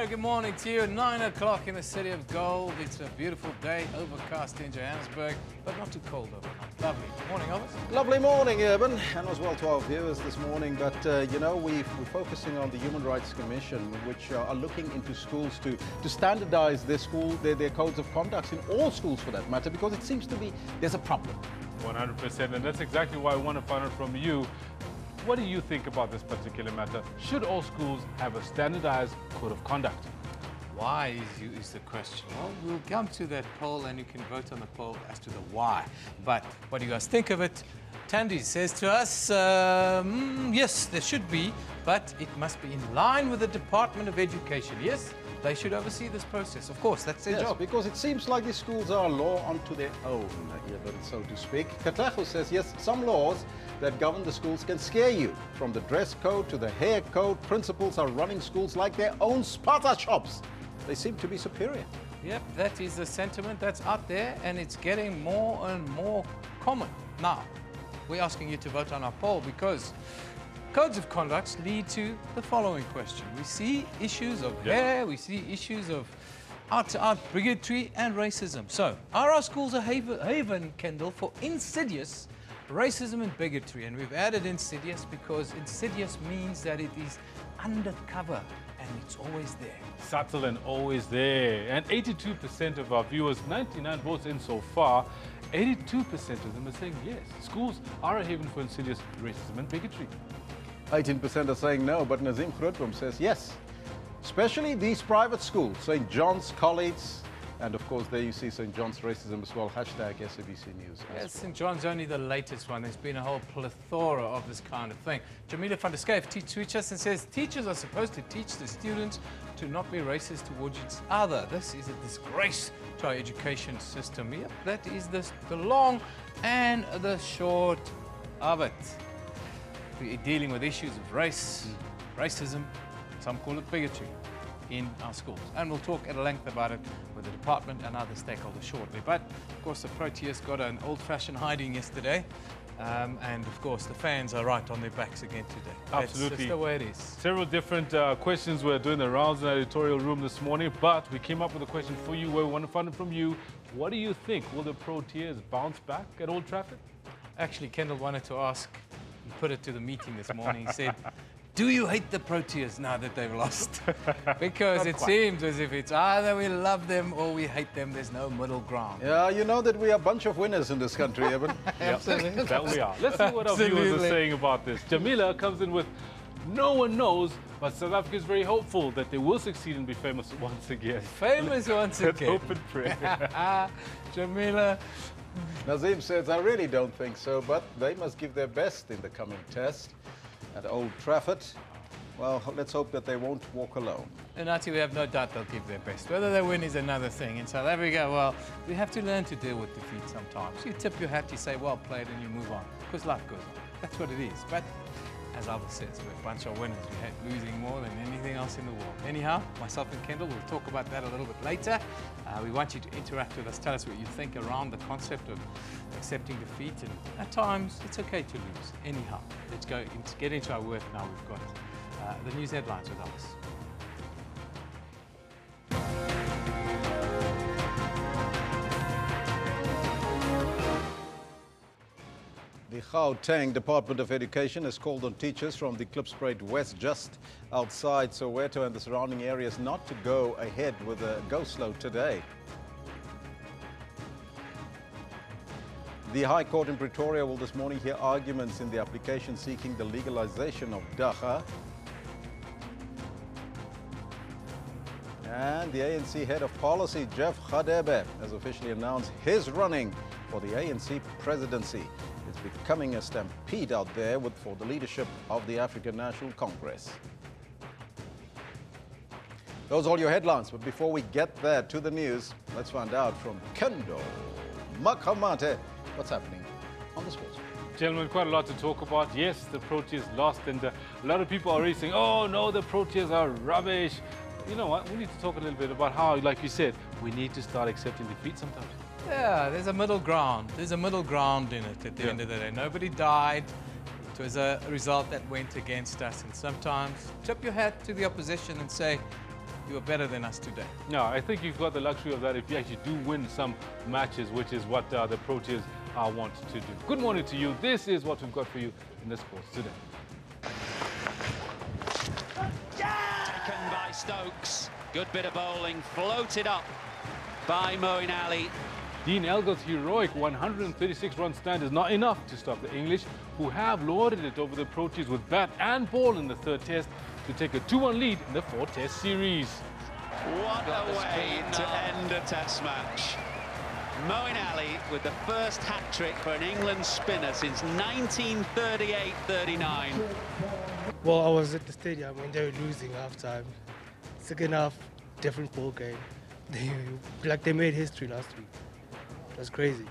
Very good morning to you. 9 o'clock in the city of gold. It's a beautiful day, overcast in Johannesburg, but not too cold overnight. Lovely. Morning, Elvis. Lovely morning, Urban, and as well to our viewers this morning. But, you know, we're focusing on the Human Rights Commission, which are looking into schools to standardize their codes of conduct in all schools for that matter, because it seems to be there's a problem. 100%, and that's exactly why I want to find out from you. What do you think about this particular matter? Should all schools have a standardized code of conduct? Why is the question? Well, we'll come to that poll and you can vote on the poll as to the why. But what do you guys think of it? Tandy says to us, yes, there should be, but it must be in line with the Department of Education. Yes, they should oversee this process. Of course, that's their job. Because it seems like these schools are a law unto their own, so to speak. Katlacho says, yes, some laws that govern the schools can scare you. From the dress code to the hair code, principals are running schools like their own Sparta shops. They seem to be superior. Yep, that is the sentiment that's out there, and it's getting more and more common. Now, we're asking you to vote on our poll because codes of conduct lead to the following question. We see issues of hair, we see issues of out-to-out bigotry and racism. So, are our schools a haven, Kendall, for insidious racism and bigotry? And we've added insidious because insidious means that it is undercover and it's always there. Subtle and always there. And 82% of our viewers, 99 votes in so far, 82% of them are saying yes. Schools are a haven for insidious racism and bigotry. 18% are saying no, but Nazim Grootboom says yes. Especially these private schools, St. John's College, and of course there you see St. John's racism as well, hashtag SABC News. Yes, St. John's only the latest one. There's been a whole plethora of this kind of thing. Jamila van der Schuyf tweets us and says, teachers are supposed to teach the students to not be racist towards each other. This is a disgrace to our education system. Yep, that is the long and the short of it. We're dealing with issues of race, racism, some call it bigotry, in our schools. And we'll talk at length about it with the department and other stakeholders shortly. But, of course, the Proteas got an old-fashioned hiding yesterday. And, of course, the fans are right on their backs again today. Absolutely. That's the way it is. Several different questions were doing the rounds in the editorial room this morning, but we came up with a question for you where we want to find it from you. What do you think? Will the Proteas bounce back at Old Trafford? Actually, Kendall wanted to ask, he put it to the meeting this morning, he said, do you hate the Proteas now that they've lost? Because it seems as if it's either we love them or we hate them. There's no middle ground. Yeah, you know that we are a bunch of winners in this country, Evan. Absolutely. That we are. Let's see what our viewers are saying about this. Jamila comes in with, no one knows, but South Africa is very hopeful that they will succeed and be famous once again. Famous once again. Let's hope and pray. Jamila. Nazim says, I really don't think so, but they must give their best in the coming test at Old Trafford. Well, let's hope that they won't walk alone. And Nati, we have no doubt they'll give their best. Whether they win is another thing. In South Africa, well, we have to learn to deal with defeat sometimes. You tip your hat, you say, well played, and you move on. Because life goes on. That's what it is. But as Albert says, we're a bunch of winners. We hate losing more than anything else in the world. Anyhow, myself and Kendall will talk about that a little bit later. We want you to interact with us. Tell us what you think around the concept of accepting defeat. And at times, it's okay to lose. Anyhow, let's get into our work now. We've got the news headlines with us. The Gauteng Department of Education has called on teachers from the Klipspruit West just outside Soweto and the surrounding areas not to go ahead with a go-slow today. The High Court in Pretoria will this morning hear arguments in the application seeking the legalization of Daga. And the ANC head of policy, Jeff Radebe, has officially announced his running for the ANC presidency. It's becoming a stampede out there for the leadership of the African National Congress. Those are all your headlines, but before we get there to the news, let's find out from Kendo Makamate what's happening on the sports. Gentlemen, quite a lot to talk about. Yes, the Proteas lost, and a lot of people are already saying, oh no, the Proteas are rubbish. You know what, we need to talk a little bit about how, like you said, we need to start accepting defeat sometimes. Yeah, there's a middle ground. There's a middle ground in it at the end of the day. Nobody died. It was a result that went against us. And sometimes tip your hat to the opposition and say, you are better than us today. No, I think you've got the luxury of that if you actually do win some matches, which is what the Proteas want to do. Good morning to you. This is what we've got for you in the sports today. Taken by Stokes. Good bit of bowling, floated up by Moeen Ali. Dean Elgar's heroic 136-run stand is not enough to stop the English, who have lorded it over the Proteas with bat and ball in the third test to take a 2-1 lead in the 4-test series. What a way to end a test match. Moeen Ali with the first hat-trick for an England spinner since 1938-39. Well, I was at the stadium when they were losing half-time. Second half, different ball game. They made history last week. That's crazy.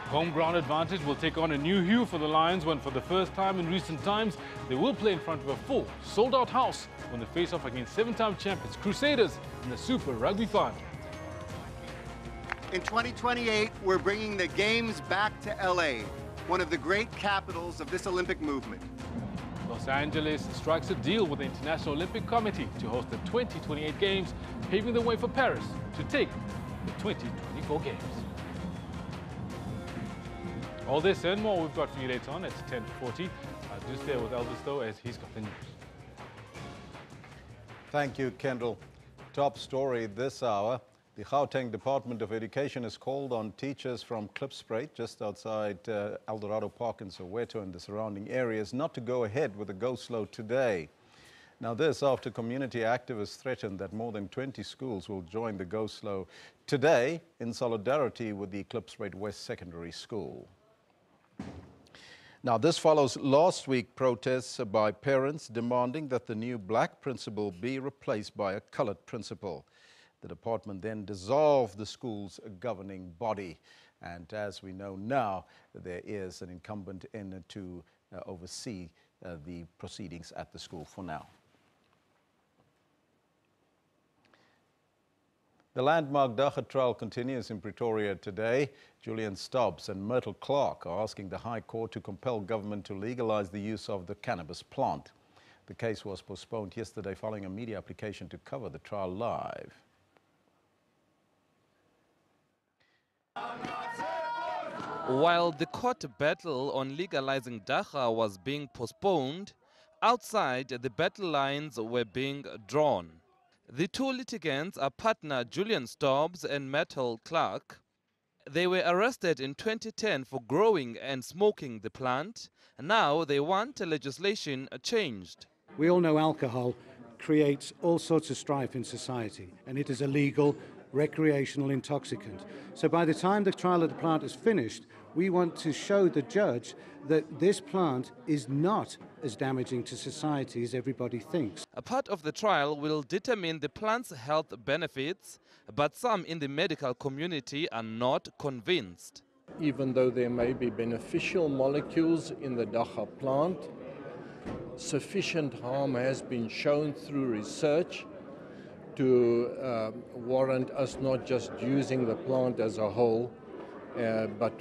Home ground advantage will take on a new hue for the Lions when, for the first time in recent times, they will play in front of a full, sold-out house when they face off against 7-time champions Crusaders in the Super Rugby Final. In 2028, we're bringing the Games back to LA, one of the great capitals of this Olympic movement. Los Angeles strikes a deal with the International Olympic Committee to host the 2028 Games, paving the way for Paris to take the 2024 Games. All this and more we've got for you later on. It's 10:40. Do stay with Elvis, though, as he's got the news. Thank you, Kendall. Top story this hour. The Gauteng Department of Education has called on teachers from Klipspruit, just outside Eldorado Park in Soweto and the surrounding areas, not to go ahead with the go-slow today. Now this after community activists threatened that more than 20 schools will join the go-slow today in solidarity with the Klipspruit West Secondary School. Now, this follows last week's protests by parents demanding that the new black principal be replaced by a colored principal. The department then dissolved the school's governing body. And as we know now, there is an incumbent in to oversee the proceedings at the school for now. The landmark Daga trial continues in Pretoria today. Julian Stubbs and Myrtle Clark are asking the High Court to compel government to legalize the use of the cannabis plant. The case was postponed yesterday following a media application to cover the trial live. While the court battle on legalizing Daga was being postponed, outside the battle lines were being drawn. The two litigants are partner Julian Stubbs and Myrtle Clark. They were arrested in 2010 for growing and smoking the plant. Now they want legislation changed. We all know alcohol creates all sorts of strife in society, and it is a legal recreational intoxicant. So by the time the trial of the plant is finished, we want to show the judge that this plant is not as damaging to society as everybody thinks. A part of the trial will determine the plant's health benefits, but some in the medical community are not convinced. Even though there may be beneficial molecules in the Daga plant, sufficient harm has been shown through research to warrant us not just using the plant as a whole, but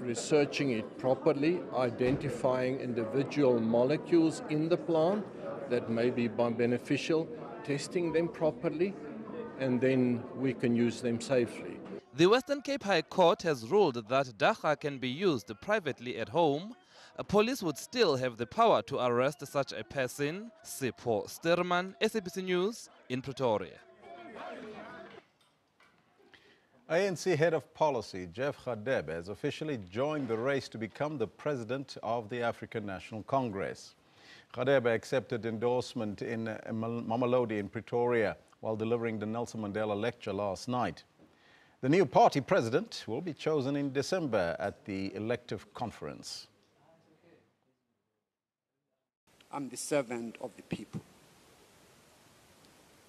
researching it properly, identifying individual molecules in the plant that may be beneficial, testing them properly, and then we can use them safely. The Western Cape High Court has ruled that Daga can be used privately at home. Police would still have the power to arrest such a person. Sipho Sterman, SABC News in Pretoria. ANC Head of Policy, Jeff Radebe, has officially joined the race to become the president of the African National Congress. Radebe accepted endorsement in Mamelodi in Pretoria while delivering the Nelson Mandela lecture last night. The new party president will be chosen in December at the elective conference. I'm the servant of the people.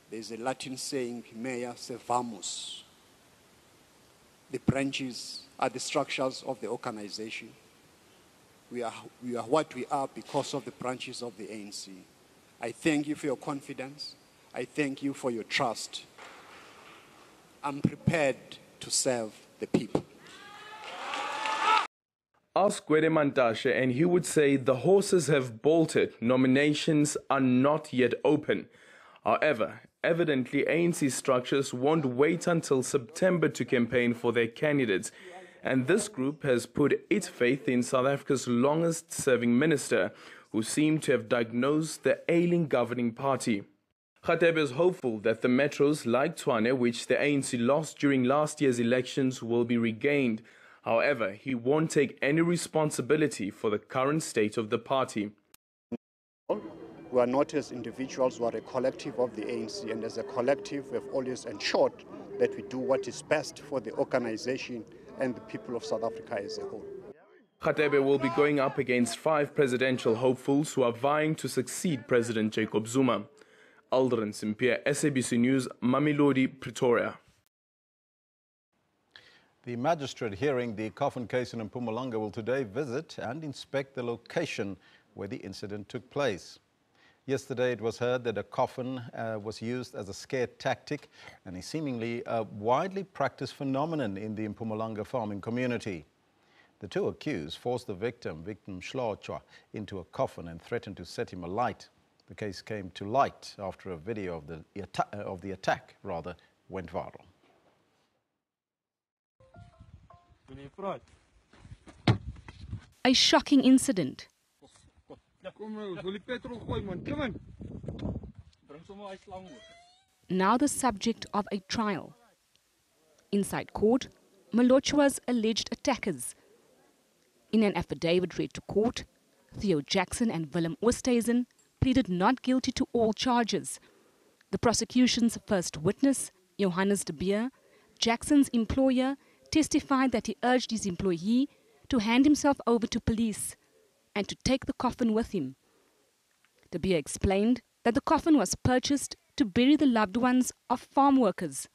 There's a Latin saying, mea servamus. The branches are the structures of the organization. We are what we are because of the branches of the ANC. I thank you for your confidence. I thank you for your trust. I'm prepared to serve the people. Ask Gwede Mantashe and he would say the horses have bolted. Nominations are not yet open. However, Evidently, ANC structures won't wait until September to campaign for their candidates, and this group has put its faith in South Africa's longest-serving minister, who seemed to have diagnosed the ailing governing party. Khatebe is hopeful that the metros like Tshwane, which the ANC lost during last year's elections, will be regained. However, he won't take any responsibility for the current state of the party. We are not as individuals, we are a collective of the ANC, and as a collective we have always ensured that we do what is best for the organization and the people of South Africa as a whole. Khatebe will be going up against 5 presidential hopefuls who are vying to succeed President Jacob Zuma. Aldrin Simpier, SABC News, Mamelodi, Pretoria. The magistrate hearing the Coffin case in Mpumalanga will today visit and inspect the location where the incident took place. Yesterday it was heard that a coffin was used as a scare tactic and a seemingly widely practiced phenomenon in the Mpumalanga farming community. The 2 accused forced the victim Shlochwa, into a coffin and threatened to set him alight. The case came to light after a video of the attack went viral. A shocking incident. Now the subject of a trial. Inside court, Malochwa's alleged attackers. In an affidavit read to court, Theo Jackson and Willem Oosthuizen pleaded not guilty to all charges. The prosecution's first witness, Johannes de Beer, Jackson's employer, testified that he urged his employee to hand himself over to police and to take the coffin with him. De Beer explained that the coffin was purchased to bury the loved ones of farm workers.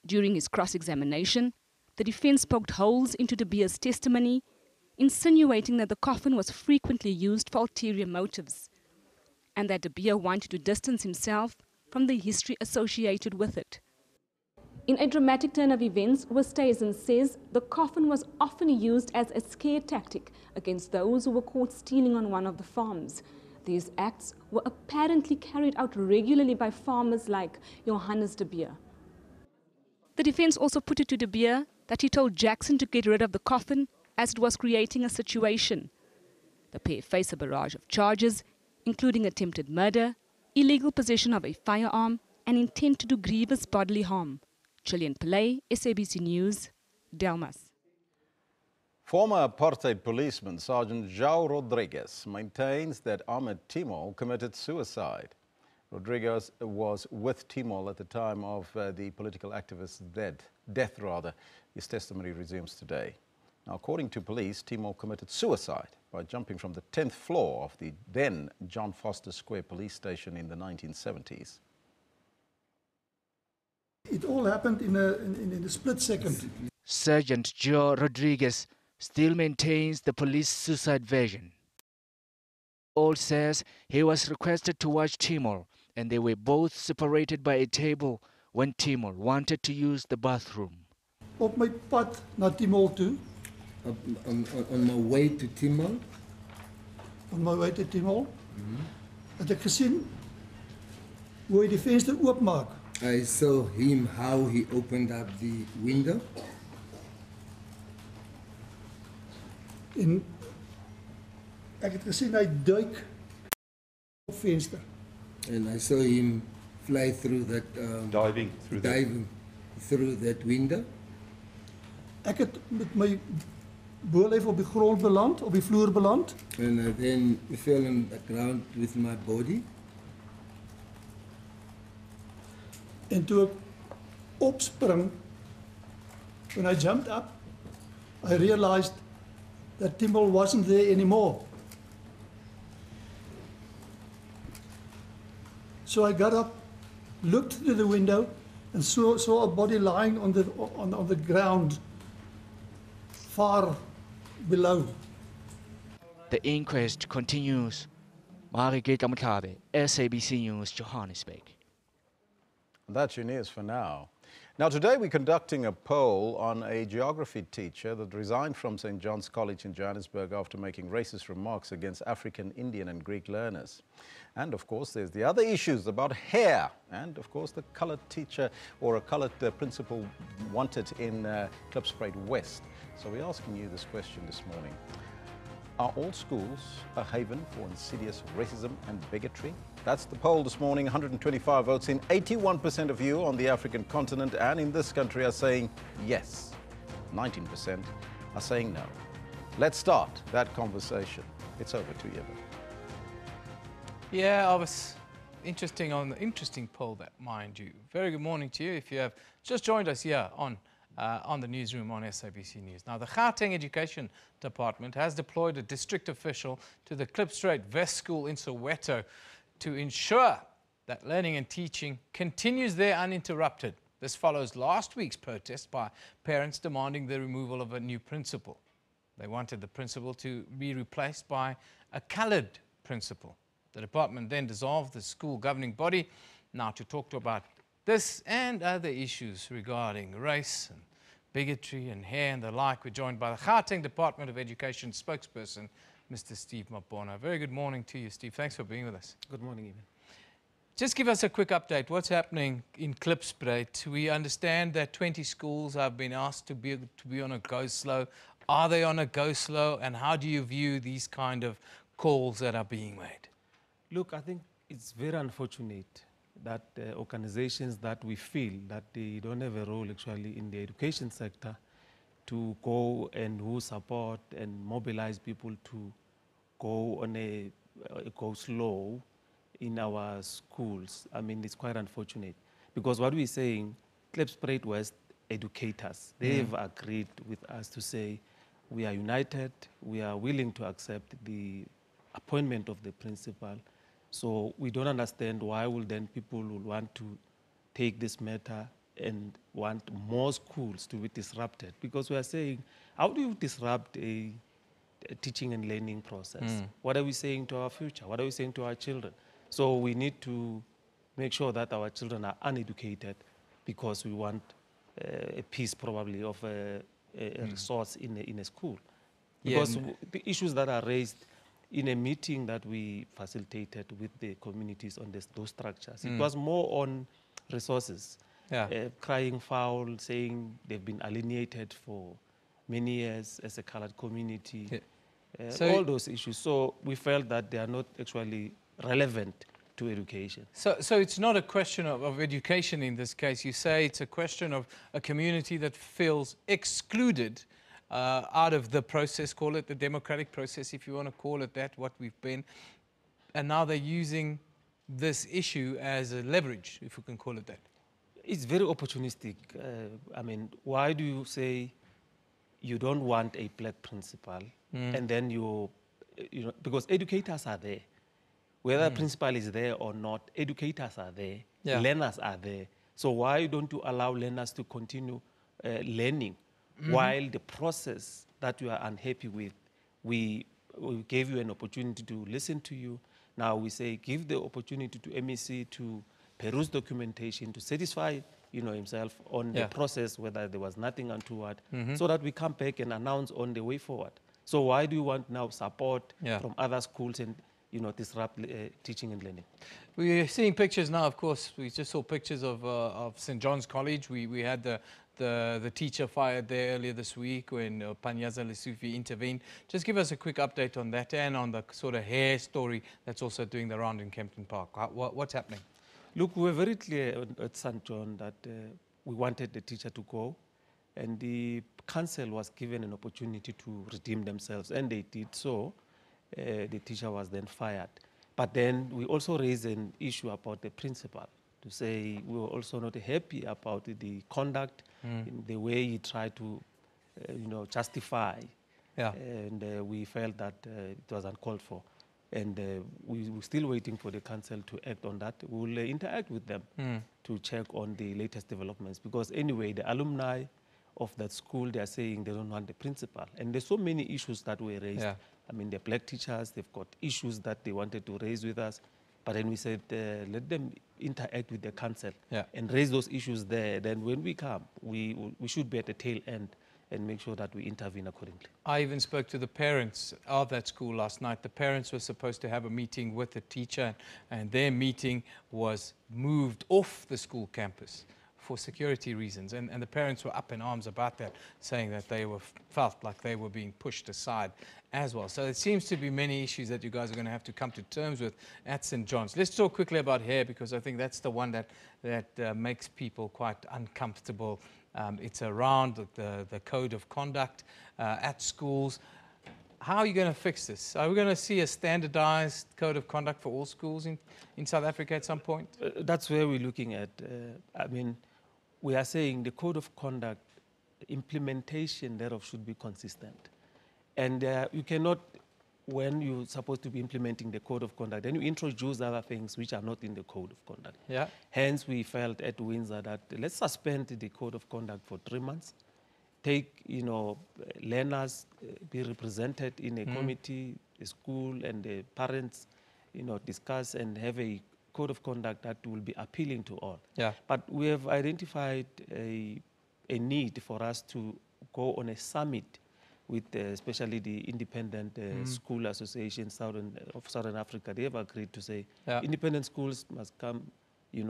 During his cross-examination, the defense poked holes into De Beer's testimony, insinuating that the coffin was frequently used for ulterior motives and that De Beer wanted to distance himself from the history associated with it. In a dramatic turn of events, Oosthuizen says the coffin was often used as a scare tactic against those who were caught stealing on one of the farms. These acts were apparently carried out regularly by farmers like Johannes de Beer. The defense also put it to De Beer that he told Jackson to get rid of the coffin as it was creating a situation. The pair face a barrage of charges, including attempted murder, illegal possession of a firearm, and intent to do grievous bodily harm. Chilean Pillay, SABC News, Delmas. Former apartheid policeman Sergeant João Rodrigues maintains that Ahmed Timol committed suicide. Rodrigues was with Timol at the time of the political activist's death. His testimony resumes today. Now, according to police, Timol committed suicide by jumping from the 10th floor of the then John Foster Square police station in the 1970s. It all happened in a split second. Sergeant Joe Rodrigues still maintains the police suicide version. All says he was requested to watch Timol, and they were both separated by a table when Timol wanted to use the bathroom. Op my pad na Timol toe. On my way to Timol. On my way to Timol. Het ek gesien hoe hy die venster oopmaak. I saw him how he opened up the window. En ek het gesien hy duik op venster. And I saw him fly through that diving through that window. Ek het met my bolyf op die grond beland, op die vloer beland. And I then fell on the ground with my body. En toe ek opspring, when I jumped up, I realized that Timol wasn't there anymore. So I got up, looked through the window, and saw a body lying on the ground, far below. The inquest continues. Marigate Amakabe, SABC News, Johannesburg. That's your news for now. Now, today we're conducting a poll on a geography teacher that resigned from St. John's College in Johannesburg after making racist remarks against African, Indian and Greek learners. And, of course, there's the other issues about hair and, of course, the coloured teacher or a coloured principal wanted in Klipspruit West. So we're asking you this question this morning. Are all schools a haven for insidious racism and bigotry? That's the poll this morning. 125 votes in. 81% of you on the African continent and in this country are saying yes. 19% are saying no. Let's start that conversation. It's over to you. Yeah, I was interesting poll that, mind you. Very good morning to you if you have just joined us here on the Newsroom on SABC News. Now, the Gauteng Education Department has deployed a district official to the Klipspruit West School in Soweto to ensure that learning and teaching continues there uninterrupted. This follows last week's protest by parents demanding the removal of a new principal. They wanted the principal to be replaced by a coloured principal. The department then dissolved the school governing body. Now, to talk about this and other issues regarding race and bigotry and hair and the like, we're joined by the Gauteng Department of Education spokesperson, Mr. Steve Mabona. Very good morning to you, Steve. Thanks for being with us. Good morning, Evan. Just give us a quick update. What's happening in Klipspruit? We understand that 20 schools have been asked to be on a go slow. Are they on a go slow? And how do you view these kind of calls that are being made? Look, I think it's very unfortunate that organizations that we feel that they don't have a role actually in the education sector to go and who support and mobilize people to go on go slow in our schools. I mean, it's quite unfortunate because what we're saying, Klipspruit West educators, they've agreed with us to say we are united, we are willing to accept the appointment of the principal. So we don't understand why will then people will want to take this matter and want more schools to be disrupted. Because we are saying, how do you disrupt a teaching and learning process? What are we saying to our future? What are we saying to our children? So we need to make sure that our children are uneducated because we want a piece probably of a resource in a school. Because the issues that are raised in a meeting that we facilitated with the communities on those structures, it was more on resources, crying foul, saying they've been alienated for many years as a colored community, all those issues. So we felt that they are not actually relevant to education. So it's not a question of education in this case. You say it's a question of a community that feels excluded out of the process, call it the democratic process, if you want to call it that, what we've been. And now they're using this issue as a leverage, if we can call it that. It's very opportunistic. I mean, why do you say you don't want a black principal and then you know, because educators are there. Whether a principal is there or not, educators are there, learners are there. So why don't you allow learners to continue learning? While the process that you are unhappy with, we gave you an opportunity to listen to you. Now we say give the opportunity to MEC to peruse documentation, to satisfy himself on the process, whether there was nothing untoward, so that we come back and announce on the way forward. So why do you want now support from other schools and disrupt teaching and learning? We're seeing pictures now, of course. We just saw pictures of St. John's College. We had the teacher fired there earlier this week when Panyaza Lesufi intervened. Just give us a quick update on that and on the sort of hair story that's also doing the round in Kempton Park. What's happening? Look, we were very clear at St. John that we wanted the teacher to go, and the council was given an opportunity to redeem themselves, and they did so. The teacher was then fired. But then we also raised an issue about the principal, to say we were also not happy about the conduct, in the way he tried to, justify. And we felt that it was uncalled for. And we're still waiting for the council to act on that. We'll interact with them to check on the latest developments. Because anyway, the alumni of that school, they are saying they don't want the principal. And there's so many issues that were raised. I mean, the black teachers, they've got issues that they wanted to raise with us. But then we said, let them interact with the council and raise those issues there, then when we come, we should be at the tail end and make sure that we intervene accordingly. I even spoke to the parents of that school last night. The parents were supposed to have a meeting with the teacher, and their meeting was moved off the school campus for security reasons. And the parents were up in arms about that, saying that they felt like they were being pushed aside as well. So it seems to be many issues that you guys are going to have to come to terms with at St. John's. Let's talk quickly about hair, because I think that's the one that makes people quite uncomfortable. It's around the code of conduct at schools. How are you going to fix this? Are we going to see a standardized code of conduct for all schools in South Africa at some point? That's where we're looking at. I mean, we are saying the code of conduct, implementation thereof should be consistent. And you cannot, when you're supposed to be implementing the code of conduct, then you introduce other things which are not in the code of conduct. Yeah. Hence, we felt at Windsor that let's suspend the code of conduct for 3 months. Take, learners be represented in a committee, the school and the parents, discuss and have a code of conduct that will be appealing to all. Yeah. But we have identified a need for us to go on a summit with especially the independent school association of Southern Africa. They have agreed to say independent schools must come,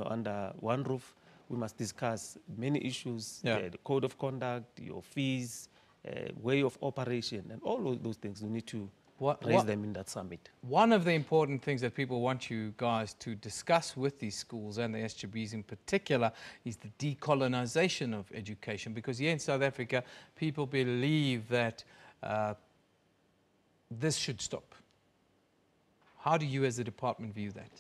under one roof. We must discuss many issues, the code of conduct, your fees, way of operation, and all those things. We need to raise them in that summit. One of the important things that people want you guys to discuss with these schools and the SGBs in particular is the decolonization of education, because here in South Africa, people believe that this should stop. How do you as a department view that?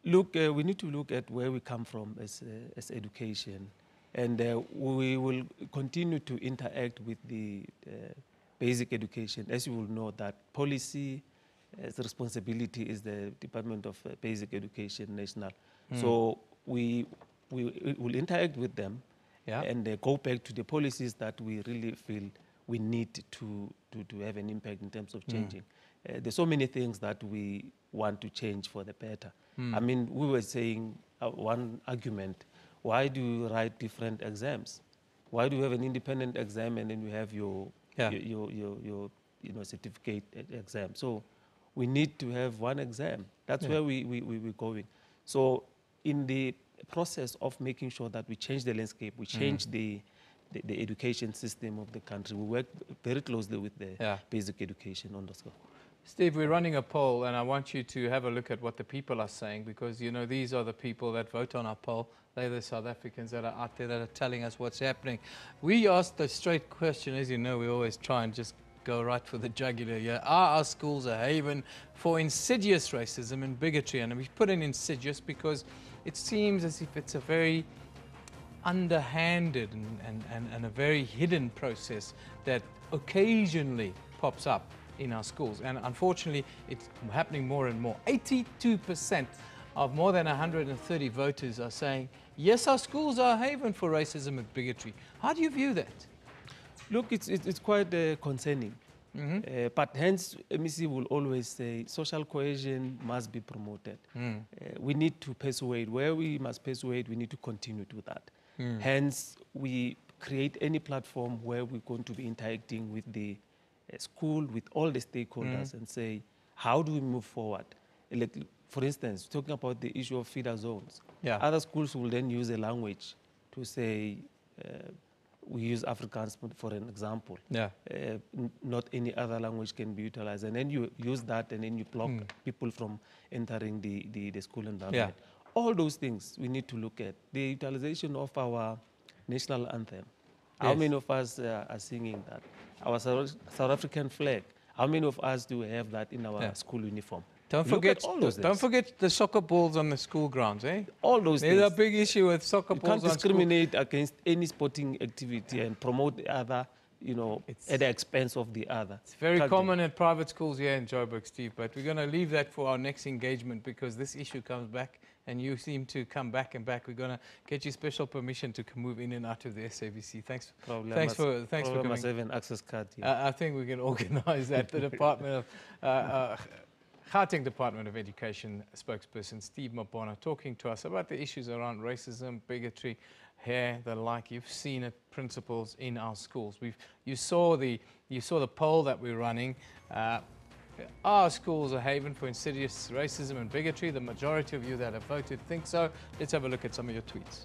Look, we need to look at where we come from as education, and we will continue to interact with the basic education. As you will know, that policy the responsibility is the Department of Basic Education National. So we will interact with them and go back to the policies that we really feel we need to have an impact in terms of changing. There's so many things that we want to change for the better. I mean, we were saying one argument, why do you write different exams? Why do you have an independent exam and then you have your certificate exam? So we need to have one exam. That's where we're going. So in the process of making sure that we change the landscape, we change the education system of the country, we work very closely with the basic education on the school. Steve, we're running a poll, and I want you to have a look at what the people are saying, because, these are the people that vote on our poll. They're the South Africans that are out there that are telling us what's happening. We asked a straight question. As you know, we always try and just go right for the jugular here. Are our schools a haven for insidious racism and bigotry? And we put in insidious because it seems as if it's a very underhanded and a very hidden process that occasionally pops up in our schools. And unfortunately, it's happening more and more. 82% of more than 130 voters are saying, yes, our schools are a haven for racism and bigotry. How do you view that? Look, it's quite concerning. But hence, MEC will always say social cohesion must be promoted. We need to persuade. Where we must persuade, we need to continue to do that. Hence, we create any platform where we're going to be interacting with the school, with all the stakeholders, and say, how do we move forward? Like, for instance, talking about the issue of feeder zones. Other schools will then use a language to say, we use Afrikaans for an example. Not any other language can be utilized. And then you use that and then you block people from entering the school environment. All those things we need to look at. The utilization of our national anthem. How many of us are singing that? Our South African flag. How many of us do have that in our school uniform? Don't forget the soccer balls on the school grounds, eh? All those things. There's a big issue with soccer balls on school. You can't discriminate against any sporting activity and promote the other, at the expense of the other. It's very common in private schools here in Joburg, Steve, but we're going to leave that for our next engagement, because this issue comes back and you seem to come back and back. We're going to get you special permission to move in and out of the SABC. Thanks for coming. Must have an access card. I think we can organize that. The Department of Gauteng Department of Education spokesperson Steve Mabona talking to us about the issues around racism, bigotry, the like. You've seen it, principals in our schools. You saw the poll that we're running. Are schools a haven for insidious racism and bigotry? The majority of you that have voted think so. Let's have a look at some of your tweets.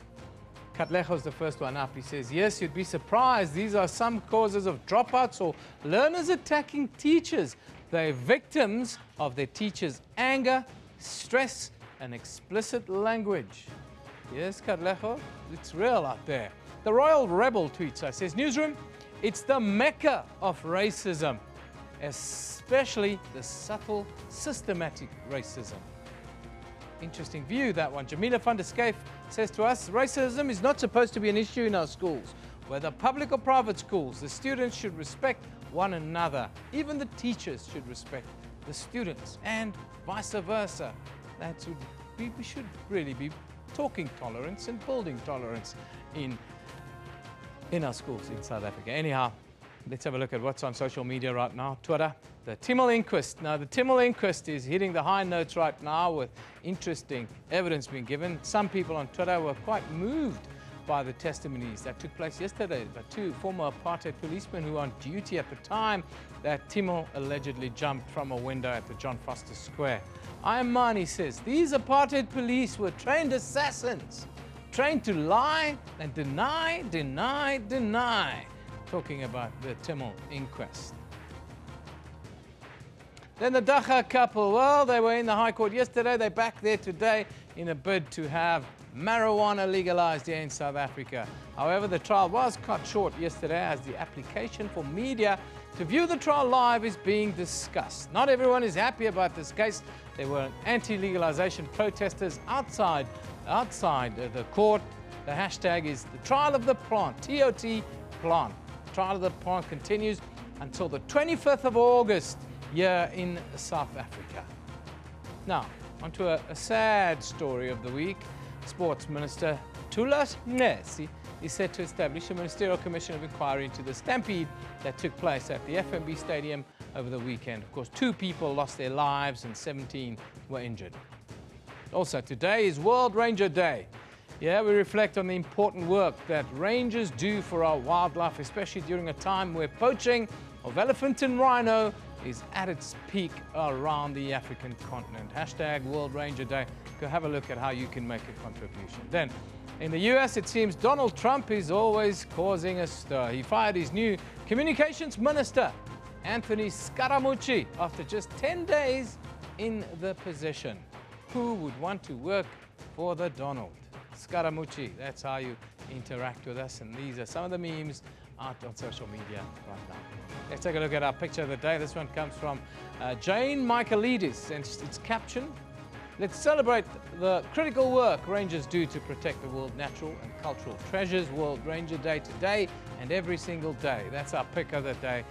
Katlejo's the first one up. He says, yes, you'd be surprised. These are some causes of dropouts or learners attacking teachers. They're victims of their teachers' anger, stress, and explicit language. Yes, Katlejo, it's real out there. The Royal Rebel tweets us, says, Newsroom, it's the mecca of racism, especially the subtle, systematic racism. Interesting view, that one. Jamila van der Schyff says to us, racism is not supposed to be an issue in our schools. Whether public or private schools, the students should respect one another. Even the teachers should respect the students, and vice versa. We should really be talking tolerance and building tolerance in our schools in South Africa. Anyhow, let's have a look at what's on social media right now. Twitter, the Timol inquest. Now, the Timol inquest is hitting the high notes right now with interesting evidence being given. Some people on Twitter were quite moved by the testimonies that took place yesterday by two former apartheid policemen who were on duty at the time that Timol allegedly jumped from a window at the John Foster Square. Imani says these apartheid police were trained assassins, trained to lie and deny, talking about the Timol inquest. Then the Daga couple, well, they were in the High Court yesterday, they're back there today in a bid to have marijuana legalized here in South Africa. However, the trial was cut short yesterday as the application for media to view the trial live is being discussed. Not everyone is happy about this case. There were anti-legalization protesters outside the court. The hashtag is the trial of the plant, TOT plant. The trial of the plant continues until the 25th of August here in South Africa. Now, onto a sad story of the week. Sports Minister Thulas Nesi is set to establish a ministerial commission of inquiry into the stampede that took place at the FNB Stadium over the weekend. Of course, 2 people lost their lives and 17 were injured. Also, today is World Ranger Day. Yeah, we reflect on the important work that rangers do for our wildlife, especially during a time where poaching of elephant and rhino is at its peak around the African continent. Hashtag World Ranger Day. Go have a look at how you can make a contribution. Then, in the US, it seems Donald Trump is always causing a stir. He fired his new communications minister, Anthony Scaramucci, after just 10 days in the position. Who would want to work for the Donald? Scaramucci, that's how you interact with us, and these are some of the memes out on social media right now. Let's take a look at our picture of the day. This one comes from Jane Michaelidis, and it's captioned, let's celebrate the critical work rangers do to protect the world's natural and cultural treasures. World Ranger Day today and every single day. That's our pick of the day.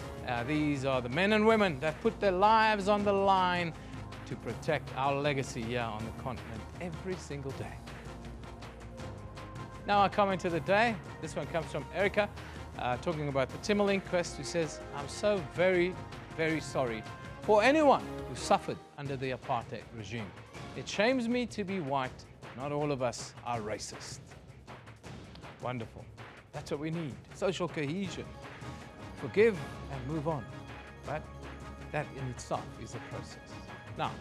These are the men and women that put their lives on the line to protect our legacy here on the continent every single day. Now our comment of the day. This one comes from Erica, talking about the Timol inquest, who says, I'm so very, very sorry for anyone who suffered under the apartheid regime. It shames me to be white. Not all of us are racist. Wonderful. That's what we need. Social cohesion. Forgive and move on. But that in itself is a process. Now,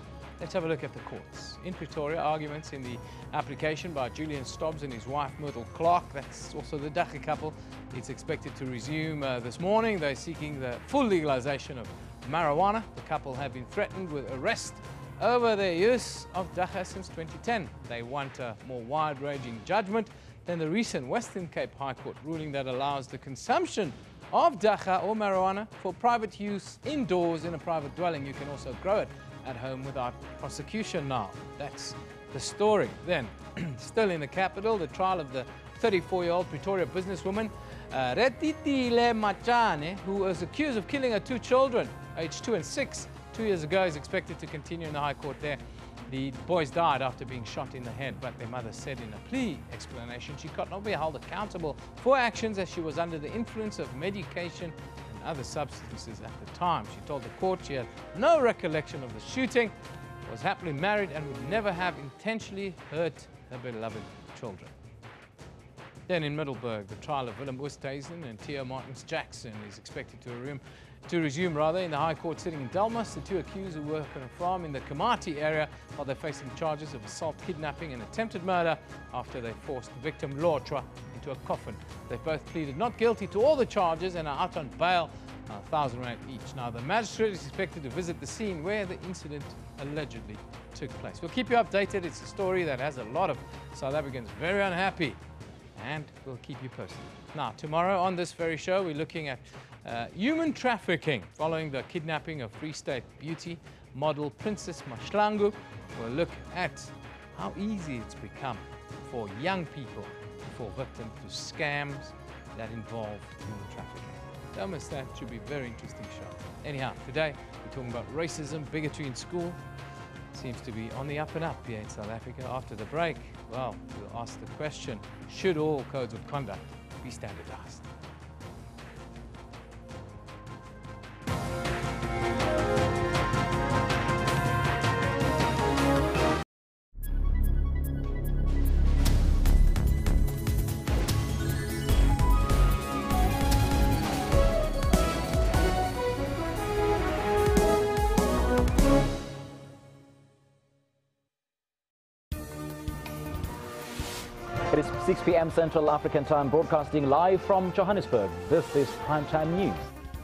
let's have a look at the courts. In Pretoria, arguments in the application by Julian Stobbs and his wife Myrtle Clark, that's also the Daga couple, it's expected to resume this morning. They're seeking the full legalization of marijuana. The couple have been threatened with arrest over their use of Daga since 2010. They want a more wide-ranging judgment than the recent Western Cape High Court ruling that allows the consumption of Daga or marijuana for private use indoors in a private dwelling. You can also grow it at home without prosecution now. That's the story. Then, still in the capital, the trial of the 34-year-old Pretoria businesswoman, Retitile Machane, who was accused of killing her 2 children, aged 2 and 6, 2 years ago, is expected to continue in the High Court there. The boys died after being shot in the head, but their mother said in a plea explanation she could not be held accountable for actions as she was under the influence of medication and other substances at the time. She told the court she had no recollection of the shooting was happily married and would never have intentionally hurt her beloved children. Then in Middelburg, the trial of Willem Oosthuizen and Theo Martins Jackson is expected to resume in the High Court sitting in Delmas. The two accused who work on a farm in the Kamati area while they're facing charges of assault, kidnapping and attempted murder after they forced victim Lotwa into a coffin. They both pleaded not guilty to all the charges and are out on bail, 1,000 rand each. Now, the magistrate is expected to visit the scene where the incident allegedly took place. We'll keep you updated. It's a story that has a lot of South Africans very unhappy, and we'll keep you posted. Now, tomorrow on this very show, we're looking at human trafficking following the kidnapping of Free State beauty model Princess Mahlangu. We'll look at how easy it's become for young people to fall victim to scams that involve human trafficking. Don't miss that. Should be a very interesting show. Anyhow, today we're talking about racism, bigotry in school. Seems to be on the up and up here in South Africa. After the break, well, we'll ask the question, should all codes of conduct be standardized? It is 6 p.m. Central African Time, broadcasting live from Johannesburg. This is Primetime News.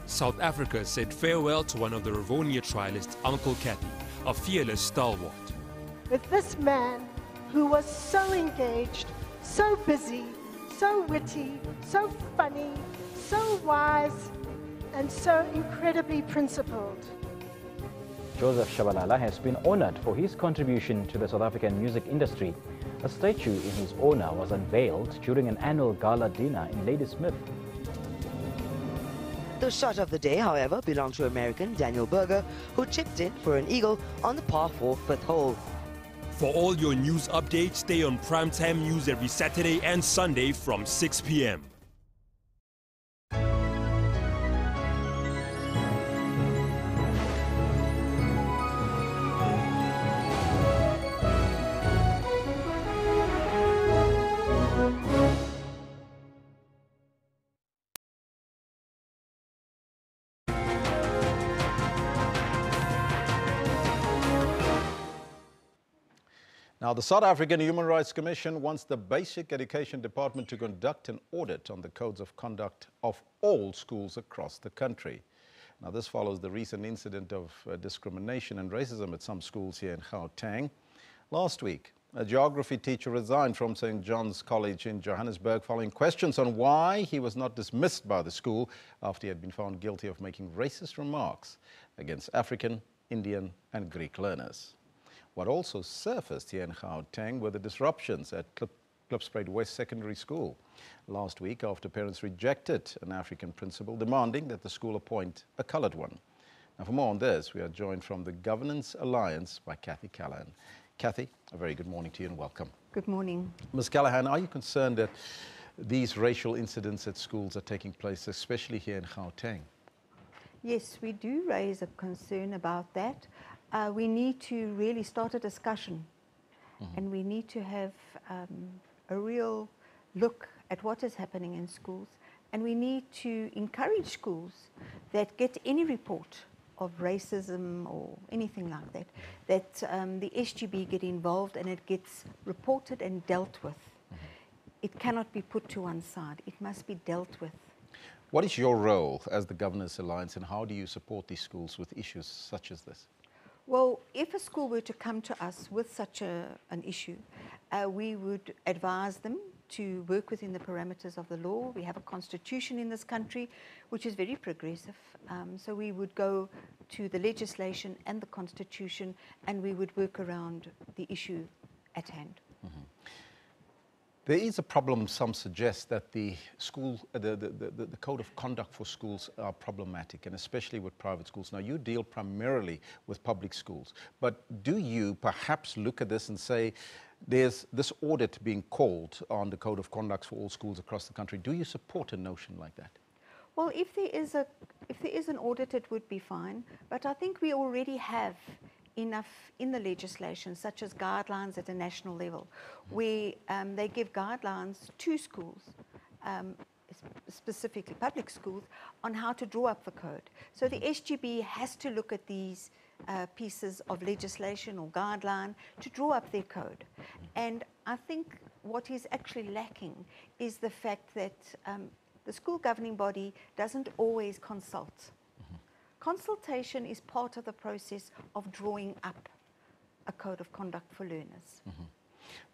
South Africa said farewell to one of the Rivonia trialists, Uncle Kathy, a fearless stalwart. With this man who was so engaged, so busy, so witty, so funny, so wise, and so incredibly principled. Joseph Shabalala has been honored for his contribution to the South African music industry. A statue in his honor was unveiled during an annual gala dinner in Ladysmith. The shot of the day, however, belonged to American Daniel Berger, who chipped in for an eagle on the par 4 fifth hole. For all your news updates, stay on Primetime News every Saturday and Sunday from 6 p.m. Now, the South African Human Rights Commission wants the Basic Education Department to conduct an audit on the codes of conduct of all schools across the country. Now, this follows the recent incident of discrimination and racism at some schools here in Gauteng. Last week, a geography teacher resigned from St. John's College in Johannesburg following questions on why he was not dismissed by the school after he had been found guilty of making racist remarks against African, Indian and Greek learners. What also surfaced here in Gauteng were the disruptions at Klipspruit West Secondary School last week after parents rejected an African principal demanding that the school appoint a coloured one. Now, for more on this, we are joined from the Governance Alliance by Kathy Callahan. Kathy, a very good morning to you and welcome. Good morning. Ms. Callahan, are you concerned that these racial incidents at schools are taking place, especially here in Gauteng? Yes, we do raise a concern about that. We need to really start a discussion, and we need to have a real look at what is happening in schools, and we need to encourage schools that get any report of racism or anything like that, that the SGB get involved and it gets reported and dealt with. It cannot be put to one side. It must be dealt with. What is your role as the Governance Alliance, and how do you support these schools with issues such as this? Well, if a school were to come to us with such an issue, we would advise them to work within the parameters of the law. We have a constitution in this country which is very progressive. So we would go to the legislation and the constitution, and we would work around the issue at hand. There is a problem, some suggest, that the code of conduct for schools are problematic, and especially with private schools. Now, you deal primarily with public schools, but do you perhaps look at this and say, there's this audit being called on the code of conduct for all schools across the country? Do you support a notion like that? Well, if there is an audit, it would be fine, but I think we already have enough in the legislation, such as guidelines at a national level, where they give guidelines to schools, specifically public schools, on how to draw up the code. So the SGB has to look at these pieces of legislation or guideline to draw up their code. And I think what is actually lacking is the fact that the school governing body doesn't always consult. Consultation is part of the process of drawing up a code of conduct for learners.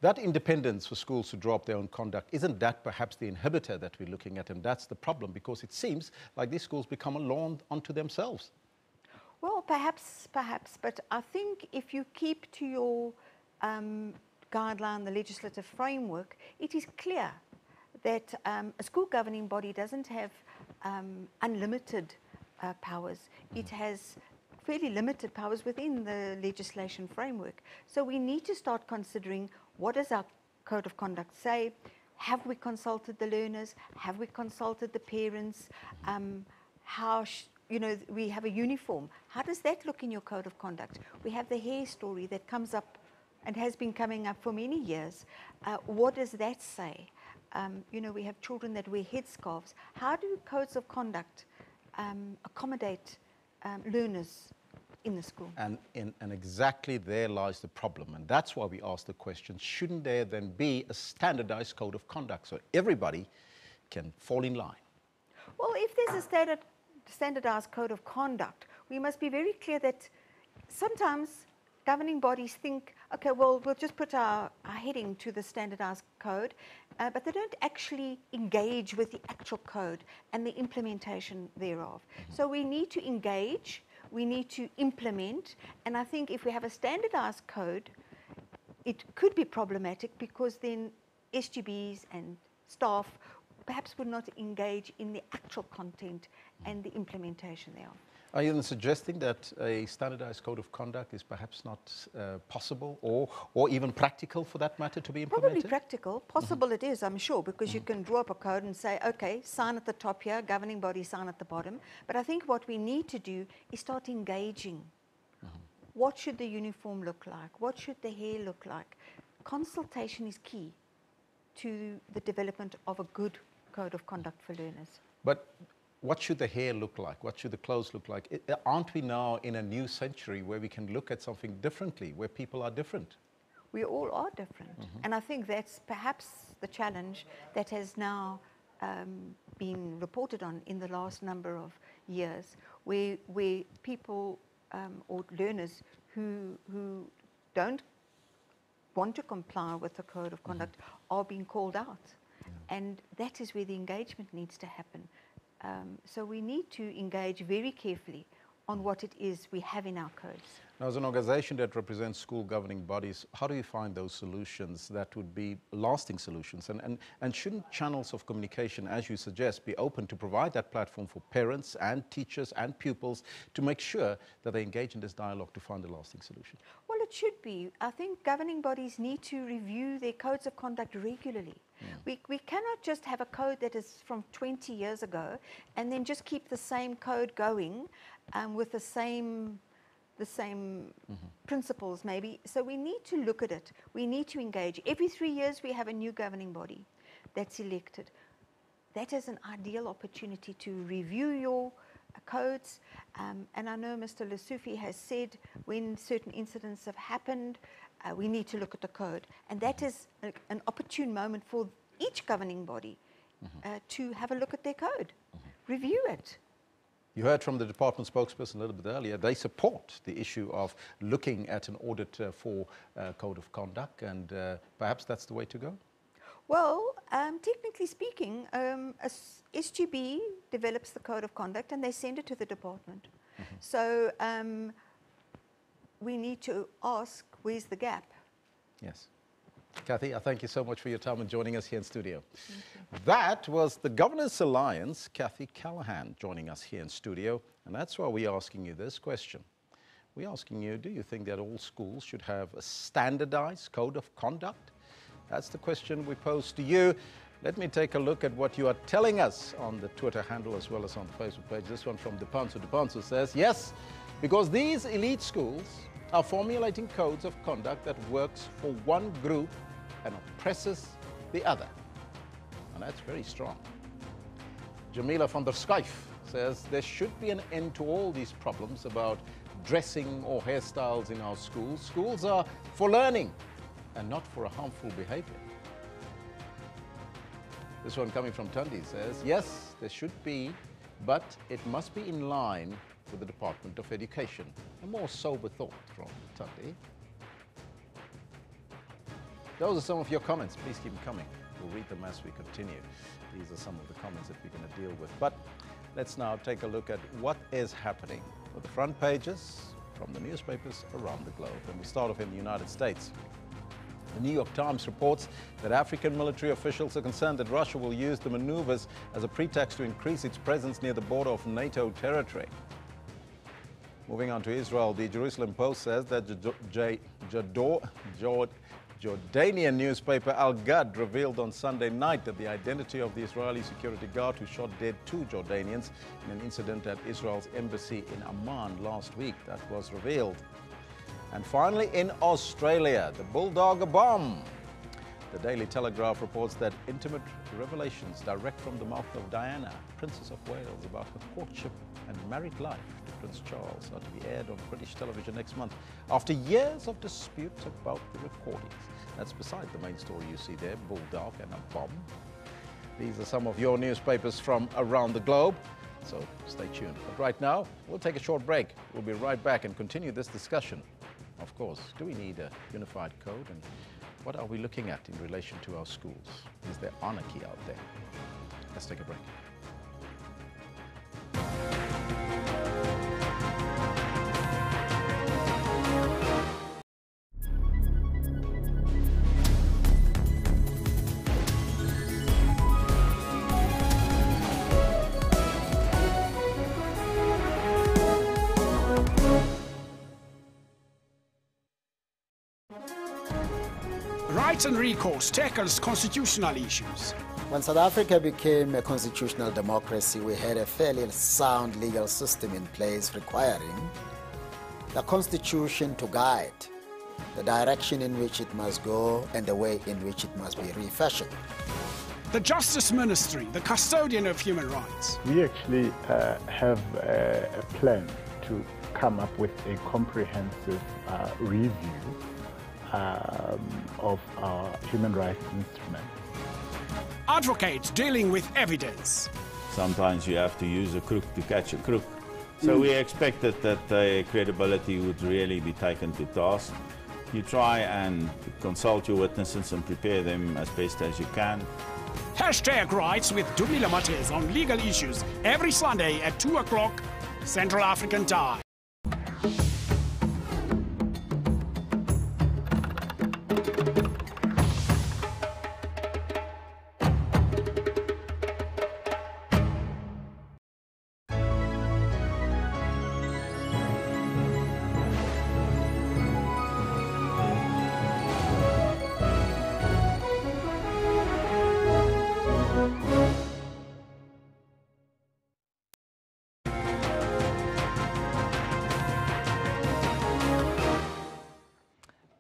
That independence for schools to draw up their own conduct, isn't that perhaps the inhibitor that we're looking at? And that's the problem, because it seems like these schools become a law unto themselves. Well, perhaps, but I think if you keep to your guideline, the legislative framework, it is clear that a school governing body doesn't have unlimited powers. It has fairly limited powers within the legislation framework. So we need to start considering, what does our code of conduct say? Have we consulted the learners? Have we consulted the parents? We have a uniform. How does that look in your code of conduct? We have the hair story that comes up and has been coming up for many years. What does that say? We have children that wear headscarves. How do codes of conduct accommodate learners in the school? And exactly there lies the problem. And that's why we ask the question, shouldn't there then be a standardized code of conduct so everybody can fall in line? Well, if there's a standardized code of conduct, we must be very clear that sometimes governing bodies think, okay, well, we'll just put our heading to the standardized code, but they don't actually engage with the actual code and the implementation thereof. So we need to engage, we need to implement, and I think if we have a standardized code, it could be problematic, because then SGBs and staff perhaps would not engage in the actual content and the implementation thereof. Are you then suggesting that a standardized code of conduct is perhaps not possible or even practical, for that matter, to be implemented? Probably practical. Possible it is, I'm sure, because you can draw up a code and say, okay, sign at the top here, governing body sign at the bottom. But I think what we need to do is start engaging. What should the uniform look like? What should the hair look like? Consultation is key to the development of a good code of conduct for learners. But what should the hair look like? What should the clothes look like? Aren't we now in a new century where we can look at something differently, where people are different? We all are different. And I think that's perhaps the challenge that has now been reported on in the last number of years, where people or learners who don't want to comply with the code of conduct are being called out. And that is where the engagement needs to happen. So we need to engage very carefully on what it is we have in our codes. Now, as an organization that represents school governing bodies, how do you find those solutions that would be lasting solutions? And shouldn't channels of communication, as you suggest, be open to provide that platform for parents and teachers and pupils to make sure that they engage in this dialogue to find a lasting solution? Well, it should be. I think governing bodies need to review their codes of conduct regularly. We cannot just have a code that is from 20 years ago and then just keep the same code going with the same principles maybe. So we need to look at it. We need to engage. Every 3 years we have a new governing body that's elected. That is an ideal opportunity to review your codes. And I know Mr. Lesufi has said when certain incidents have happened, we need to look at the code. And that is an opportune moment for each governing body to have a look at their code, review it. You heard from the department spokesperson a little bit earlier. They support the issue of looking at an audit for code of conduct, and perhaps that's the way to go? Well, technically speaking, SGB develops the code of conduct and they send it to the department. So we need to ask, where's the gap? Yes. Kathy, I thank you so much for your time and joining us here in studio. That was the Governors Alliance, Kathy Callahan, joining us here in studio. And that's why we're asking you this question. We're asking you, do you think that all schools should have a standardized code of conduct? That's the question we pose to you. Let me take a look at what you are telling us on the Twitter handle as well as on the Facebook page. This one from Depansu. Depansu says, yes, because these elite schools are formulating codes of conduct that works for one group and oppresses the other. And that's very strong. Jamila van der Schuyf says there should be an end to all these problems about dressing or hairstyles in our schools. Schools are for learning and not for a harmful behavior. This one coming from Tundi says, yes, there should be, but it must be in line with the Department of Education. A more sober thought from Tundi. Those are some of your comments. Please keep them coming. We'll read them as we continue. These are some of the comments that we're going to deal with. But let's now take a look at what is happening with the front pages from the newspapers around the globe. And we start off in the United States. The New York Times reports that African military officials are concerned that Russia will use the maneuvers as a pretext to increase its presence near the border of NATO territory. Moving on to Israel, the Jerusalem Post says that Jordanian newspaper Al Gad revealed on Sunday night that the identity of the Israeli security guard who shot dead 2 Jordanians in an incident at Israel's embassy in Amman last week. That was revealed. And finally, in Australia, the Bulldog bomb. The Daily Telegraph reports that intimate revelations direct from the mouth of Diana, Princess of Wales, about her courtship and married life to Prince Charles are to be aired on British television next month after years of disputes about the recordings. That's beside the main story you see there, Bulldog and a bomb. These are some of your newspapers from around the globe, so stay tuned. But right now, we'll take a short break. We'll be right back and continue this discussion. Of course, do we need a unified code, and what are we looking at in relation to our schools? Is there anarchy out there? Let's take a break. Rights and recourse tackles constitutional issues. When South Africa became a constitutional democracy, we had a fairly sound legal system in place requiring the Constitution to guide the direction in which it must go and the way in which it must be refashioned. The Justice Ministry, the custodian of human rights. We actually have a plan to come up with a comprehensive review of our human rights instruments. Advocates dealing with evidence. Sometimes you have to use a crook to catch a crook. So we expected that the credibility would really be taken to task. You try and consult your witnesses and prepare them as best as you can. Hashtag Rights with Dumila Matez on legal issues every Sunday at 2 o'clock Central African Time.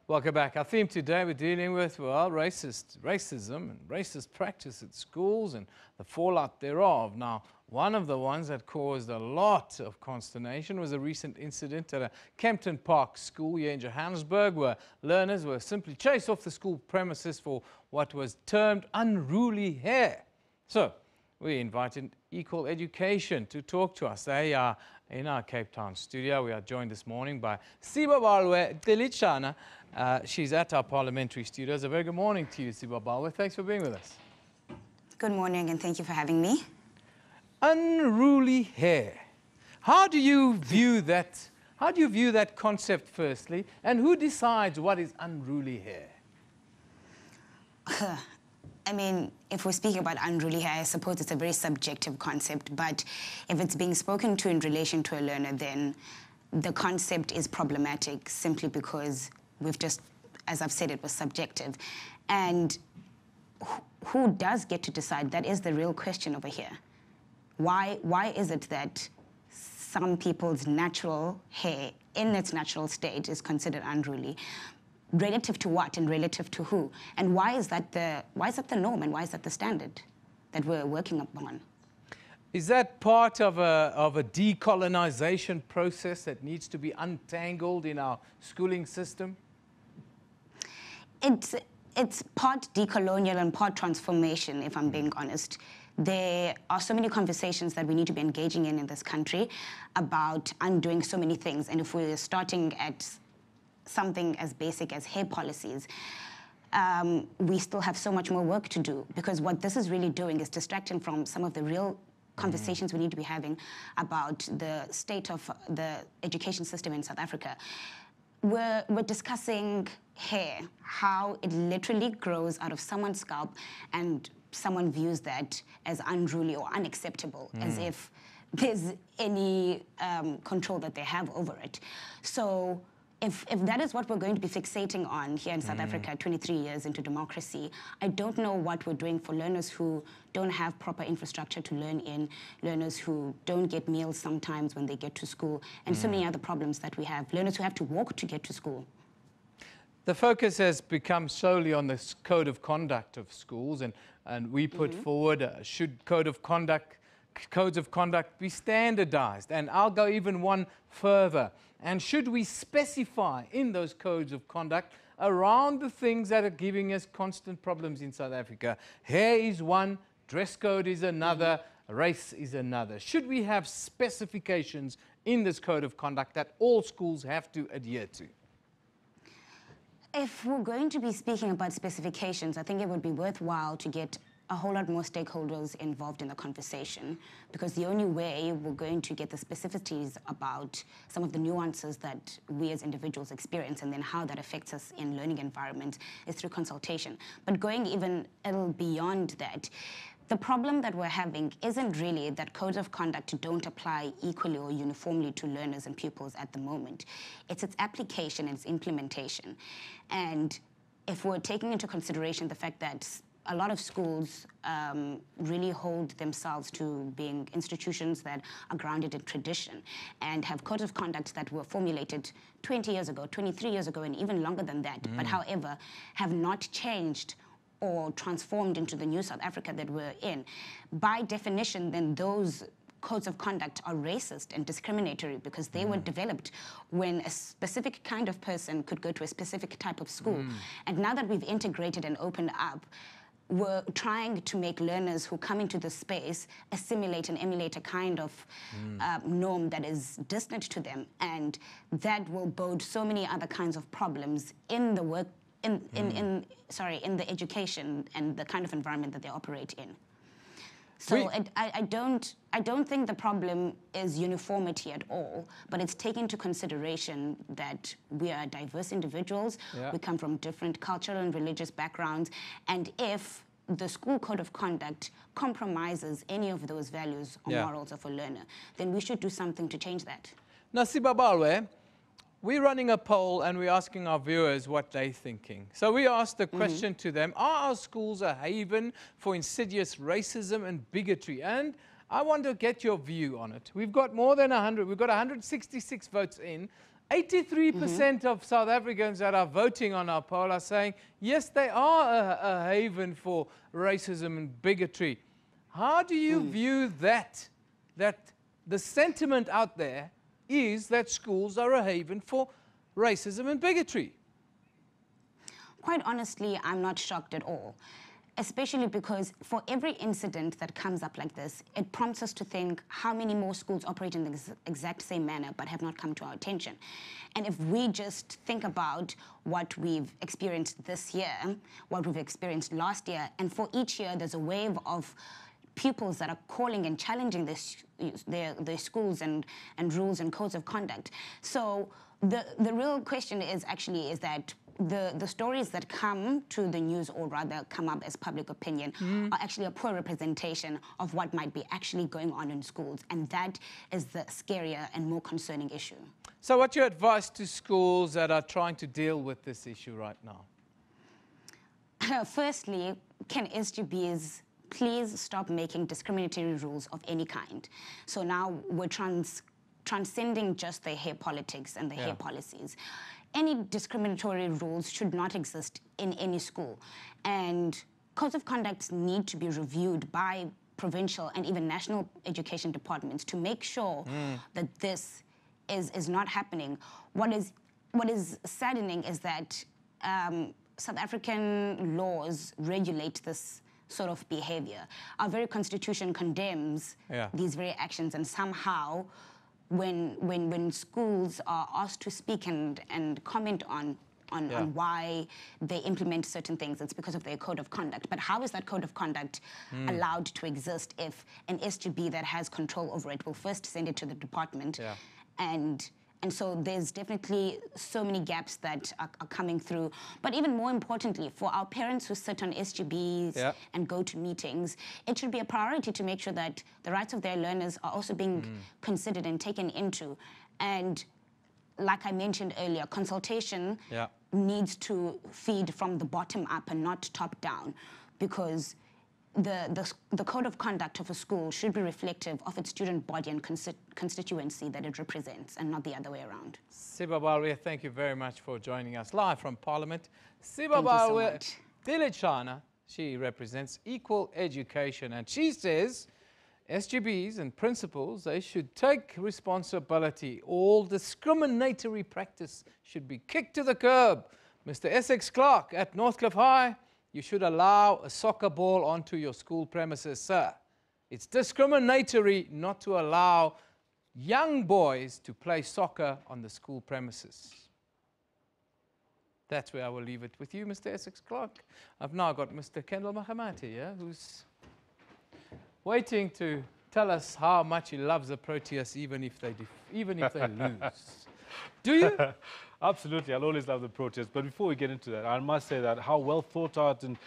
Welcome back. Our theme today, we're dealing with, well, racism and racist practice at schools and the fallout thereof. Now, one of the ones that caused a lot of consternation was a recent incident at a Kempton Park school here in Johannesburg, where learners were simply chased off the school premises for what was termed unruly hair. So, we invited Equal Education to talk to us. They are in our Cape Town studio. We are joined this morning by Sibabalwe Delichana. She's at our Parliamentary studios. A very good morning to you, Sibabalwe. Thanks for being with us. Good morning, and thank you for having me. Unruly hair. How do you view that? How do you view that concept, firstly? And who decides what is unruly hair? I mean, if we're speaking about unruly hair, I suppose it's a very subjective concept, but if it's being spoken to in relation to a learner, then the concept is problematic simply because we've just, as I've said, it was subjective. And who does get to decide? That is the real question over here. Why is it that some people's natural hair in its natural state is considered unruly. Relative to what and relative to who? And why is that the norm and why is that the standard that we're working upon? Is that part of a decolonization process that needs to be untangled in our schooling system? It's part decolonial and part transformation, if I'm being honest. There are so many conversations that we need to be engaging in this country about undoing so many things. And if we're starting at something as basic as hair policies, we still have so much more work to do, because what this is really doing is distracting from some of the real conversations we need to be having about the state of the education system in South Africa. We're discussing hair, how it literally grows out of someone's scalp, and someone views that as unruly or unacceptable, as if there's any control that they have over it. So if that is what we're going to be fixating on here in South Africa, 23 years into democracy, I don't know what we're doing for learners who don't have proper infrastructure to learn in, learners who don't get meals sometimes when they get to school, and so many other problems that we have, learners who have to walk to get to school. The focus has become solely on this code of conduct of schools, and we put forward, should codes of conduct be standardized? And I'll go even one further. And should we specify in those codes of conduct around the things that are giving us constant problems in South Africa? Hair is one, dress code is another, race is another. Should we have specifications in this code of conduct that all schools have to adhere to? If we're going to be speaking about specifications, I think it would be worthwhile to get a whole lot more stakeholders involved in the conversation, because the only way we're going to get the specificities about some of the nuances that we as individuals experience and then how that affects us in learning environments is through consultation. But going even a little beyond that, the problem that we're having isn't really that codes of conduct don't apply equally or uniformly to learners and pupils at the moment. It's its application and its implementation. And if we're taking into consideration the fact that a lot of schools really hold themselves to being institutions that are grounded in tradition and have codes of conduct that were formulated 20 years ago, 23 years ago, and even longer than that, but however, have not changed or transformed into the new South Africa that we're in. By definition, then those codes of conduct are racist and discriminatory because they were developed when a specific kind of person could go to a specific type of school. And now that we've integrated and opened up, we're trying to make learners who come into the space assimilate and emulate a kind of norm that is distant to them, and that will bode so many other kinds of problems in the work, in the education and the kind of environment that they operate in. So I don't think the problem is uniformity at all, but it's taking into consideration that we are diverse individuals, we come from different cultural and religious backgrounds, and if the school code of conduct compromises any of those values or morals of a learner, then we should do something to change that. Nasiba Balwe, we're running a poll and we're asking our viewers what they're thinking. So we asked the question to them, are our schools a haven for insidious racism and bigotry? And I want to get your view on it. We've got more than 100, we've got 166 votes in. 83% of South Africans that are voting on our poll are saying, yes, they are a haven for racism and bigotry. How do you view that the sentiment out there is that schools are a haven for racism and bigotry? Quite honestly, I'm not shocked at all, especially because for every incident that comes up like this, it prompts us to think how many more schools operate in the exact same manner but have not come to our attention. And if we just think about what we've experienced this year, what we've experienced last year, and for each year there's a wave of pupils that are calling and challenging their schools and rules and codes of conduct. So the real question is that the stories that come to the news, or rather come up as public opinion, are actually a poor representation of what might be actually going on in schools. And that is the scarier and more concerning issue. So what's your advice to schools that are trying to deal with this issue right now? Firstly, can SGBs please stop making discriminatory rules of any kind? So now we're transcending just the hair politics and the hair policies. Any discriminatory rules should not exist in any school. And codes of conduct need to be reviewed by provincial and even national education departments to make sure that this is not happening. What is saddening is that South African laws regulate this sort of behavior. Our very constitution condemns these very actions, and somehow when schools are asked to speak and comment on why they implement certain things, it's because of their code of conduct. But how is that code of conduct allowed to exist if an SGB that has control over it will first send it to the department? And so there's definitely so many gaps that are coming through. But even more importantly, for our parents who sit on SGBs and go to meetings, it should be a priority to make sure that the rights of their learners are also being considered and taken into. And like I mentioned earlier, consultation needs to feed from the bottom up and not top down, because the code of conduct of a school should be reflective of its student body and constituency that it represents, and not the other way around. Sibabalwe, thank you very much for joining us live from Parliament. Sibabalwe Dilechana, she represents Equal Education, and she says SGBs and principals, they should take responsibility. All discriminatory practice should be kicked to the curb. Mr. Essex Clark at Northcliffe High, you should allow a soccer ball onto your school premises, sir. It's discriminatory not to allow young boys to play soccer on the school premises. That's where I will leave it with you, Mr. Essex Clark. I've now got Mr. Kendall Mahamati here, who's waiting to tell us how much he loves the Proteas, even if they lose. Do you? Absolutely, I'll always love the Proteas. But before we get into that, I must say that how well thought out and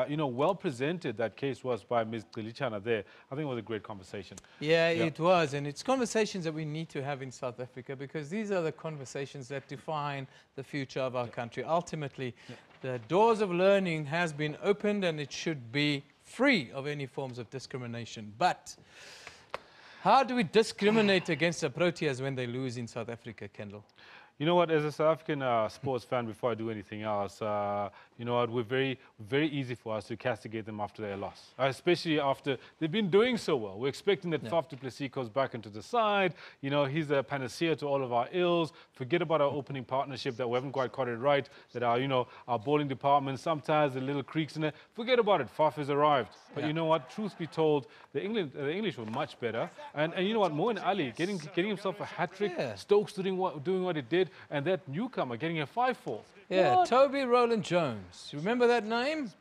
you know, well presented that case was by Ms. Dilechana there. I think it was a great conversation. Yeah, it was, and it's conversations that we need to have in South Africa, because these are the conversations that define the future of our country. Ultimately, the doors of learning has been opened, and it should be free of any forms of discrimination. But how do we discriminate against the Proteas when they lose in South Africa, Kendall? You know what, as a South African sports fan, before I do anything else, you know what, we're very easy for us to castigate them after their loss, especially after they've been doing so well. We're expecting that Faf du Plessis goes back into the side. You know, he's a panacea to all of our ills. Forget about our opening partnership that we haven't quite got it right, that our, you know, our bowling department, sometimes the little creaks in it. Forget about it, Faf has arrived. But you know what, truth be told, the English were much better. And you know what, Moeen Ali getting himself a hat-trick, Stokes doing what he did, and that newcomer getting a 5-4. Yeah, What? Toby Rowland Jones. You remember that name?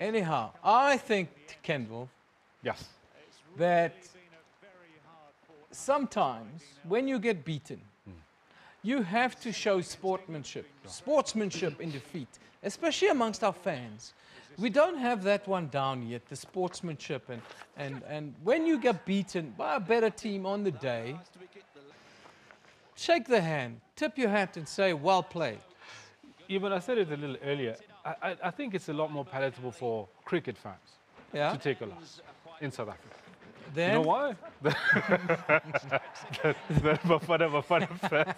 Anyhow, I think, Kendall, that sometimes when you get beaten, you have to show sportsmanship in defeat, especially amongst our fans. We don't have that one down yet, the sportsmanship. And when you get beaten by a better team on the day, shake the hand, tip your hat and say, well played. Even I said it a little earlier, I think it's a lot more palatable for cricket fans to take a loss in South Africa. Then? You know why? That Bafana fans.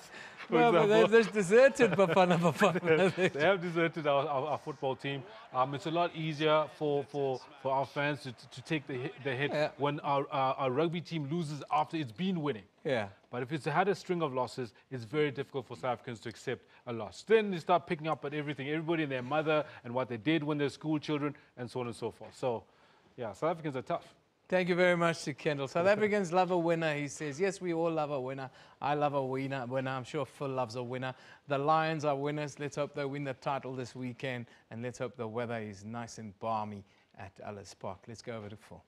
Well, but they've deserted Bafana. They have deserted our football team. It's a lot easier for our fans to take the hit when our rugby team loses after it's been winning. Yeah. But if it's had a string of losses, it's very difficult for South Africans to accept a loss. Then they start picking up at everything, everybody and their mother, and what they did when they're school children, and so on and so forth. So, yeah, South Africans are tough. Thank you very much to Kendall. South Africans love a winner, he says. Yes, we all love a winner. I love a winner. I'm sure Phil loves a winner. The Lions are winners. Let's hope they win the title this weekend. And let's hope the weather is nice and balmy at Ellis Park. Let's go over to Phil.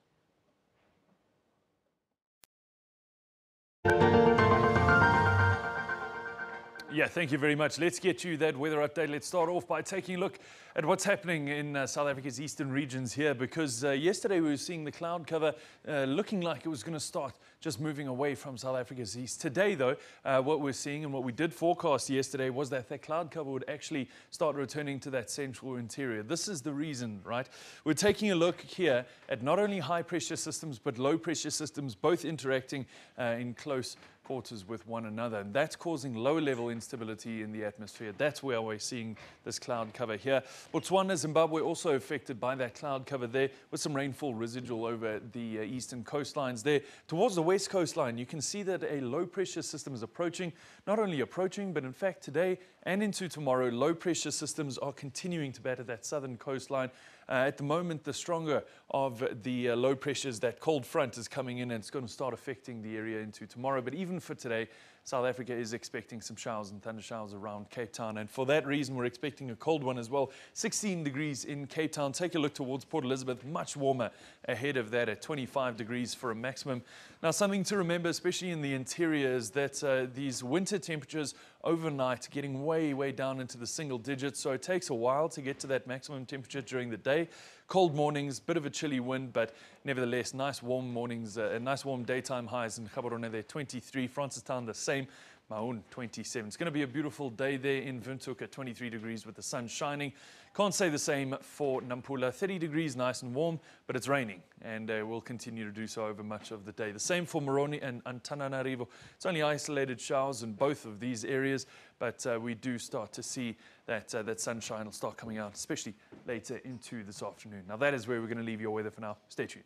Yeah, thank you very much. Let's get you that weather update. Let's start off by taking a look at what's happening in South Africa's eastern regions here, because yesterday we were seeing the cloud cover looking like it was going to start just moving away from South Africa's east. Today, though, what we're seeing and what we did forecast yesterday was that that cloud cover would actually start returning to that central interior. This is the reason, right? We're taking a look here at not only high pressure systems, but low pressure systems, both interacting in close quarters with one another. And that's causing low-level instability in the atmosphere. That's where we're seeing this cloud cover here. Botswana, Zimbabwe also affected by that cloud cover there, with some rainfall residual over the eastern coastlines there. Towards the west coastline, you can see that a low-pressure system is approaching. Not only approaching, but in fact today and into tomorrow, low-pressure systems are continuing to batter that southern coastline. At the moment, the stronger of the low pressures, that cold front is coming in and it's going to start affecting the area into tomorrow. But even for today, South Africa is expecting some showers and thunder showers around Cape Town. And for that reason, we're expecting a cold one as well. 16 degrees in Cape Town. Take a look towards Port Elizabeth, much warmer ahead of that at 25 degrees for a maximum. Now, something to remember, especially in the interior, is that these winter temperatures overnight getting way, way down into the single digits. So it takes a while to get to that maximum temperature during the day. Cold mornings, bit of a chilly wind, but nevertheless, nice warm mornings, nice warm daytime highs in Gaborone there, 23. Francistown, the same. Mahon, 27. It's going to be a beautiful day there in Windhoek at 23 degrees with the sun shining. Can't say the same for Nampula. 30 degrees, nice and warm, but it's raining, and will continue to do so over much of the day. The same for Moroni and Antananarivo. It's only isolated showers in both of these areas, but we do start to see that that sunshine will start coming out, especially later into this afternoon. Now, that is where we're going to leave your weather for now. Stay tuned.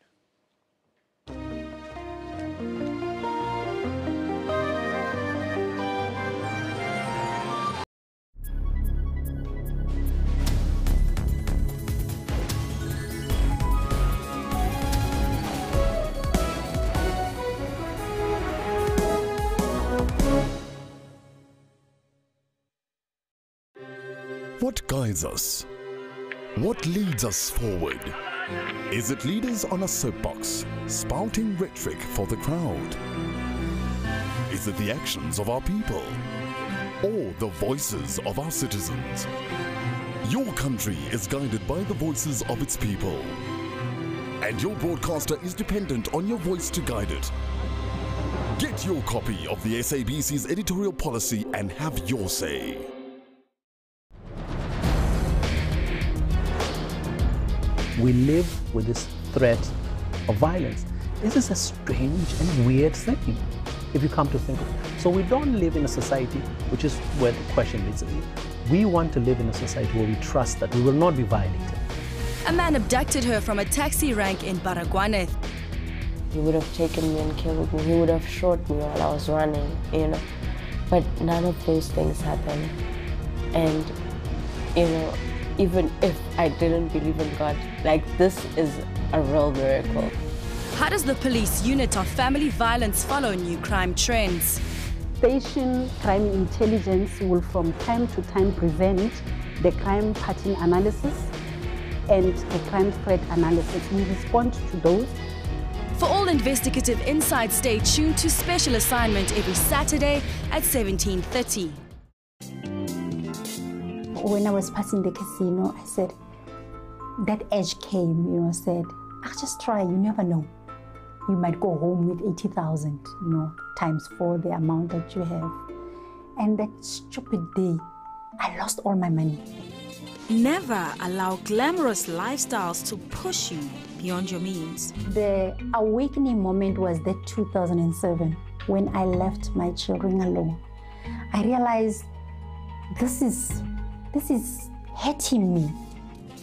What guides us? What leads us forward? Is it leaders on a soapbox, spouting rhetoric for the crowd? Is it the actions of our people? Or the voices of our citizens? Your country is guided by the voices of its people. And your broadcaster is dependent on your voice to guide it. Get your copy of the SABC's editorial policy and have your say. We live with this threat of violence. This is a strange and weird thing, if you come to think of it. So we don't live in a society, which is where the question leads. We want to live in a society where we trust that we will not be violated. A man abducted her from a taxi rank in Baragwanath. He would have taken me and killed me. He would have shot me while I was running, you know. But none of those things happened. And, you know, even if I didn't believe in God, like, this is a real miracle. How does the police unit of family violence follow new crime trends? Station crime intelligence will from time to time present the crime pattern analysis and the crime threat analysis. We respond to those. For all investigative insights, stay tuned to Special Assignment every Saturday at 17:30. When I was passing the casino, I said, that edge came, you know, said, I'll just try, you never know. You might go home with 80,000, you know, times 4 the amount that you have. And that stupid day, I lost all my money. Never allow glamorous lifestyles to push you beyond your means. The awakening moment was that 2007, when I left my children alone. I realized this is hurting me.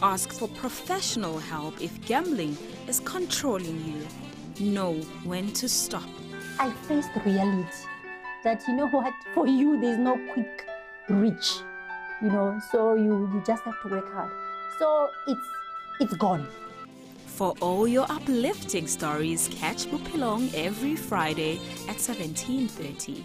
Ask for professional help if gambling is controlling you. Know when to stop. I faced reality that, you know what, for you there's no quick reach, you know, so you just have to work hard. So it's gone. For all your uplifting stories, catch Bupilong every Friday at 17:30.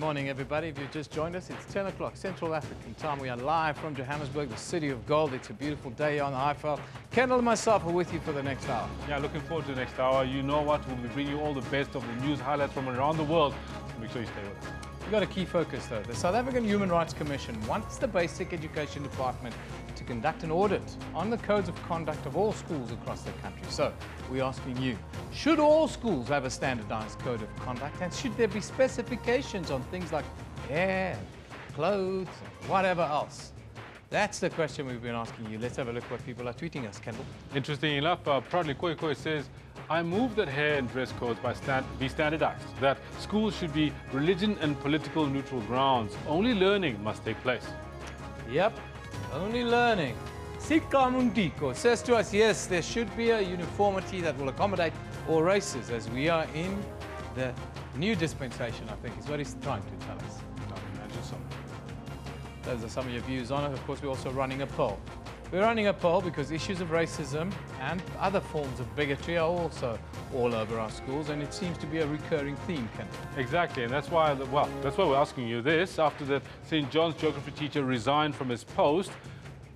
morning, everybody. If you've just joined us, it's 10 o'clock Central African time. We are live from Johannesburg, the city of gold. It's a beautiful day on the Highveld. Kendall and myself are with you for the next hour. Yeah, looking forward to the next hour. You know what? We'll be bringing you all the best of the news highlights from around the world. So make sure you stay with us. We've got a key focus, though. The South African Human Rights Commission wants the Basic Education Department to conduct an audit on the codes of conduct of all schools across the country. So, we're asking you, should all schools have a standardized code of conduct, and should there be specifications on things like hair, clothes, and whatever else? That's the question we've been asking you. Let's have a look what people are tweeting us, Kendall. Interesting enough, Proudly Koi Koi says, I move that hair and dress codes be standardized, that schools should be religion and political neutral grounds. Only learning must take place. Yep, only learning. Sika Mundiko says to us, yes, there should be a uniformity that will accommodate all races, as we are in the new dispensation, I think, is what he's trying to tell us. I imagine so. Those are some of your views on it. Of course, we're also running a poll. We're running a poll because issues of racism and other forms of bigotry are also all over our schools, and it seems to be a recurring theme, Ken. Exactly, and that's why, that's why we're asking you this. After the St. John's geography teacher resigned from his post,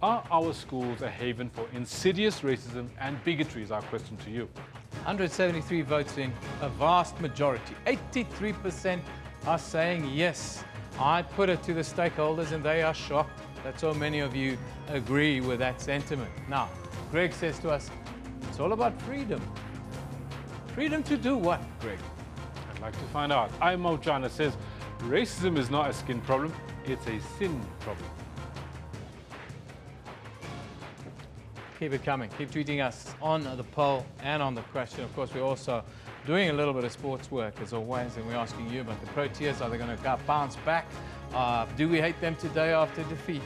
are our schools a haven for insidious racism and bigotry is our question to you. 173 votes in, a vast majority. 83% are saying yes. I put it to the stakeholders and they are shocked that so many of you agree with that sentiment. Now, Greg says to us, it's all about freedom. Freedom to do what, Greg? I'd like to find out. Imo Jana says, racism is not a skin problem, it's a sin problem. Keep it coming. Keep tweeting us on the poll and on the question. Of course, we're also doing a little bit of sports work as always, and we're asking you about the Proteas. Are they going to bounce back? Do we hate them today after defeat?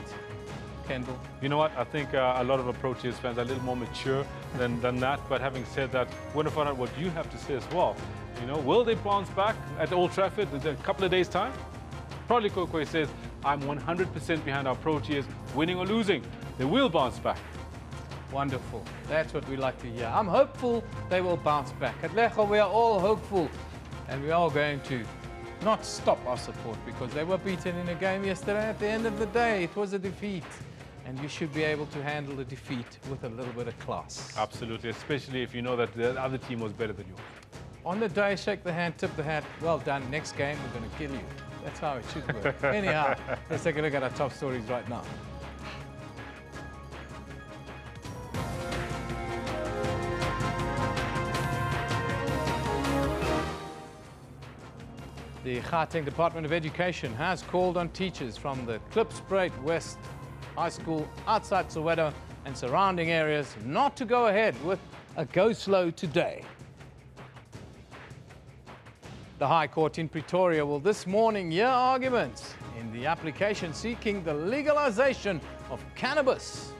Kendall? You know what? I think a lot of the Proteas fans are a little more mature than that. But having said that, we're going to find out what you have to say as well. You know, will they bounce back at Old Trafford in a couple of days' time? Proudly Kokwe says, I'm 100% behind our Proteas, winning or losing. They will bounce back. Wonderful. That's what we like to hear. I'm hopeful they will bounce back. At Lego, we are all hopeful, and we are going to not stop our support because they were beaten in a game yesterday. At the end of the day, it was a defeat, and you should be able to handle a defeat with a little bit of class. Absolutely, especially if you know that the other team was better than yours. On the day, shake the hand, tip the hat. Well done. Next game, we're going to kill you. That's how it should work. Anyhow, let's take a look at our top stories right now. The Gauteng Department of Education has called on teachers from the Klipspruit West High School outside Soweto and surrounding areas not to go ahead with a go slow today. The High Court in Pretoria will this morning hear arguments in the application seeking the legalization of cannabis.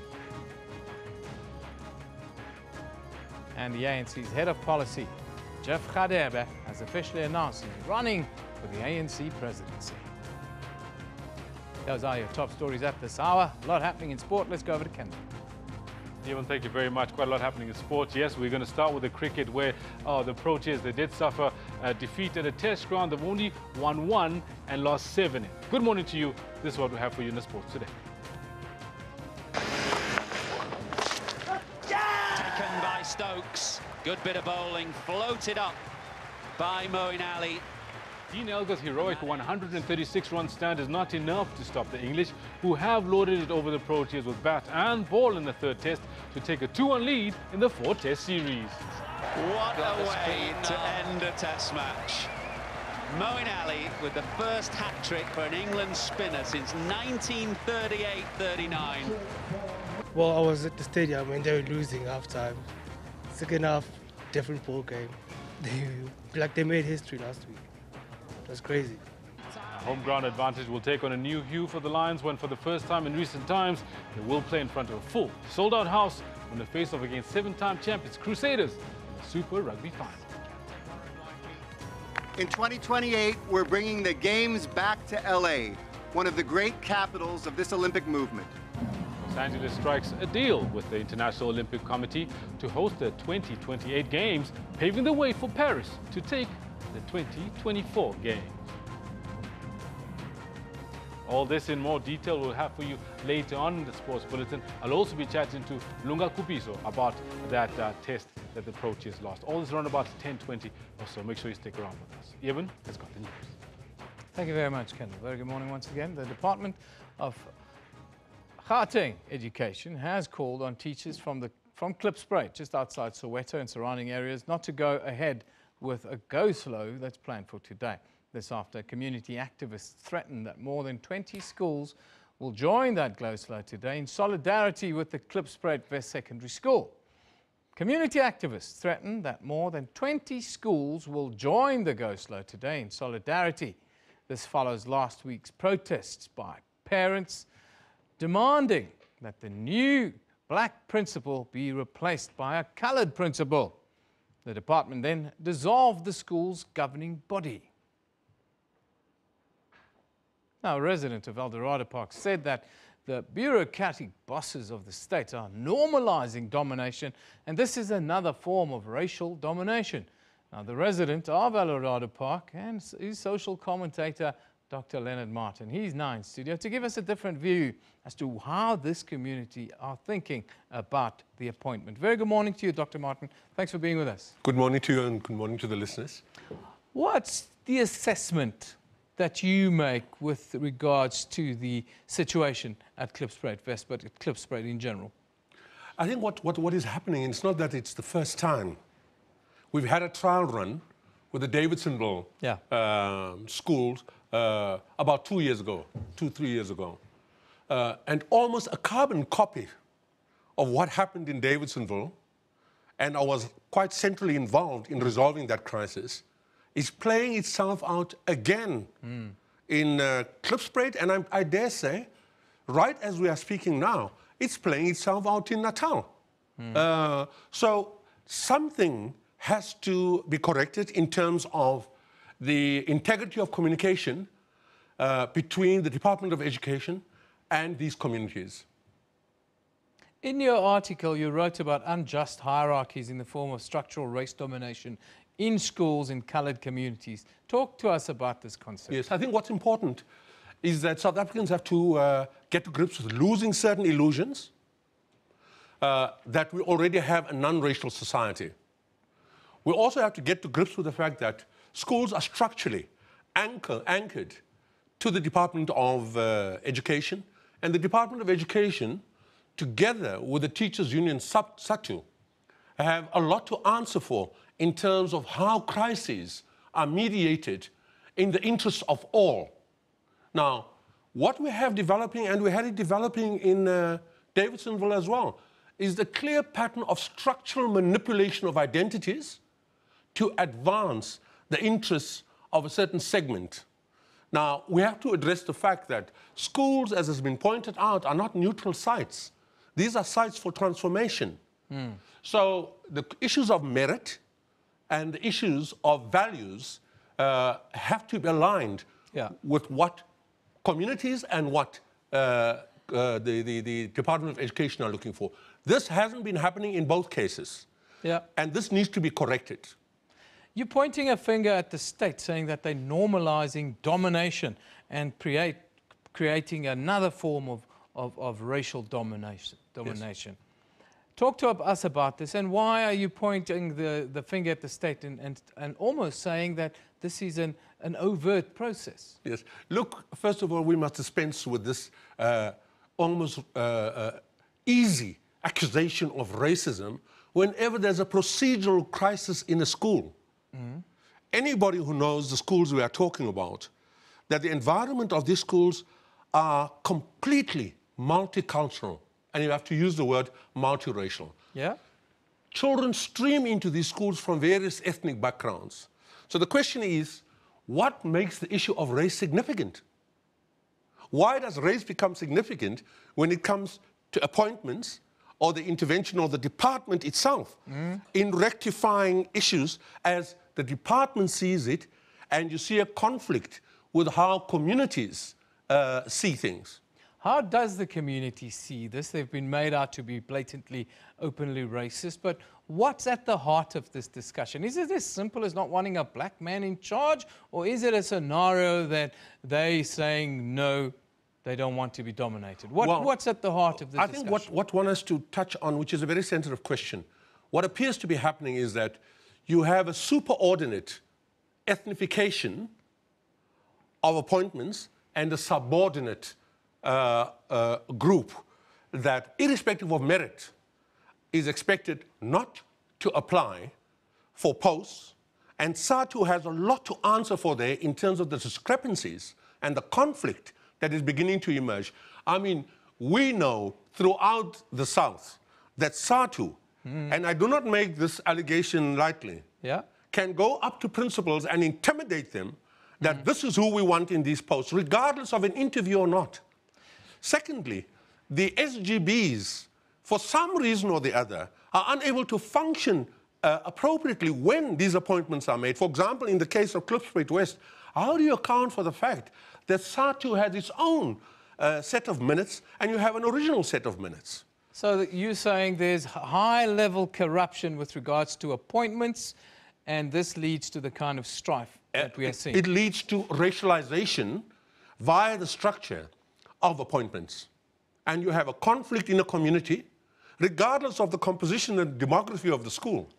And the ANC's head of policy, Jeff Gadebe, has officially announced he's running for the ANC presidency. Those are your top stories at this hour. A lot happening in sport. Let's go over to Kendall. Ewan, thank you very much. Quite a lot happening in sport. Yes, we're going to start with the cricket where the Proteas, they did suffer a defeat at a test ground. They've only won 1 and lost 7. Good morning to you. This is what we have for you in the sports today. Taken by Stokes. Good bit of bowling. Floated up by Moeen Ali. Dean Elgar's heroic 136-run stand is not enough to stop the English, who have loaded it over the Proteas with bat and ball in the third test to take a 2-1 lead in the 4-test series. What a way to end a test match. Moeen Ali with the first hat-trick for an England spinner since 1938-39. Well, I was at the stadium and they were losing half-time. Second half, different ball game. They made history last week. That's crazy. Home ground advantage will take on a new hue for the Lions when, for the first time in recent times, they will play in front of a full, sold-out house when they face off against 7-time champions Crusaders in the Super Rugby Final. In 2028, we're bringing the Games back to LA, one of the great capitals of this Olympic movement. Los Angeles strikes a deal with the International Olympic Committee to host the 2028 Games, paving the way for Paris to take the 2024 Games. All this in more detail we'll have for you later on in the Sports Bulletin. I'll also be chatting to Lunga Kupiso about that test that the Proteas lost. All this around about 10:20 or so. Make sure you stick around with us. Eben has got the news. Thank you very much, Kendall. Very good morning once again. The Department of Gauteng Education has called on teachers from Klipspruit, just outside Soweto and surrounding areas, not to go ahead with a go-slow that's planned for today. This after community activists threaten that more than 20 schools will join that go-slow today in solidarity with the Klipspruit West Secondary School. Community activists threaten that more than 20 schools will join the go-slow today in solidarity. This follows last week's protests by parents demanding that the new black principal be replaced by a coloured principal. The department then dissolved the school's governing body. Now, a resident of Eldorado Park said that the bureaucratic bosses of the state are normalizing domination, and this is another form of racial domination. Now, the resident of Eldorado Park and his social commentator, Dr. Leonard Martin, he's now in studio to give us a different view as to how this community are thinking about the appointment. Very good morning to you, Dr. Martin. Thanks for being with us. Good morning to you and good morning to the listeners. What's the assessment that you make with regards to the situation at Klipspruit West, but at Klipspruit in general? I think what is happening, it's not that it's the first time. We've had a trial run with the Davidsonville schools about 3 years ago. And almost a carbon copy of what happened in Davidsonville, and I was quite centrally involved in resolving that crisis, is playing itself out again in Klipspruit, and I dare say, right as we are speaking now, it's playing itself out in Natal. So something has to be corrected in terms of the integrity of communication between the Department of Education and these communities. In your article, you wrote about unjust hierarchies in the form of structural race domination in schools in coloured communities. Talk to us about this concept. Yes, I think what's important is that South Africans have to get to grips with losing certain illusions that we already have a non-racial society. We also have to get to grips with the fact that schools are structurally anchored to the Department of Education, and the Department of Education, together with the Teachers Union SATU, have a lot to answer for in terms of how crises are mediated in the interests of all. Now, what we have developing, and we had it developing in Davidsonville as well, is the clear pattern of structural manipulation of identities to advance the interests of a certain segment. Now, we have to address the fact that schools, as has been pointed out, are not neutral sites. These are sites for transformation. So the issues of merit and the issues of values have to be aligned with what communities and what the Department of Education are looking for. This hasn't been happening in both cases. And this needs to be corrected. You're pointing a finger at the state, saying that they're normalizing domination and creating another form of racial domination. Yes. Talk to us about this, and why are you pointing the finger at the state and almost saying that this is an overt process? Yes. Look, first of all, we must dispense with this almost easy accusation of racism whenever there's a procedural crisis in a school. Anybody who knows the schools we are talking about, that the environment of these schools are completely multicultural, and you have to use the word multiracial. Children stream into these schools from various ethnic backgrounds. So the question is, what makes the issue of race significant? Why does race become significant when it comes to appointments or the intervention of the department itself in rectifying issues as the department sees it, and you see a conflict with how communities see things? How does the community see this? They've been made out to be blatantly, openly racist, but what's at the heart of this discussion? Is it as simple as not wanting a black man in charge, or is it a scenario that they're saying, no, they don't want to be dominated. What's at the heart of this discussion? I think what one has to touch on, which is a very sensitive question, what appears to be happening is that you have a superordinate ethnification of appointments and a subordinate group that, irrespective of merit, is expected not to apply for posts. And SATU has a lot to answer for there in terms of the discrepancies and the conflict that is beginning to emerge. I mean, we know throughout the South that SATU, and I do not make this allegation lightly, can go up to principals and intimidate them that this is who we want in these posts, regardless of an interview or not. Secondly, the SGBs, for some reason or the other, are unable to function appropriately when these appointments are made. For example, in the case of Klipspruit West, how do you account for the fact that SATU has its own set of minutes and you have an original set of minutes? So you're saying there's high-level corruption with regards to appointments, and this leads to the kind of strife that we are seeing? It leads to racialization via the structure of appointments. And you have a conflict in a community, regardless of the composition and demography of the school.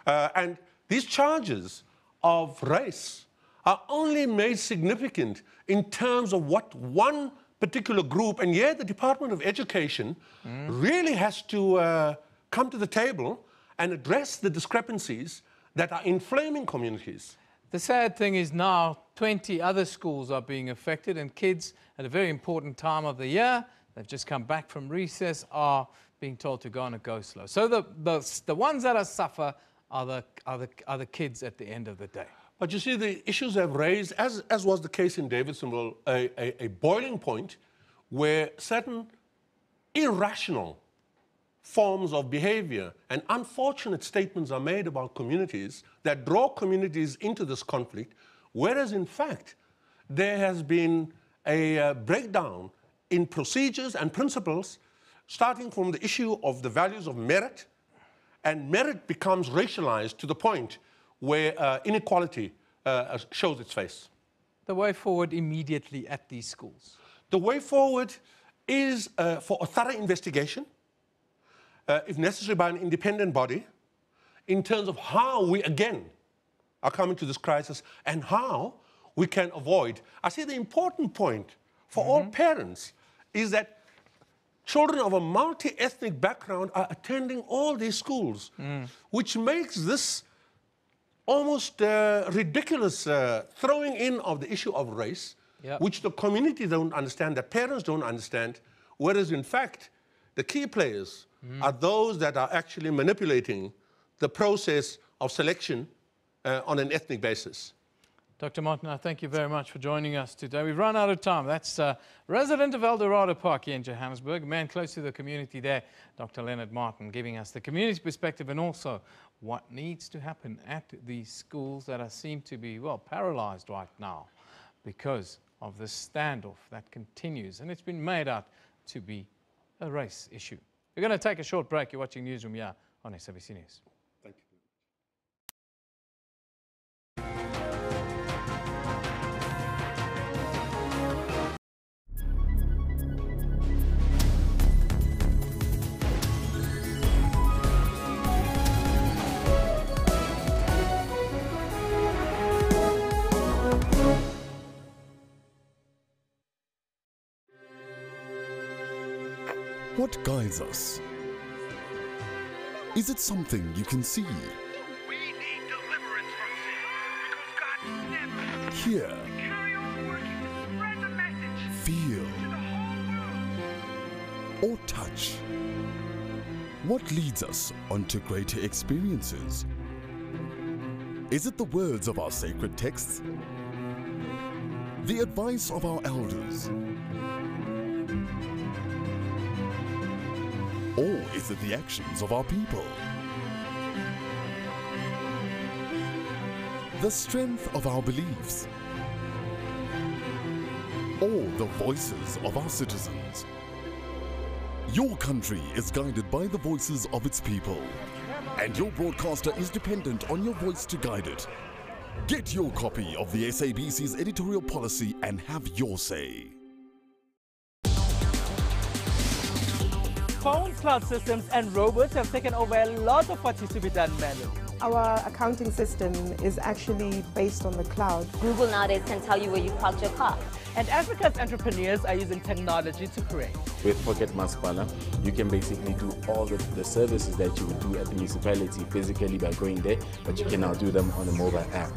And these charges of race are only made significant in terms of what one particular group, and yet the Department of Education really has to come to the table and address the discrepancies that are inflaming communities. The sad thing is now 20 other schools are being affected, and kids at a very important time of the year, they've just come back from recess, are being told to go on a go slow. So the ones that are suffer are the kids at the end of the day. But you see, the issues have raised, as was the case in Davidsonville, a boiling point where certain irrational forms of behavior and unfortunate statements are made about communities that draw communities into this conflict, whereas in fact there has been a breakdown in procedures and principles, starting from the issue of the values of merit, and merit becomes racialized to the point where inequality shows its face. The way forward immediately at these schools? The way forward is for a thorough investigation, if necessary by an independent body, in terms of how we again are coming to this crisis and how we can avoid. I see the important point for all parents is that children of a multi-ethnic background are attending all these schools, which makes this almost ridiculous throwing in of the issue of race, which the community don't understand, the parents don't understand, whereas in fact the key players are those that are actually manipulating the process of selection on an ethnic basis. Dr. Martin, I thank you very much for joining us today. We've run out of time. That's resident of Eldorado Park here in Johannesburg, a man close to the community there, Dr. Leonard Martin, giving us the community perspective and also what needs to happen at these schools that seem to be, well, paralyzed right now because of this standoff that continues. And it's been made out to be a race issue. We're going to take a short break. You're watching Newsroom here on SABC News. Thank you. What guides us? Is it something you can see? Hear? Feel? Or touch? What leads us onto greater experiences? Is it the words of our sacred texts? The advice of our elders? Or is it the actions of our people? The strength of our beliefs? Or the voices of our citizens? Your country is guided by the voices of its people, and your broadcaster is dependent on your voice to guide it. Get your copy of the SABC's editorial policy and have your say. Phones, cloud systems, and robots have taken over a lot of what used to be done manually. Our accounting system is actually based on the cloud. Google nowadays can tell you where you parked your car. And Africa's entrepreneurs are using technology to create. With Pocket Masipala, you can basically do all the services that you would do at the municipality physically by going there, but you can now do them on a mobile app.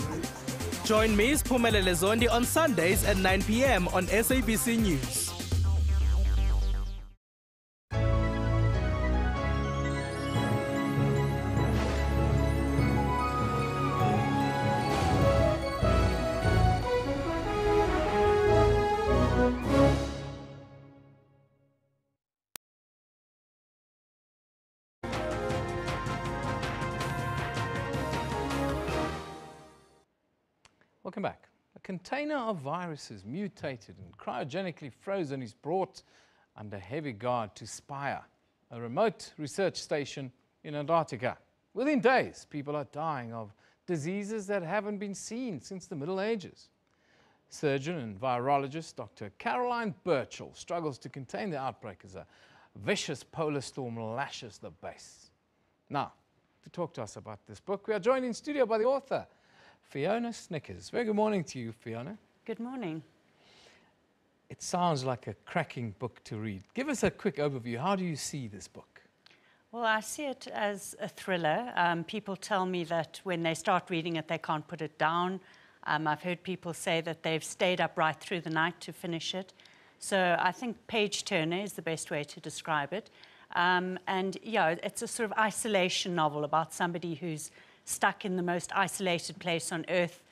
Join me, Spumelele Zondi, on Sundays at 9 p.m. on SABC News. Welcome back. A container of viruses mutated and cryogenically frozen is brought under heavy guard to Spire, a remote research station in Antarctica. Within days, people are dying of diseases that haven't been seen since the Middle Ages. Surgeon and virologist Dr. Caroline Birchall struggles to contain the outbreak as a vicious polar storm lashes the base. Now, to talk to us about this book, we are joined in studio by the author, Fiona Snickers. Very good morning to you, Fiona. Good morning. It sounds like a cracking book to read. Give us a quick overview. How do you see this book? Well, I see it as a thriller. People tell me that when they start reading it, they can't put it down. I've heard people say that they've stayed up right through the night to finish it. So I think page turner is the best way to describe it. And yeah, it's a sort of isolation novel about somebody who's stuck in the most isolated place on earth.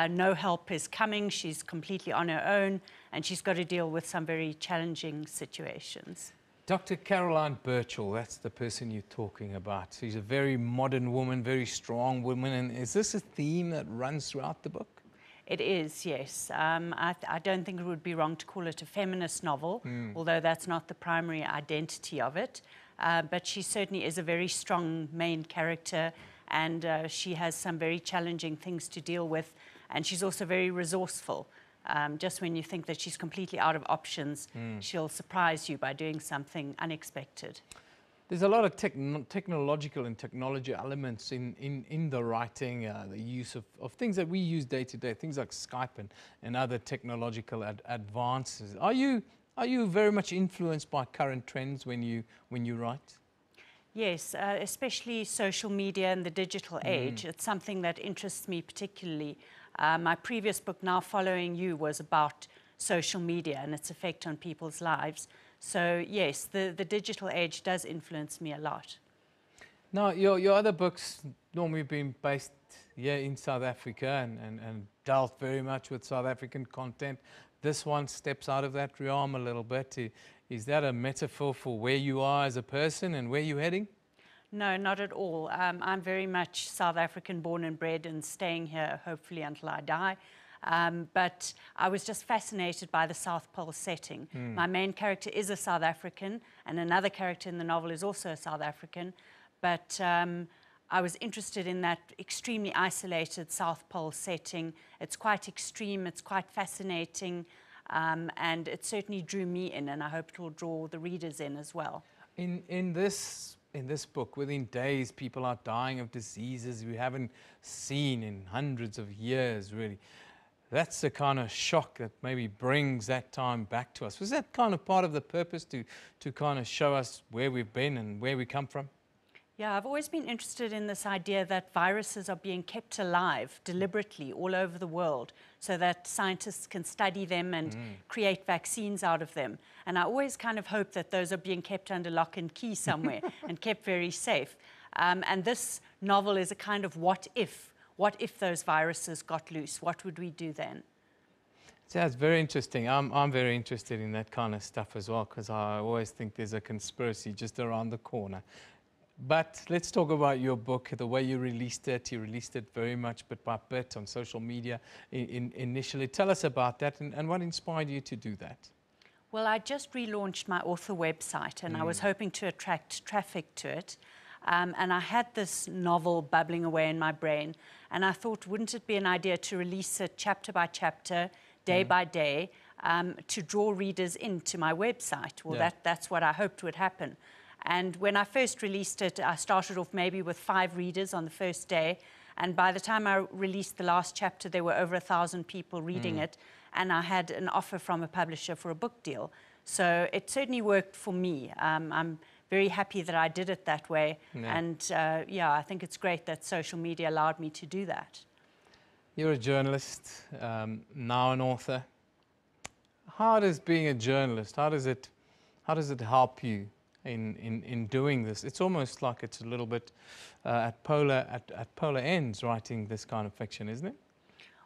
No help is coming. She's completely on her own, and she's got to deal with some very challenging situations. Dr. Caroline Birchall, that's the person you're talking about. She's a very modern woman, very strong woman. And is this a theme that runs throughout the book? It is, yes. I don't think it would be wrong to call it a feminist novel, although that's not the primary identity of it. But she certainly is a very strong main character, and she has some very challenging things to deal with, and she's also very resourceful. Just when you think that she's completely out of options, she'll surprise you by doing something unexpected. There's a lot of technological and technology elements in the writing, the use of things that we use day to day, things like Skype and other technological advances. Are you very much influenced by current trends when you write? Yes, especially social media and the digital age. It's something that interests me particularly. My previous book, Now Following You, was about social media and its effect on people's lives. So yes, the digital age does influence me a lot. Now, your other books normally have been based here in South Africa and dealt very much with South African content. This one steps out of that realm a little bit. Is that a metaphor for where you are as a person and where you're heading? No, not at all. I'm very much South African born and bred and staying here hopefully until I die. But I was just fascinated by the South Pole setting. My main character is a South African, and another character in the novel is also a South African. But I was interested in that extremely isolated South Pole setting. It's quite extreme, it's quite fascinating, and it certainly drew me in, and I hope it will draw the readers in as well. In this book, within days, people are dying of diseases we haven't seen in hundreds of years, really. That's the kind of shock that maybe brings that time back to us. Was that kind of part of the purpose to kind of show us where we've been and where we come from? Yeah, I've always been interested in this idea that viruses are being kept alive deliberately all over the world so that scientists can study them and create vaccines out of them. And I always kind of hope that those are being kept under lock and key somewhere and kept very safe. And this novel is a kind of what if. What if those viruses got loose? What would we do then? Sounds very interesting. I'm very interested in that kind of stuff as well, because I always think there's a conspiracy just around the corner. But let's talk about your book, the way you released it. You released it very much bit by bit on social media initially. Tell us about that and what inspired you to do that? Well, I just relaunched my author website, and I was hoping to attract traffic to it. And I had this novel bubbling away in my brain, and I thought, wouldn't it be an idea to release it chapter by chapter, day by day, to draw readers into my website? Well, that's what I hoped would happen. And when I first released it, I started off maybe with 5 readers on the first day. And by the time I released the last chapter, there were over 1,000 people reading it. And I had an offer from a publisher for a book deal. So it certainly worked for me. I'm very happy that I did it that way. Yeah. And yeah, I think it's great that social media allowed me to do that. You're a journalist, now an author. How does being a journalist, how does it help you in doing this? It's almost like it's a little bit at polar ends writing this kind of fiction, isn't it?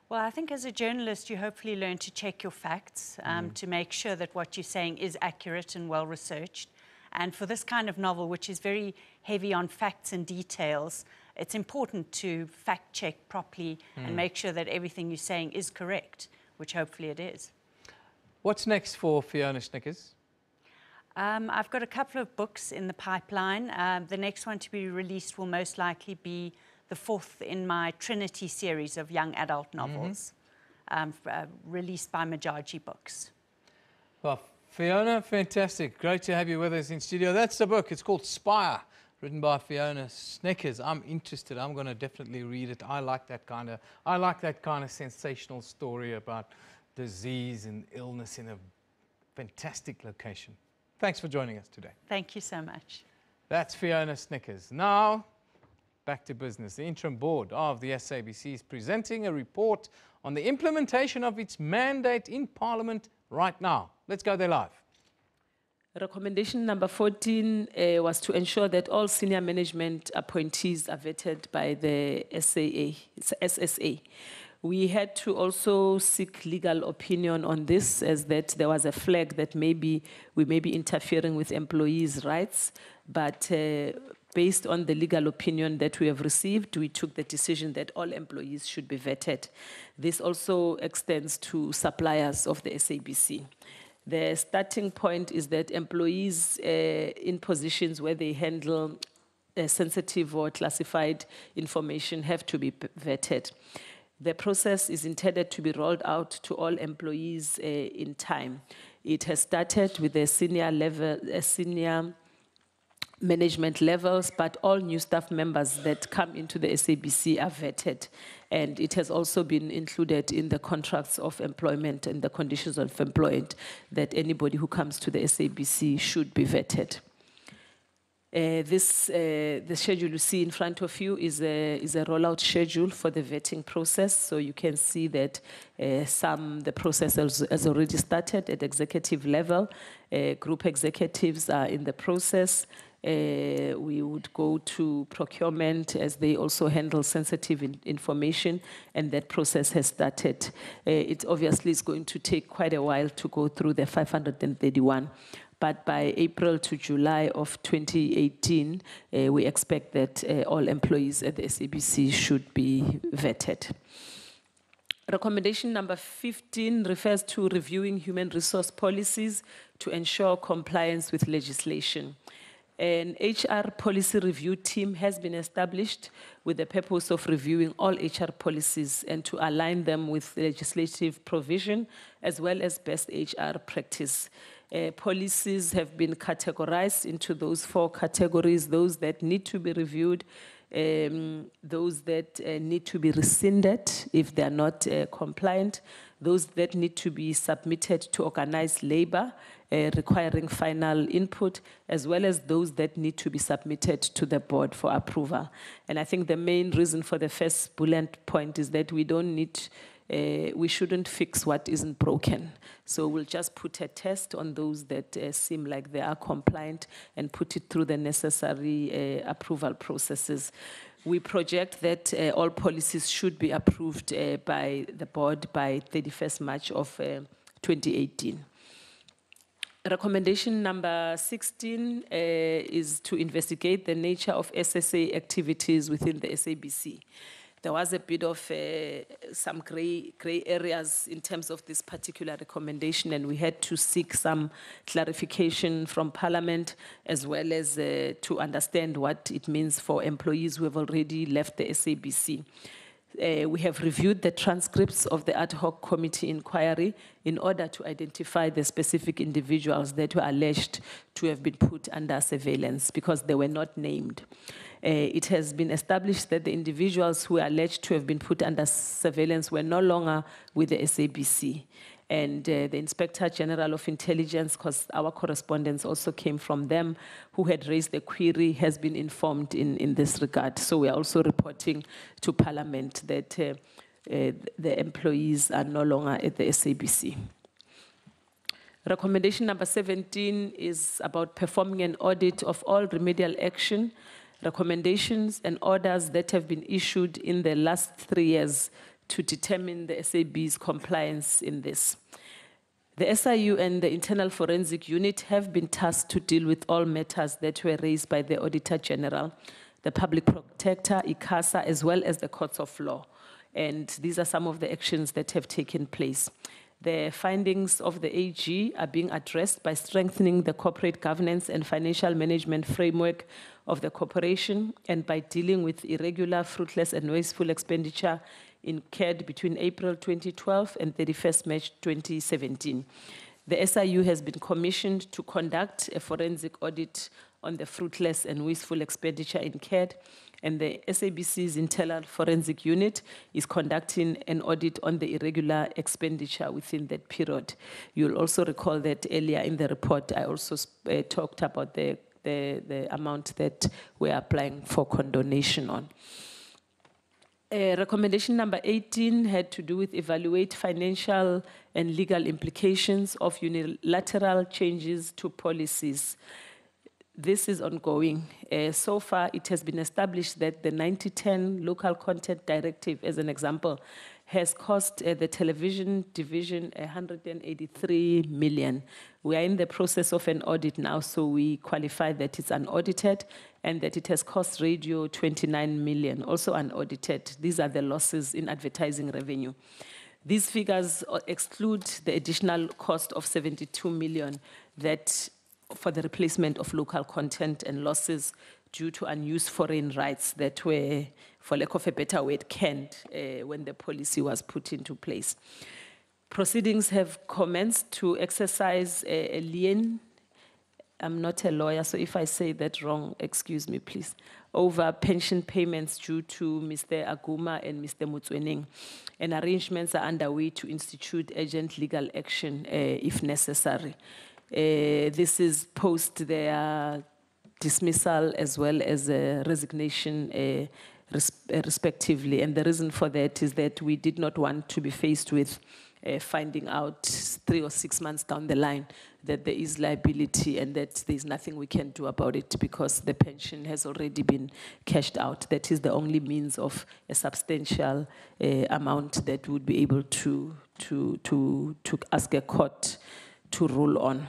Well, I think as a journalist, you hopefully learn to check your facts, to make sure that what you're saying is accurate and well researched. And for this kind of novel, which is very heavy on facts and details, it's important to fact check properly and make sure that everything you're saying is correct, which hopefully it is. What's next for Fiona Snickers? I've got a couple of books in the pipeline. The next one to be released will most likely be the 4th in my Trinity series of young adult novels, released by Majaji Books. Well, Fiona, fantastic. Great to have you with us in studio. That's the book. It's called Spire, written by Fiona Snickers. I'm interested. I'm going to definitely read it. I like that kind of sensational story about disease and illness in a fantastic location. Thanks for joining us today. Thank you so much. That's Fiona Snickers. Now, back to business. The interim board of the SABC is presenting a report on the implementation of its mandate in Parliament right now. Let's go there live. Recommendation number 14 was to ensure that all senior management appointees are vetted by the SSA. We had to also seek legal opinion on this, as that there was a flag that maybe we may be interfering with employees' rights, but based on the legal opinion that we have received, we took the decision that all employees should be vetted. This also extends to suppliers of the SABC. The starting point is that employees in positions where they handle sensitive or classified information have to be vetted. The process is intended to be rolled out to all employees in time. It has started with the senior management levels, but all new staff members that come into the SABC are vetted. And it has also been included in the contracts of employment and the conditions of employment that anybody who comes to the SABC should be vetted. The schedule you see in front of you is a rollout schedule for the vetting process. So you can see that the process has already started at executive level. Group executives are in the process. We would go to procurement, as they also handle sensitive information, and that process has started. It obviously is going to take quite a while to go through the 531. But by April to July of 2018, we expect that all employees at the SABC should be vetted. Recommendation number 15 refers to reviewing human resource policies to ensure compliance with legislation. An HR policy review team has been established with the purpose of reviewing all HR policies and to align them with legislative provision as well as best HR practice. Policies have been categorized into those 4 categories: those that need to be reviewed, those that need to be rescinded if they are not compliant, those that need to be submitted to organized labor, requiring final input, as well as those that need to be submitted to the board for approval. And I think the main reason for the first bullet point is that we shouldn't fix what isn't broken. So we'll just put a test on those that seem like they are compliant and put it through the necessary approval processes. We project that all policies should be approved by the board by 31st March of 2018. Recommendation number 16 is to investigate the nature of SSA activities within the SABC. There was a bit of some gray areas in terms of this particular recommendation, and we had to seek some clarification from Parliament, as well as to understand what it means for employees who have already left the SABC. We have reviewed the transcripts of the ad hoc committee inquiry in order to identify the specific individuals that were alleged to have been put under surveillance because they were not named. It has been established that the individuals who are alleged to have been put under surveillance were no longer with the SABC. And the Inspector General of Intelligence, because our correspondence also came from them, who had raised the query, has been informed in this regard. So we are also reporting to Parliament that the employees are no longer at the SABC. Recommendation number 17 is about performing an audit of all remedial action, recommendations and orders that have been issued in the last 3 years to determine the SAB's compliance in this. The SIU and the Internal Forensic Unit have been tasked to deal with all matters that were raised by the Auditor General, the Public Protector, ICASA, as well as the Courts of Law. And these are some of the actions that have taken place. The findings of the AG are being addressed by strengthening the corporate governance and financial management framework of the corporation and by dealing with irregular, fruitless, and wasteful expenditure incurred between April 2012 and 31st March 2017. The SIU has been commissioned to conduct a forensic audit on the fruitless and wasteful expenditure incurred, and the SABC's Internal Forensic Unit is conducting an audit on the irregular expenditure within that period. You'll also recall that earlier in the report, I also talked about the amount that we're applying for condonation on. Recommendation number 18 had to do with evaluate financial and legal implications of unilateral changes to policies. This is ongoing. So far, it has been established that the 9010 Local Content Directive, as an example, has cost the television division 183 million. We are in the process of an audit now, so we qualify that it's unaudited and that it has cost radio 29 million, also unaudited. These are the losses in advertising revenue. These figures exclude the additional cost of 72 million that for the replacement of local content and losses due to unused foreign rights that were, for lack of a better word, canned when the policy was put into place. Proceedings have commenced to exercise a lien. I'm not a lawyer, so if I say that wrong, excuse me, please. Over pension payments due to Mr. Aguma and Mr. Mutswening. And arrangements are underway to institute urgent legal action if necessary. This is post their dismissal as well as resignation respectively. And the reason for that is that we did not want to be faced with finding out 3 or 6 months down the line that there is liability and that there's nothing we can do about it because the pension has already been cashed out. That is the only means of a substantial amount that would be able to ask a court to rule on.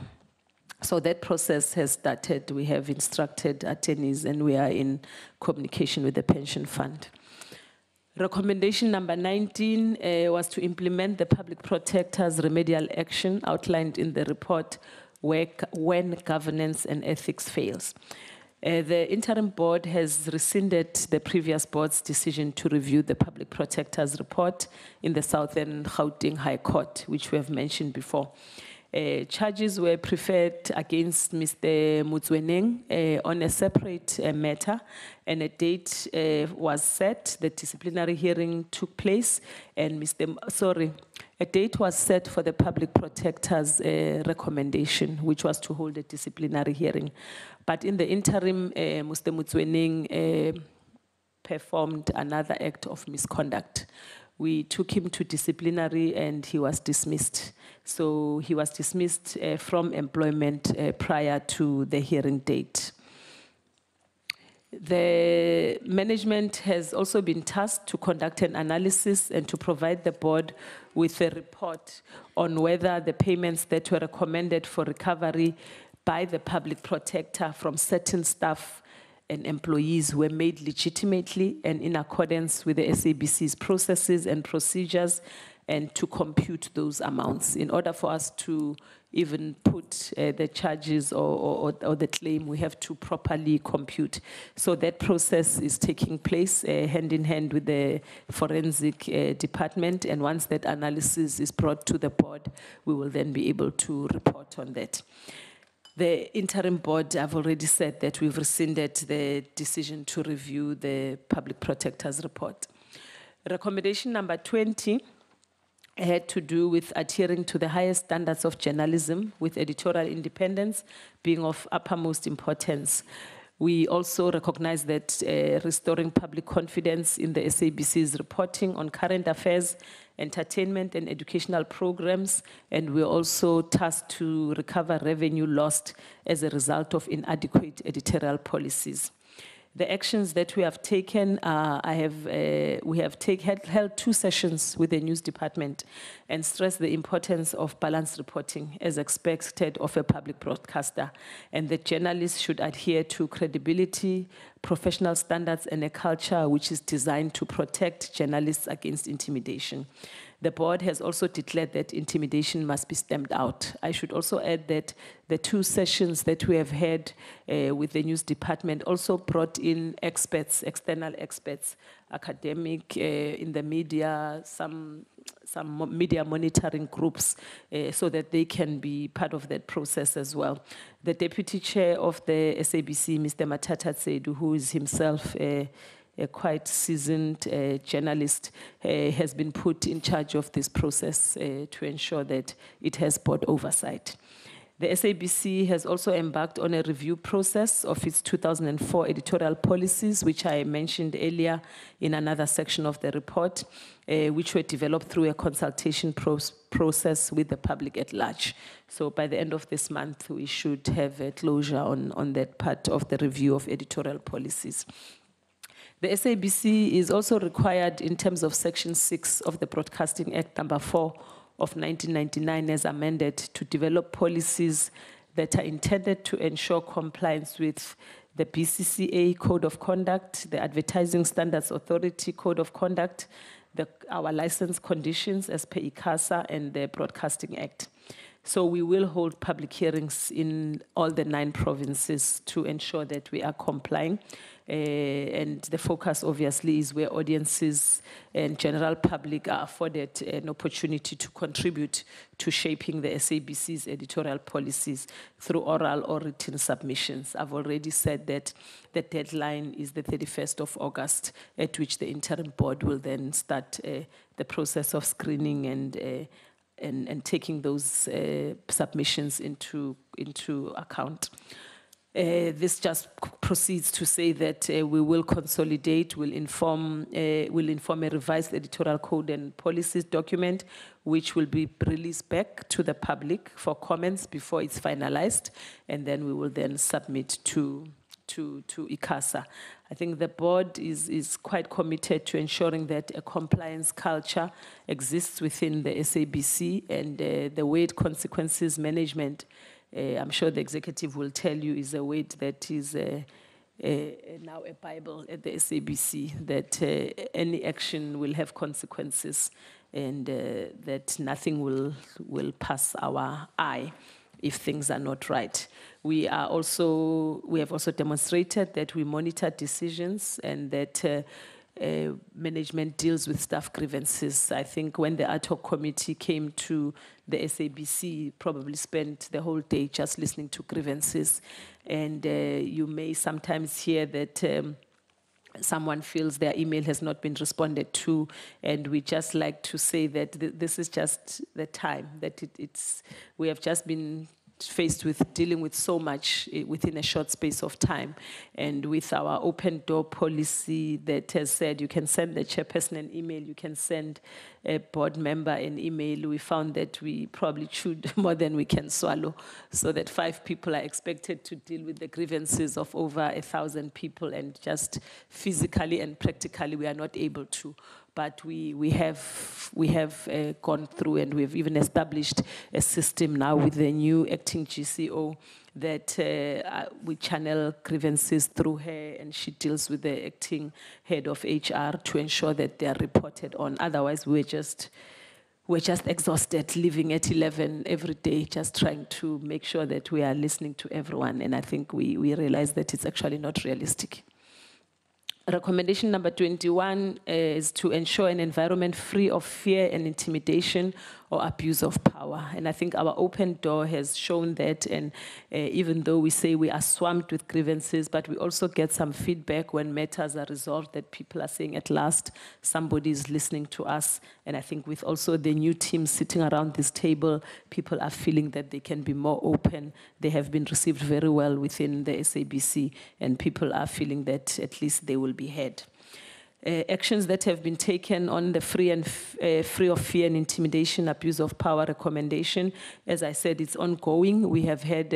So that process has started. We have instructed attorneys and we are in communication with the pension fund. Recommendation number 19 was to implement the Public Protector's remedial action outlined in the report when governance and ethics fails. The interim board has rescinded the previous board's decision to review the Public Protector's report in the Southern Gauteng High Court, which we have mentioned before. Charges were preferred against Mr. Mutswening on a separate matter, and a date was set. The disciplinary hearing took place, and a date was set for the Public Protector's recommendation, which was to hold a disciplinary hearing. But in the interim, Mr. Mutswening performed another act of misconduct. We took him to disciplinary and he was dismissed. So he was dismissed from employment prior to the hearing date. The management has also been tasked to conduct an analysis and to provide the board with a report on whether the payments that were recommended for recovery by the Public Protector from certain staff and employees were made legitimately and in accordance with the SABC's processes and procedures and to compute those amounts. In order for us to even put the charges or the claim, we have to properly compute. So that process is taking place hand in hand with the forensic department, and once that analysis is brought to the board, we will then be able to report on that. The interim board, I've already said that we've rescinded the decision to review the Public Protector's report. Recommendation number 20 had to do with adhering to the highest standards of journalism, with editorial independence being of uppermost importance. We also recognize that restoring public confidence in the SABC's reporting on current affairs, entertainment and educational programs, and we're also tasked to recover revenue lost as a result of inadequate editorial policies. The actions that we have taken, we have held 2 sessions with the news department and stressed the importance of balanced reporting as expected of a public broadcaster, and that journalists should adhere to credibility, professional standards, and a culture which is designed to protect journalists against intimidation. The board has also declared that intimidation must be stamped out. I should also add that the 2 sessions that we have had with the news department also brought in experts, external experts, academic, in the media, some media monitoring groups, so that they can be part of that process as well. The deputy chair of the SABC, Mr. Matata Tsedu, who is himself a quite seasoned journalist, has been put in charge of this process to ensure that it has board oversight. The SABC has also embarked on a review process of its 2004 editorial policies, which I mentioned earlier in another section of the report, which were developed through a consultation process with the public at large. So by the end of this month, we should have a closure on that part of the review of editorial policies. The SABC is also required in terms of Section 6 of the Broadcasting Act number 4 of 1999 as amended to develop policies that are intended to ensure compliance with the BCCA Code of Conduct, the Advertising Standards Authority Code of Conduct, our license conditions as per ICASA, and the Broadcasting Act. So we will hold public hearings in all the 9 provinces to ensure that we are complying. And the focus obviously is where audiences and general public are afforded an opportunity to contribute to shaping the SABC's editorial policies through oral or written submissions. I've already said that the deadline is the 31st of August, at which the interim board will then start the process of screening and taking those submissions into account. This just proceeds to say that we will consolidate, will inform a revised editorial code and policies document, which will be released back to the public for comments before it's finalized, and then we will then submit to ICASA. I think the board is quite committed to ensuring that a compliance culture exists within the SABC, and the weight consequences management, I'm sure the executive will tell you, is a weight that is now a Bible at the SABC, that any action will have consequences, and that nothing will pass our eye if things are not right. We have also demonstrated that we monitor decisions and that management deals with staff grievances. I think when the ad hoc committee came to the SABC, probably spent the whole day just listening to grievances. And you may sometimes hear that someone feels their email has not been responded to, and we just like to say that this is just the time, that we have just been faced with dealing with so much within a short space of time. And with our open door policy that has said you can send the chairperson an email, you can send a board member an email, we found that we probably chewed more than we can swallow, so that 5 people are expected to deal with the grievances of over 1,000 people, and just physically and practically we are not able to. But we have gone through, and we've even established a system now with the new acting GCO that we channel grievances through her, and she deals with the acting head of HR to ensure that they are reported on. Otherwise, we're just we're just exhausted, living at 11 every day, just trying to make sure that we are listening to everyone. And I think we realize that it's actually not realistic. Recommendation number 21 is to ensure an environment free of fear and intimidation or abuse of power. And I think our open door has shown that, and even though we say we are swamped with grievances, but we also get some feedback when matters are resolved that people are saying at last somebody is listening to us. And I think with also the new team sitting around this table, people are feeling that they can be more open. They have been received very well within the SABC, and people are feeling that at least they will be heard. Actions that have been taken on the free of fear and intimidation, abuse of power recommendation. As I said, it's ongoing. We have had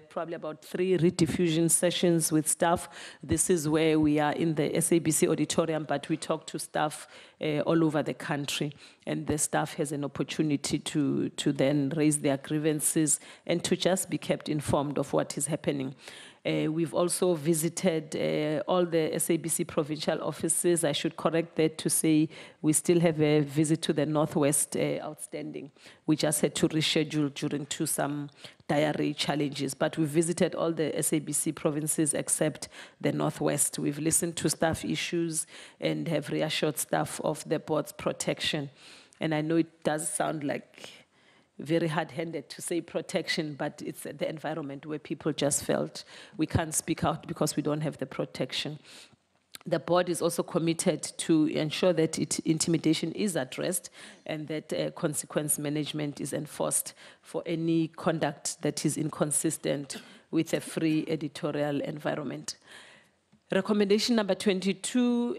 probably about 3 rediffusion sessions with staff. This is where we are in the SABC auditorium, but we talk to staff all over the country. And the staff has an opportunity to then raise their grievances and to just be kept informed of what is happening. We've also visited all the SABC provincial offices. I should correct that to say we still have a visit to the Northwest outstanding. We just had to reschedule due to some diary challenges. But we visited all the SABC provinces except the Northwest. We've listened to staff issues and have reassured staff of the board's protection. And I know it does sound like very hard-handed to say protection, but it's the environment where people just felt we can't speak out because we don't have the protection. The board is also committed to ensure that intimidation is addressed and that consequence management is enforced for any conduct that is inconsistent with a free editorial environment. Recommendation number 22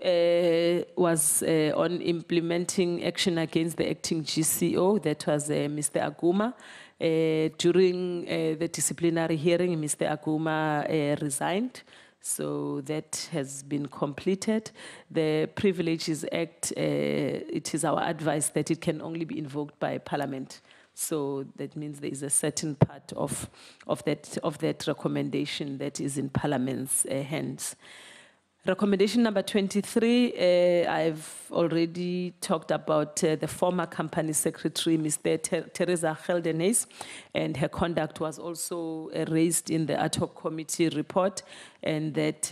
was on implementing action against the acting GCO, that was Mr. Aguma. During the disciplinary hearing, Mr. Aguma resigned, so that has been completed. The Privileges Act, it is our advice that it can only be invoked by Parliament. So that means there is a certain part of that recommendation that is in Parliament's hands. Recommendation number 23, I've already talked about the former company secretary, Mr. Teresa Geldenhuys, and her conduct was also raised in the ad hoc committee report, and that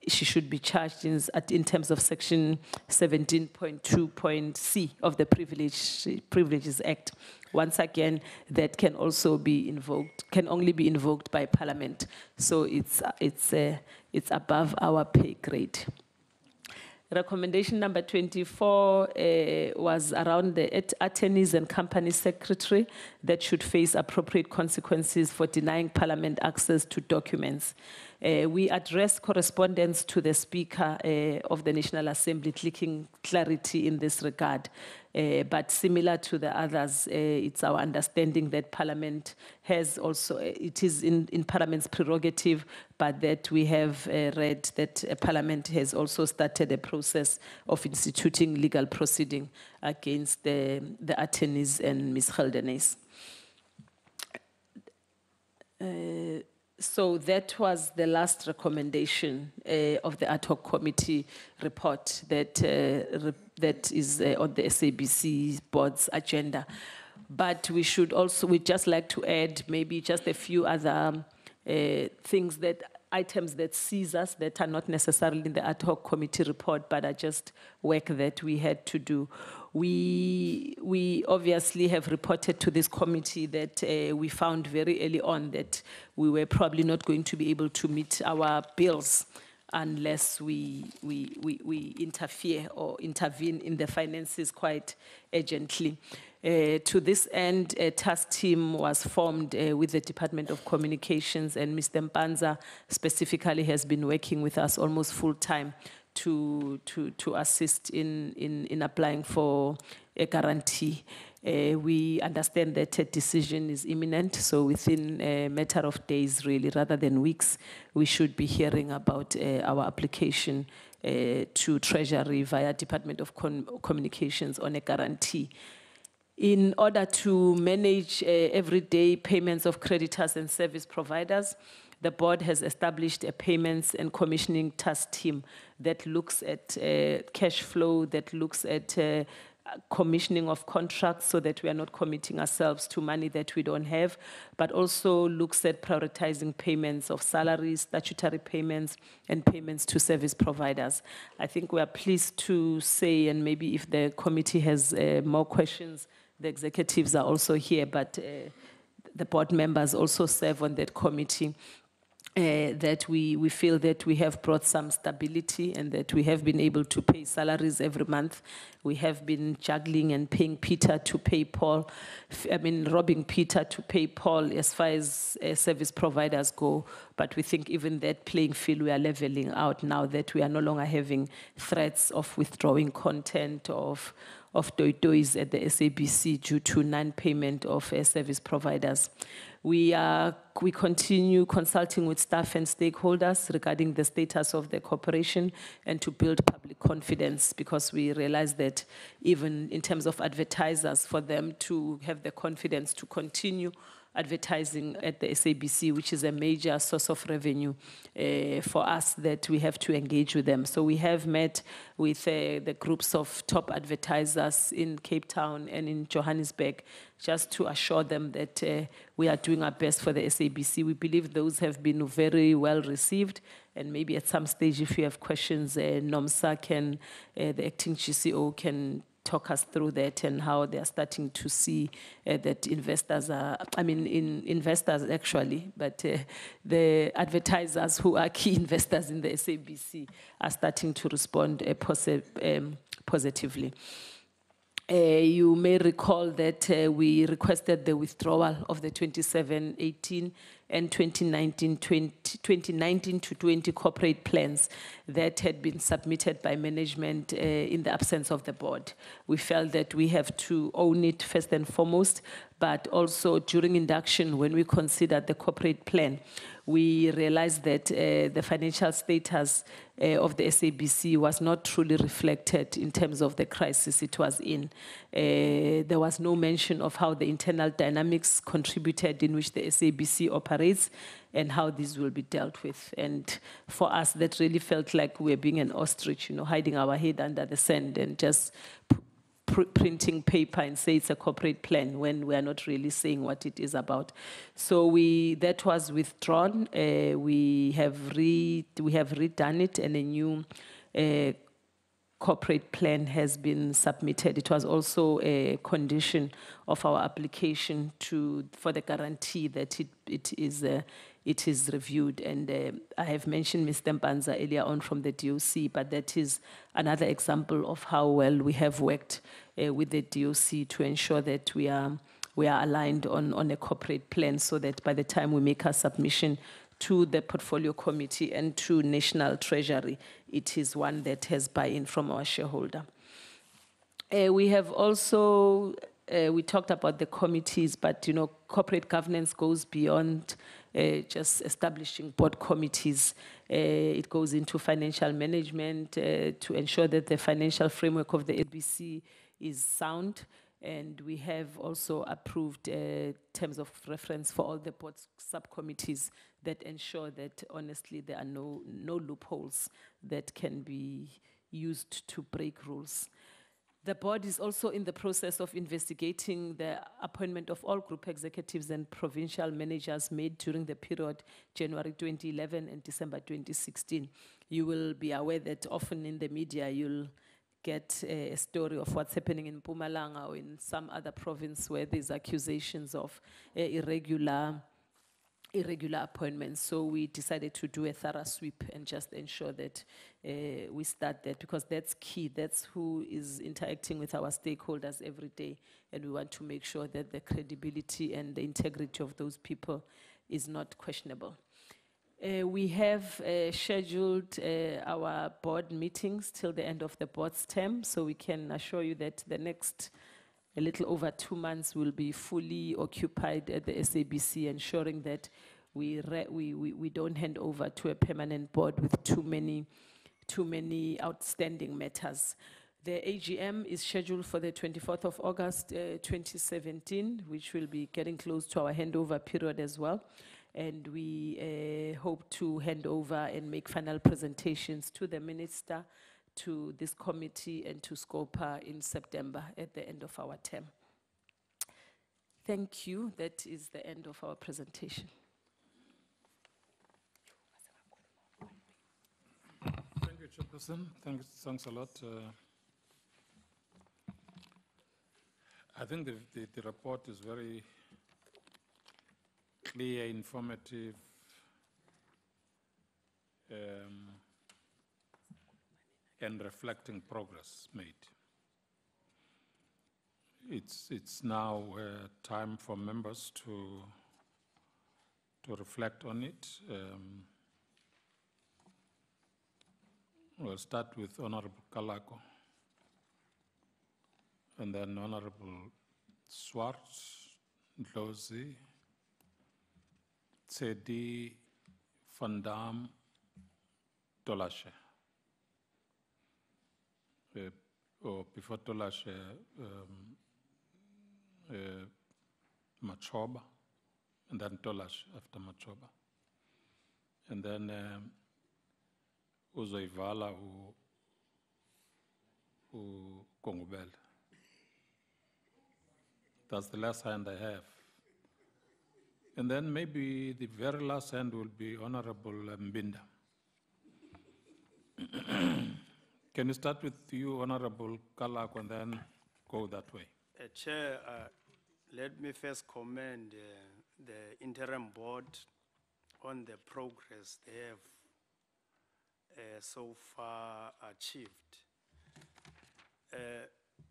she should be charged in terms of section 17.2.c of the Privileges Act. Once again, that can also be invoked, can only be invoked by Parliament. So it's above our pay grade. Recommendation number 24 was around the attorneys and company secretary that should face appropriate consequences for denying Parliament access to documents. We addressed correspondence to the Speaker of the National Assembly, seeking clarity in this regard. But similar to the others, it's our understanding that Parliament has also, it is in Parliament's prerogative, but that we have read that Parliament has also started a process of instituting legal proceeding against the attorneys and Ms. Geldenhuys. So that was the last recommendation of the ad hoc committee report that is on the SABC board's agenda. But we should also, we'd just like to add maybe just a few other items that seize us that are not necessarily in the ad hoc committee report, but are just work that we had to do. We obviously have reported to this committee that we found very early on that we were probably not going to be able to meet our bills unless we interfere or intervene in the finances quite urgently. To this end, a task team was formed with the Department of Communications, and Mr. Mpanza specifically has been working with us almost full time to assist in applying for a guarantee. We understand that a decision is imminent, so within a matter of days, really, rather than weeks, we should be hearing about our application to Treasury via Department of Communications on a guarantee. In order to manage everyday payments of creditors and service providers, the board has established a payments and commissioning task team that looks at cash flow, that looks at commissioning of contracts so that we are not committing ourselves to money that we don't have, but also looks at prioritizing payments of salaries, statutory payments, and payments to service providers. I think we are pleased to say, and maybe if the committee has more questions, the executives are also here, but the board members also serve on that committee. That we feel that we have brought some stability and that we have been able to pay salaries every month. We have been juggling and paying Peter to pay Paul, robbing Peter to pay Paul as far as service providers go. But we think even that playing field we are leveling out now that we are no longer having threats of withdrawing content of toys at the SABC due to non-payment of service providers. We continue consulting with staff and stakeholders regarding the status of the corporation and to build public confidence, because we realize that even in terms of advertisers, for them to have the confidence to continue advertising at the SABC, which is a major source of revenue for us, that we have to engage with them. So we have met with the groups of top advertisers in Cape Town and in Johannesburg, just to assure them that we are doing our best for the SABC. We believe those have been very well received, and maybe at some stage, if you have questions, Nomsa can, the acting GCO can talk us through that and how they are starting to see that investors are, investors actually, but the advertisers who are key investors in the SABC are starting to respond positively. You may recall that we requested the withdrawal of the 27-18 and 2019 to 20 corporate plans that had been submitted by management in the absence of the board. We felt that we have to own it first and foremost, but also during induction, when we considered the corporate plan, we realized that the financial status of the SABC was not truly reflected in terms of the crisis it was in. There was no mention of how the internal dynamics contributed in which the SABC operates and how these will be dealt with. And for us, that really felt like we were being an ostrich, hiding our head under the sand and just printing paper and say it's a corporate plan when we are not really saying what it is about. So that was withdrawn. We have redone it, and a new corporate plan has been submitted. It was also a condition of our application for the guarantee that it is reviewed. And I have mentioned Mr. Mpanza earlier on from the DOC, but that is another example of how well we have worked with the DOC to ensure that we are aligned on a corporate plan, so that by the time we make our submission to the portfolio committee and to National Treasury, it is one that has buy-in from our shareholder. We have also, we talked about the committees, but corporate governance goes beyond just establishing board committees. It goes into financial management to ensure that the financial framework of the SABC is sound. And we have also approved terms of reference for all the board subcommittees that ensure that, honestly, there are no loopholes that can be used to break rules. The board is also in the process of investigating the appointment of all group executives and provincial managers made during the period January 2011 and December 2016. You will be aware that often in the media you'll get a story of what's happening in Mpumalanga or in some other province where there's accusations of irregular appointments. So we decided to do a thorough sweep and just ensure that we start that, because that's key. That's who is interacting with our stakeholders every day, and we want to make sure that the credibility and the integrity of those people is not questionable. We have scheduled our board meetings till the end of the board's term, so we can assure you that the next a little over 2 months will be fully occupied at the SABC, ensuring that we don't hand over to a permanent board with too many outstanding matters. The AGM is scheduled for the 24th of August 2017, which will be getting close to our handover period as well. And we hope to hand over and make final presentations to the minister to this committee and to SCOPA in September at the end of our term. Thank you. That is the end of our presentation. Thank you, Chairperson. Thanks a lot. I think the report is very clear, informative, and reflecting progress made. It's now time for members to reflect on it. We'll start with Honorable Kalako, and then Honorable Swart, Ndlozi, Tsedi, Van Dam, Tolashe. Or before Tolashe, Machoba, and then Tolashe after Machoba. And then Uzoivala who Kongubel. That's the last hand I have. And then maybe the very last hand will be Honorable Mbinda. Can you start with you, Honorable Kalak, and then go that way? Chair, let me first commend the interim board on the progress they have so far achieved.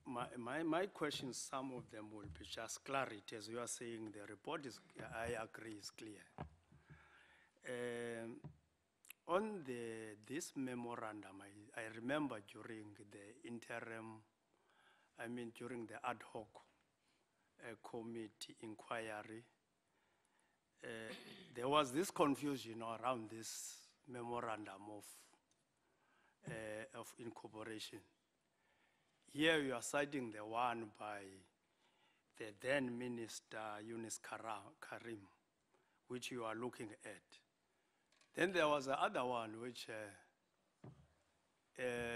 My questions, some of them will be just clarity. As you are saying, the report is, I agree, is clear. On this memorandum, I remember during the interim, during the ad hoc committee inquiry, there was this confusion around this memorandum of incorporation. Here you are citing the one by the then Minister Yunus Karim, which you are looking at. Then there was the other one, which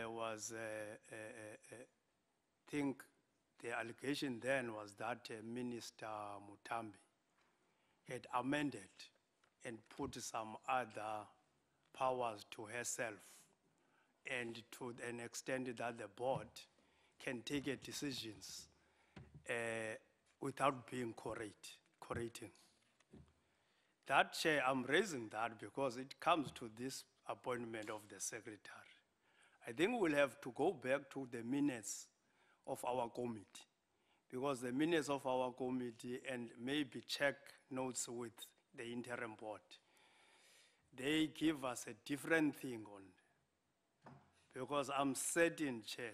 was, I think the allegation then was that Minister Mutambi had amended and put some other powers to herself, and to an extent that the board can take decisions without being correcting. That, Chair, I'm raising that because it comes to this appointment of the secretary. I think we'll have to go back to the minutes of our committee, because the minutes of our committee, and maybe check notes with the interim board, they give us a different thing on. Because I'm certain, Chair,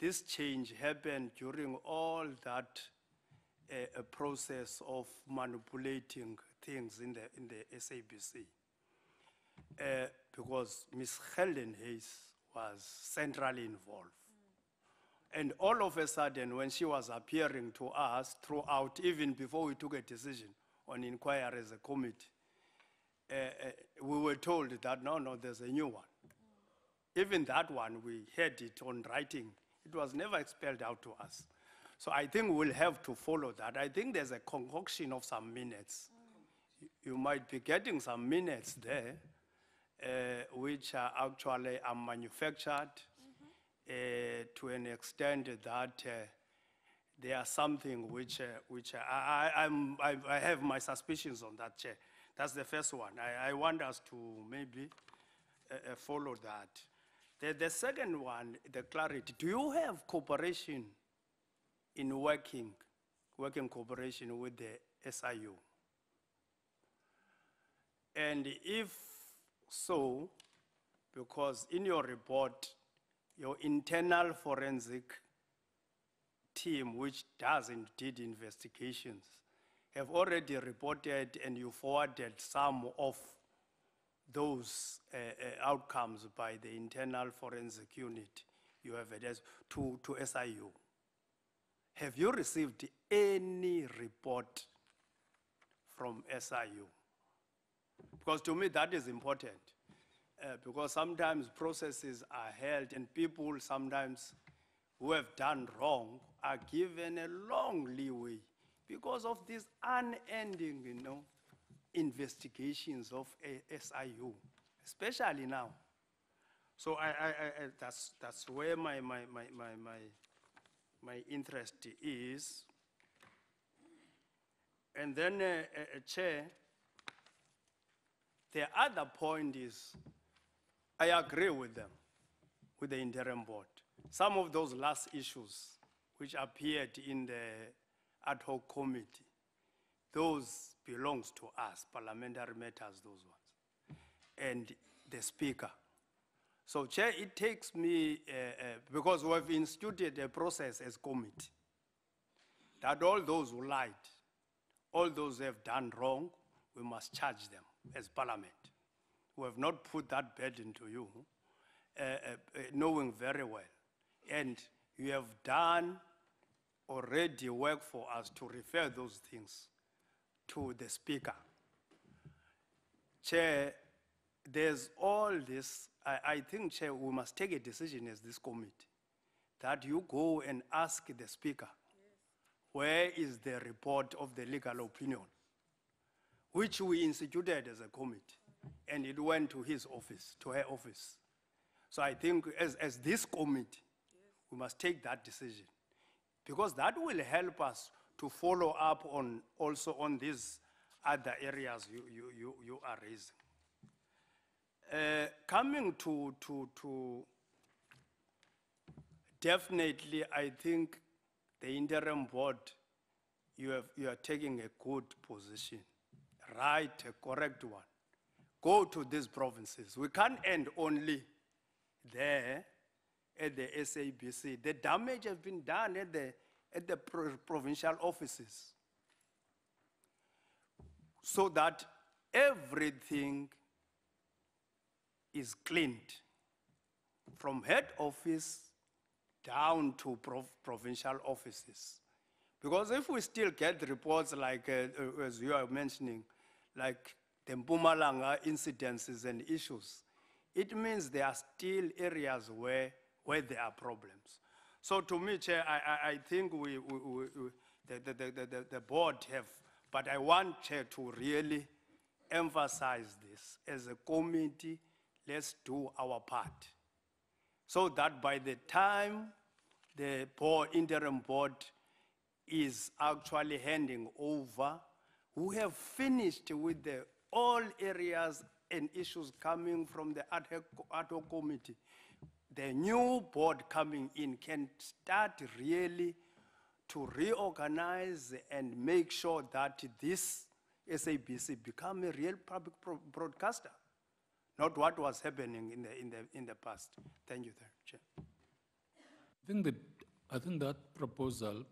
this change happened during all that process of manipulating things in the SABC. Because Ms. Helen Hayes was centrally involved. And all of a sudden, when she was appearing to us throughout, even before we took a decision on inquiry as a committee, we were told that, no, there's a new one. Even that one, we had it on writing. It was never expelled out to us. So I think we'll have to follow that. I think there's a concoction of some minutes. You might be getting some minutes there, which are actually manufactured to an extent that they are something which I have my suspicions on that, Chair. That's the first one. I want us to maybe follow that. The second one, the clarity. Do you have cooperation in working cooperation with the SIU? And if so, because in your report, your internal forensic team, which does indeed investigations, have already reported, and you forwarded some of those outcomes by the internal forensic unit you have to SIU. Have you received any report from SIU? Because to me that is important. because sometimes processes are held and people sometimes who have done wrong are given a long leeway because of these unending, investigations of SIU, especially now. So that's where my interest is. And then, Chair, the other point is, I agree with them, with the interim board. Some of those last issues which appeared in the ad hoc committee, those belongs to us, parliamentary matters, those ones, and the speaker. So, Chair, it takes me, because we have instituted a process as committee, that all those who lied, all those who have done wrong, we must charge them as parliament. We have not put that burden to you, knowing very well. And you have done already work for us to refer those things to the speaker. Chair, there's all this, I think, Chair, we must take a decision as this committee, that you go and ask the speaker, where is the report of the legal opinion, which we instituted as a committee, and it went to his office, to her office. So I think as this committee, we must take that decision, because that will help us to follow up on also on these other areas you are raising. Coming to definitely, I think the interim board, you are taking a good position, right, a correct one. Go to these provinces. We can't end only there at the SABC. The damage has been done at the provincial offices, so that everything is cleaned from head office down to provincial offices. Because if we still get reports like, as you are mentioning, like the Mpumalanga incidences and issues, it means there are still areas where there are problems. So to me, Chair, I think the board have, but I want, Chair, to really emphasize this. As a committee, let's do our part, so that by the time the interim board is actually handing over, we have finished with all areas and issues coming from the ad hoc committee. The new board coming in can start really to reorganize and make sure that this SABC become a real public broadcaster, not what was happening in the past. Thank you, Chair. I think that proposal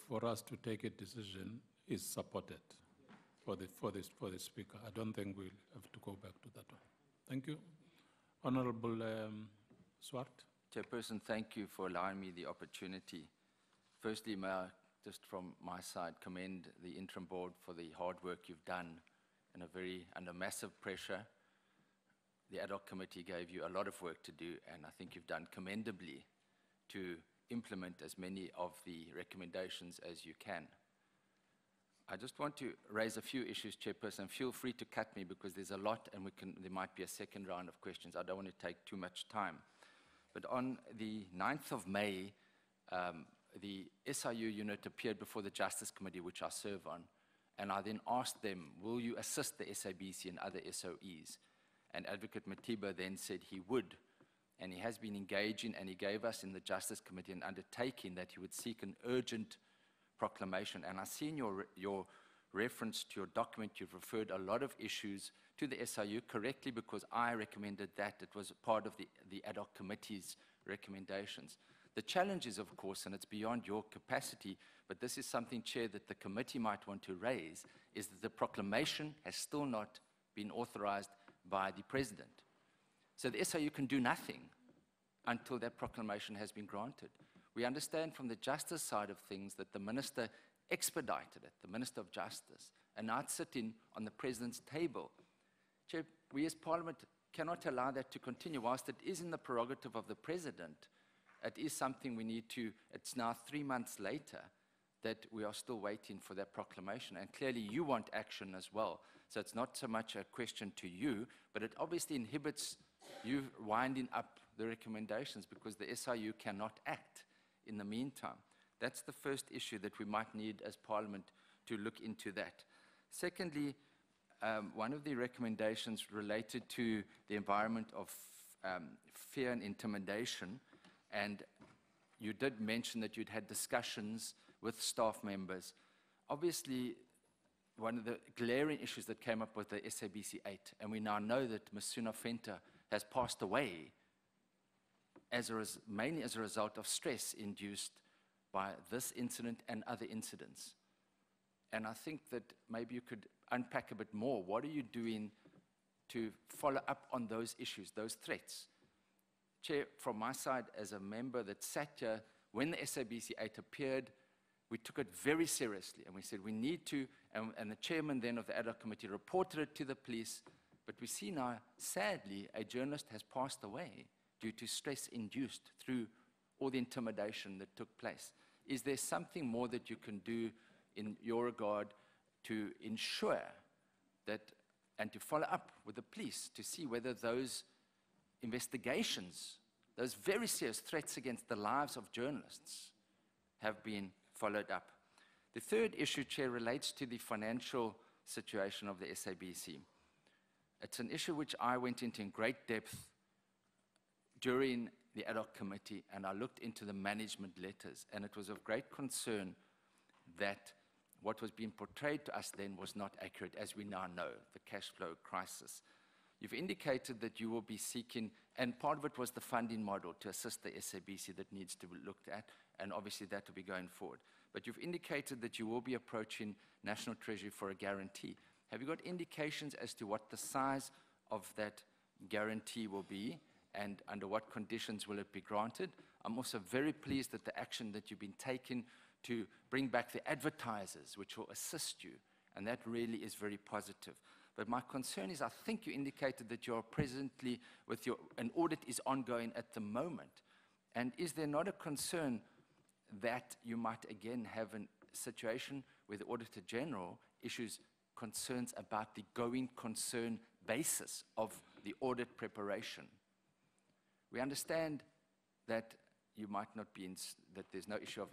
for us to take a decision is supported for the speaker. I don't think we'll have to go back to that one. Thank you. Honorable Swart. Chairperson, thank you for allowing me the opportunity. Firstly, may I, just from my side, commend the interim board for the hard work you've done under massive pressure. The ad hoc committee gave you a lot of work to do, and I think you've done commendably to implement as many of the recommendations as you can. I just want to raise a few issues, Chairperson. Feel free to cut me because there's a lot and there might be a second round of questions. I don't want to take too much time. But on the 9th of May, the SIU unit appeared before the Justice Committee, which I serve on, and I then asked them, will you assist the SABC and other SOEs? And Advocate Matiba then said he would, and he has been engaging, and he gave us in the Justice Committee an undertaking that he would seek an urgent proclamation. And I see in your reference to your document, you've referred a lot of issues to the SIU correctly, because I recommended that. It was part of the ad hoc committee's recommendations. The challenge is, of course, and it's beyond your capacity, but this is something, Chair, that the committee might want to raise, is that the proclamation has still not been authorized by the President. So the SIU can do nothing until that proclamation has been granted. We understand from the justice side of things that the Minister expedited it, the Minister of Justice, and now it's sitting on the President's table. Chair, we as Parliament cannot allow that to continue. Whilst it is in the prerogative of the president, it is something we need to, it's now 3 months later that we are still waiting for that proclamation. And clearly you want action as well. So it's not so much a question to you, but it obviously inhibits you winding up the recommendations because the SIU cannot act in the meantime. That's the first issue that we might need as Parliament to look into that. Secondly, one of the recommendations related to the environment of fear and intimidation, and you did mention that you'd had discussions with staff members. Obviously, one of the glaring issues that came up with the SABC 8, and we now know that Masuna Fenta has passed away mainly as a result of stress induced by this incident and other incidents. And I think that maybe you could unpack a bit more. What are you doing to follow up on those issues, those threats? Chair, from my side, as a member that sat here, when the SABC 8 appeared, we took it very seriously, and we said we need to, and the chairman then of the ad hoc committee reported it to the police, but we see now, sadly, a journalist has passed away due to stress induced through all the intimidation that took place. Is there something more that you can do in your regard to ensure that, and to follow up with the police to see whether those investigations, those very serious threats against the lives of journalists have been followed up? The third issue, Chair, relates to the financial situation of the SABC. It's an issue which I went into in great depth during the ad hoc committee, and I looked into the management letters, and it was of great concern that what was being portrayed to us then was not accurate, as we now know, the cash flow crisis. You've indicated that you will be seeking, and part of it was the funding model to assist the SABC that needs to be looked at, and obviously that will be going forward. But you've indicated that you will be approaching National Treasury for a guarantee. Have you got indications as to what the size of that guarantee will be, and under what conditions will it be granted? I'm also very pleased at the action that you've been taking to bring back the advertisers, which will assist you, and that really is very positive. But my concern is, I think you indicated that you're presently with an audit is ongoing at the moment. And is there not a concern that you might again have a situation where the Auditor General issues concerns about the going concern basis of the audit preparation? We understand that you might not be that there's no issue of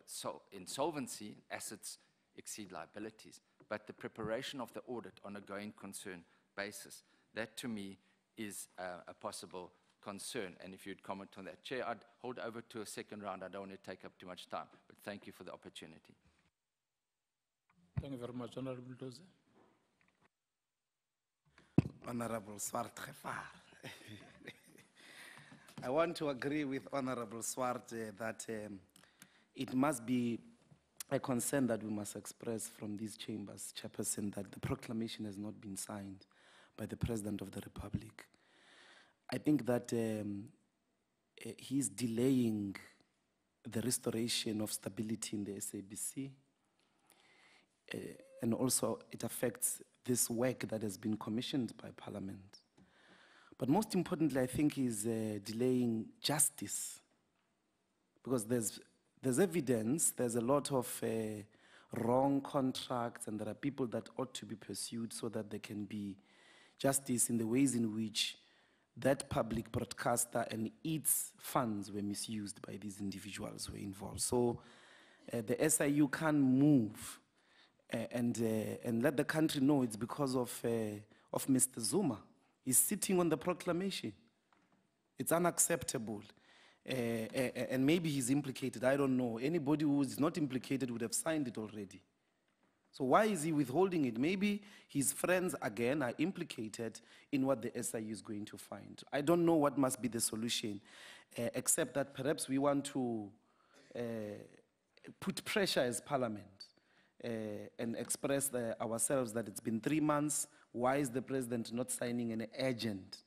insolvency, assets exceed liabilities, but the preparation of the audit on a going concern basis, that to me is a possible concern. And if you'd comment on that. Chair, I'd hold over to a second round. I don't want to take up too much time, but thank you for the opportunity. Thank you very much, Honorable Doze. Honorable Swart Khefar. I want to agree with Honorable Swart that it must be a concern that we must express from these chambers, Chairperson, that the proclamation has not been signed by the President of the Republic. I think that he's delaying the restoration of stability in the SABC, and also it affects this work that has been commissioned by Parliament. But most importantly, I think he's delaying justice, because there's evidence, there's a lot of wrong contracts, and there are people that ought to be pursued so that there can be justice in the ways in which that public broadcaster and its funds were misused by these individuals who were involved. So the SIU can't move and let the country know it's because of Mr. Zuma. He's sitting on the proclamation. It's unacceptable. And maybe he's implicated, I don't know. Anybody who is not implicated would have signed it already. So why is he withholding it? Maybe his friends, again, are implicated in what the SIU is going to find. I don't know what must be the solution, except that perhaps we want to put pressure as Parliament and express ourselves that it's been 3 months. Why is the President not signing an urgent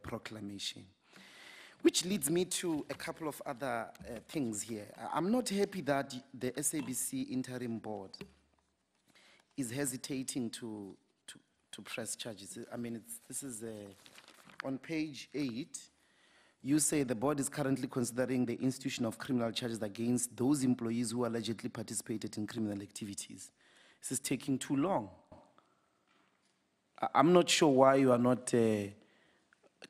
proclamation? Which leads me to a couple of other things here. I'm not happy that the SABC interim board is hesitating to press charges. I mean, this is on page 8, you say the board is currently considering the institution of criminal charges against those employees who allegedly participated in criminal activities. This is taking too long. I'm not sure why you are not...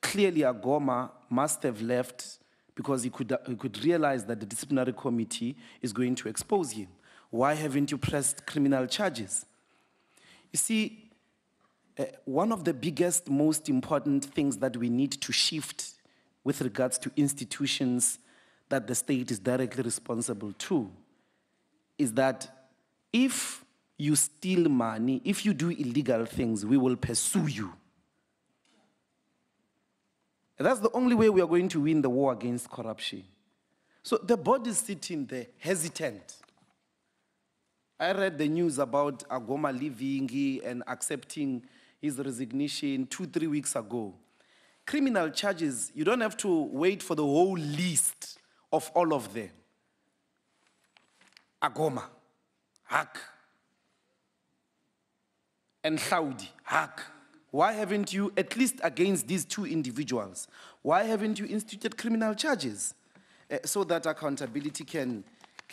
clearly, Agoma must have left because he could realize that the disciplinary committee is going to expose him. Why haven't you pressed criminal charges? You see, one of the biggest, most important things that we need to shift with regards to institutions that the state is directly responsible to is that if you steal money, if you do illegal things, we will pursue you. That's the only way we are going to win the war against corruption. So the board is sitting there hesitant. I read the news about Agoma leaving and accepting his resignation 2-3 weeks ago. Criminal charges, you don't have to wait for the whole list of all of them. Agoma, hack. And Saudi, hack. Why haven't you, at least against these two individuals, why haven't you instituted criminal charges so that accountability can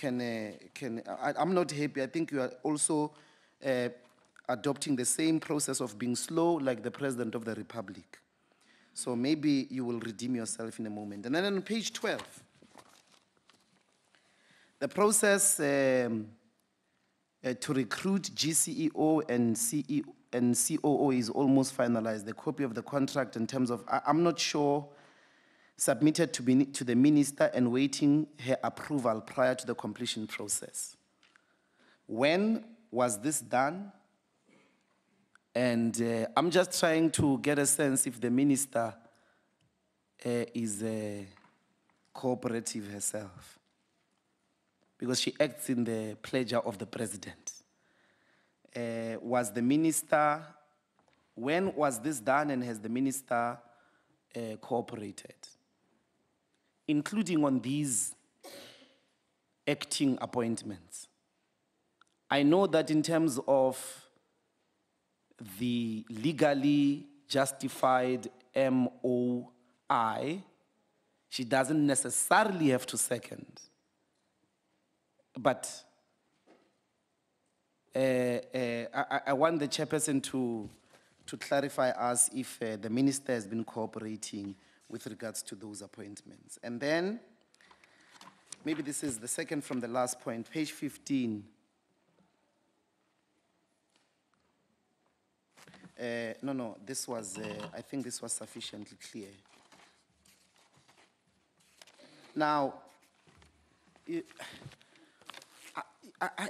I'm not happy. I think you are also adopting the same process of being slow like the President of the Republic. So maybe you will redeem yourself in a moment. And then on page 12, the process to recruit GCEO and CEO and COO is almost finalized. The copy of the contract in terms of, I'm not sure, submitted to the minister and waiting her approval prior to the completion process. When was this done? And I'm just trying to get a sense if the minister is cooperative herself, because she acts in the pleasure of the president. Was the minister, when was this done, and has the minister cooperated? Including on these acting appointments. I know that in terms of the legally justified MOI, she doesn't necessarily have to second. But I want the chairperson to clarify us if the minister has been cooperating with regards to those appointments. And then, maybe this is the second from the last point, page 15. No, this was, I think this was sufficiently clear. Now,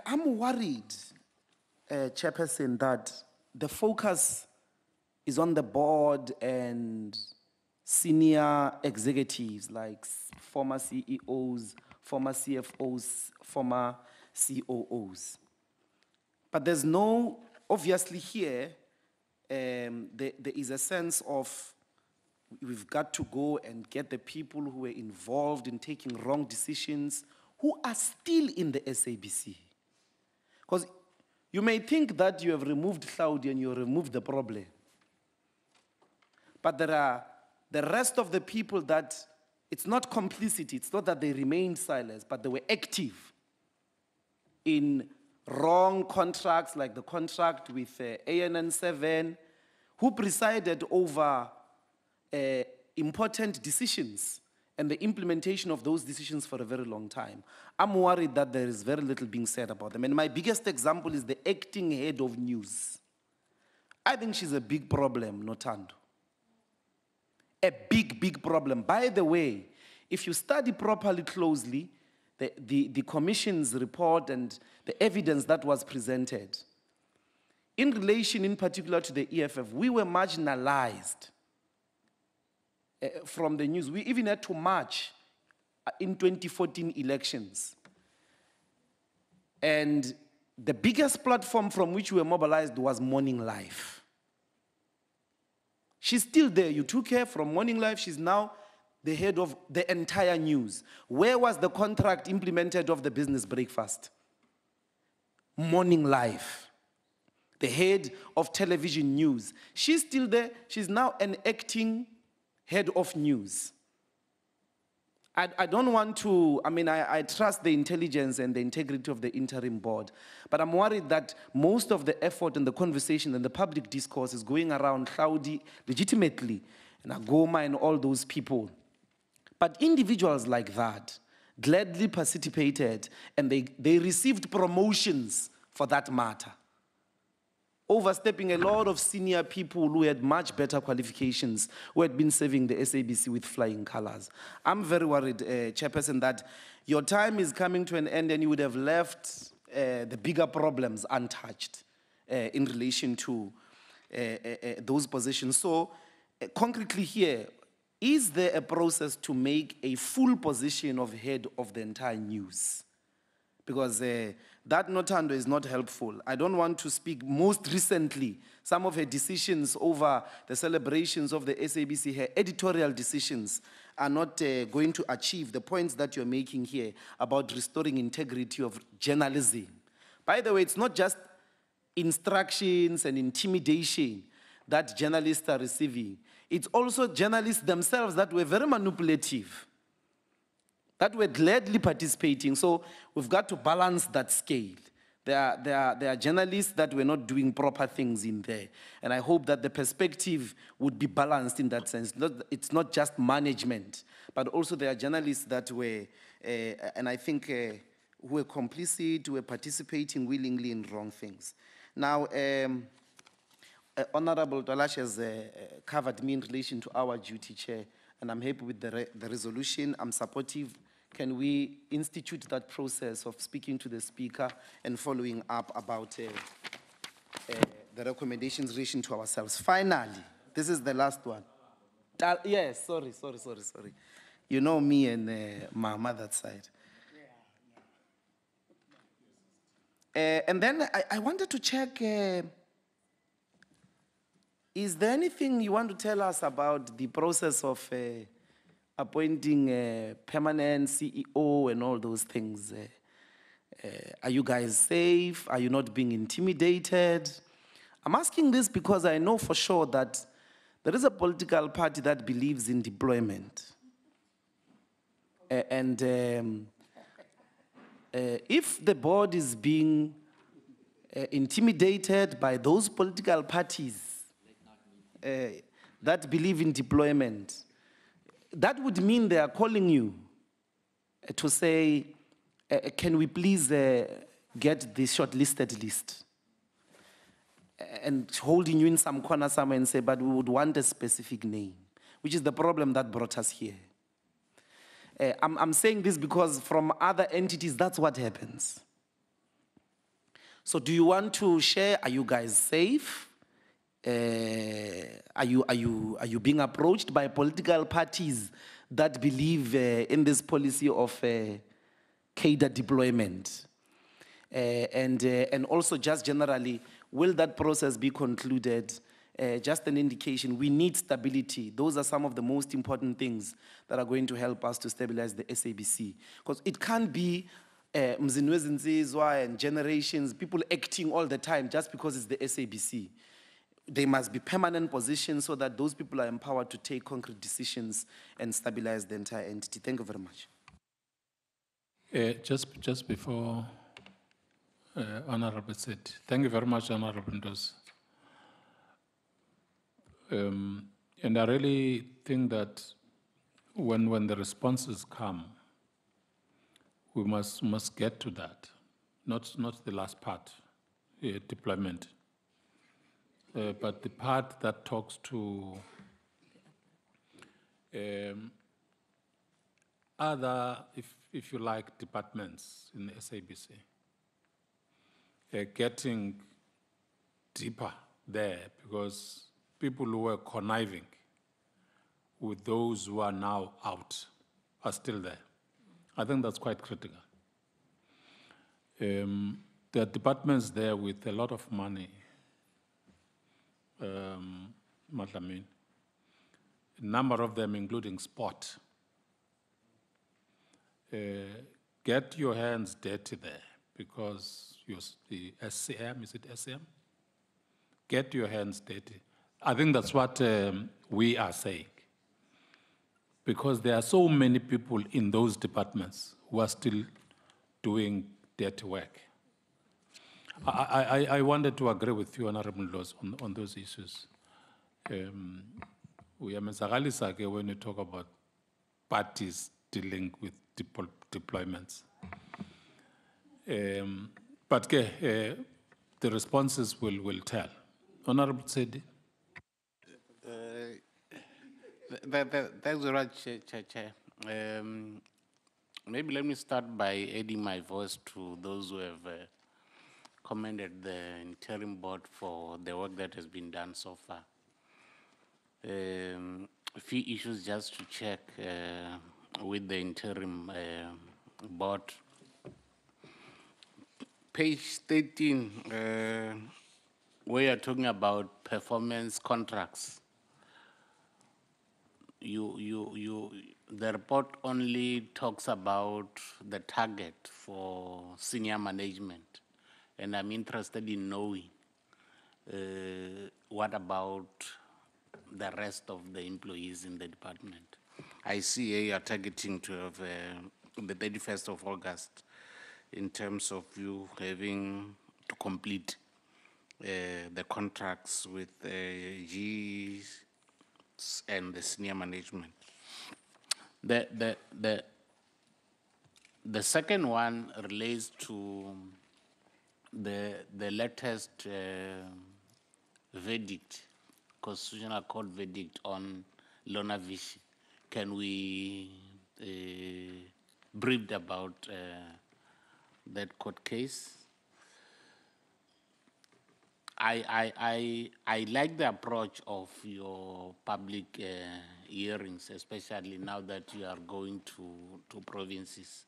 I'm worried, Chairperson, that the focus is on the board and senior executives like former CEOs, former CFOs, former COOs. But there's no, obviously here, there is a sense of we've got to go and get the people who were involved in taking wrong decisions who are still in the SABC. Because you may think that you have removed Saudi and you removed the problem. But there are the rest of the people that, it's not complicity, it's not that they remained silent, but they were active in wrong contracts, like the contract with ANN7, who presided over important decisions and the implementation of those decisions for a very long time. I'm worried that there is very little being said about them. And my biggest example is the acting head of news. I think she's a big problem, Notando. A big, big problem. By the way, if you study properly closely, the commission's report and the evidence that was presented, in relation in particular to the EFF, we were marginalized from the news. We even had to march in 2014 elections. And the biggest platform from which we were mobilized was Morning Life. She's still there. You took her from Morning Life. She's now the head of the entire news. Where was the contract implemented of the business breakfast? Morning Life. The head of television news. She's still there. She's now an acting head of news. I don't want to, I mean, I trust the intelligence and the integrity of the interim board, but I'm worried that most of the effort and the conversation and the public discourse is going around Saudi legitimately, and Agoma and all those people. But individuals like that gladly participated, and they received promotions for that matter, overstepping a lot of senior people who had much better qualifications, who had been serving the SABC with flying colors. I'm very worried, Chairperson, that your time is coming to an end and you would have left the bigger problems untouched in relation to those positions. So, concretely here, is there a process to make a full position of head of the entire news? Because that notando is not helpful. I don't want to speak. Most recently, some of her decisions over the celebrations of the SABC, her editorial decisions, are not going to achieve the points that you're making here about restoring integrity of journalism. By the way, it's not just instructions and intimidation that journalists are receiving. It's also journalists themselves that were very manipulative, that were gladly participating. So we've got to balance that scale. There are journalists that were not doing proper things in there. And I hope that the perspective would be balanced in that sense. It's not just management, but also there are journalists that were, and I think, who were complicit, who were participating willingly in wrong things. Now, Honorable Dwalash has covered me in relation to our duty, Chair, and I'm happy with the resolution. I'm supportive. Can we institute that process of speaking to the Speaker and following up about the recommendations in relation to ourselves? Finally, this is the last one. Yes, sorry. You know me and my mother's side. And then I wanted to check, is there anything you want to tell us about the process of appointing a permanent CEO and all those things? Are you guys safe? Are you not being intimidated? I'm asking this because I know for sure that there is a political party that believes in deployment. If the board is being intimidated by those political parties that believe in deployment, that would mean they are calling you to say, can we please get the shortlisted list? And holding you in some corner somewhere and say, but we would want a specific name, which is the problem that brought us here. I'm saying this because from other entities, that's what happens. So do you want to share? Are you guys safe? Are you being approached by political parties that believe in this policy of cadre deployment? And also just generally, will that process be concluded? Just an indication, we need stability. Those are some of the most important things that are going to help us to stabilize the SABC. Because it can't be Mzinwezi and generations, people acting all the time just because it's the SABC. There must be permanent positions so that those people are empowered to take concrete decisions and stabilize the entire entity. Thank you very much. Just before Honorable said, thank you very much, Honorable Ndos. And I really think that when the responses come, we must get to that, not the last part, deployment. But the part that talks to other, if you like, departments in the SABC, getting deeper there, because people who were conniving with those who are now out are still there. I think that's quite critical. There are departments there with a lot of money, Matlamin. A number of them, including sport. Get your hands dirty there, because the SCM, is it SCM? Get your hands dirty. I think that's what we are saying. because there are so many people in those departments who are still doing dirty work. I wanted to agree with you, Honorable Laws, on those issues. We are mesagalisa when you talk about parties dealing with deployments. But the responses will tell. Honorable Sedi. Thanks very much, Chair. Maybe let me start by adding my voice to those who have commended the interim board for the work that has been done so far. A few issues just to check with the interim board. Page 13, where you're talking about performance contracts. The report only talks about the target for senior management, and I'm interested in knowing what about the rest of the employees in the department. I see here you are targeting to have the 31st of August in terms of you having to complete the contracts with Gs and the senior management. The second one relates to the latest verdict, Constitutional Court verdict on Lona Vishi. Can we brief about that court case? I like the approach of your public hearings, especially now that you are going to provinces.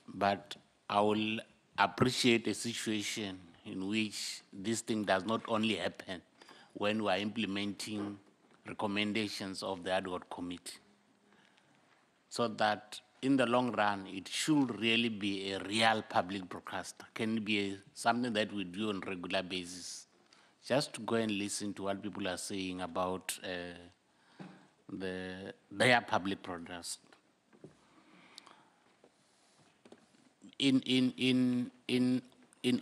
But I will appreciate a situation in which this thing does not only happen when we are implementing recommendations of the ad hoc committee, so that in the long run, it should really be a real public broadcaster. Can it be something that we do on a regular basis? Just to go and listen to what people are saying about their public broadcast. In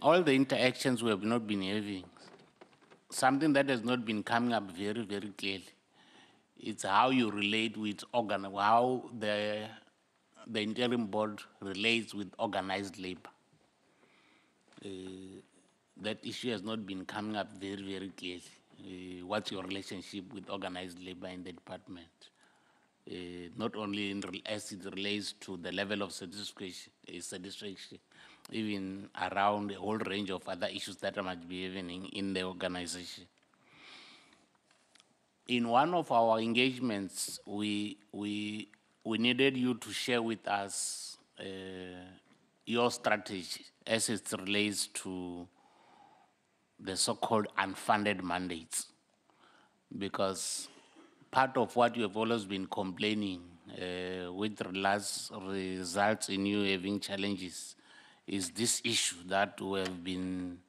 all the interactions we have not been having, something that has not been coming up very, very clearly, it's how you relate with how the interim board relates with organized labor. That issue has not been coming up very, very clearly. What's your relationship with organized labor in the department? Not only as it relates to the level of satisfaction, even around a whole range of other issues that might be happening in the organization. In one of our engagements, we needed you to share with us your strategy as it relates to the so-called unfunded mandates. Because part of what you have always been complaining with results in you having challenges is this issue that we have been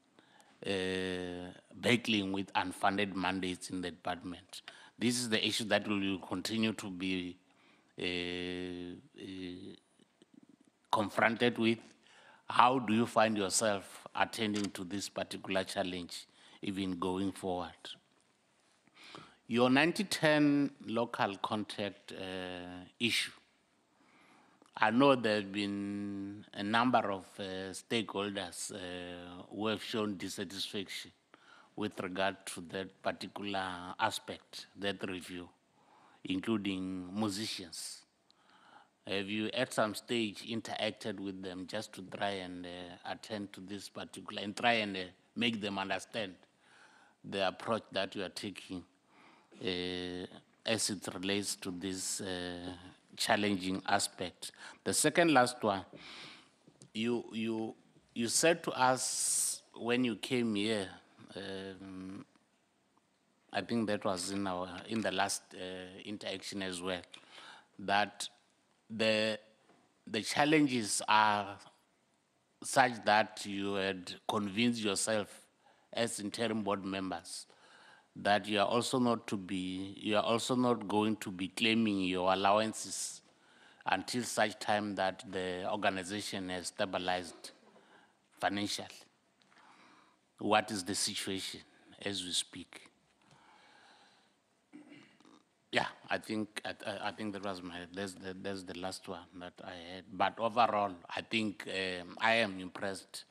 battling with unfunded mandates in the department. This is the issue that will continue to be confronted with. How do you find yourself attending to this particular challenge, even going forward? Your 90-10 local contact issue, I know there have been a number of stakeholders who have shown dissatisfaction with regard to that particular aspect, that review, including musicians. Have you at some stage interacted with them just to try and attend to this particular, and try and make them understand the approach that you are taking as it relates to this challenging aspect? The second last one, you said to us when you came here, I think that was in the last interaction as well, that the challenges are such that you had convinced yourself as interim board members that you are also not going to be claiming your allowances until such time that the organization has stabilized financially. What is the situation as we speak? Yeah, I think that was that's the last one that I had. But overall, I think I am impressed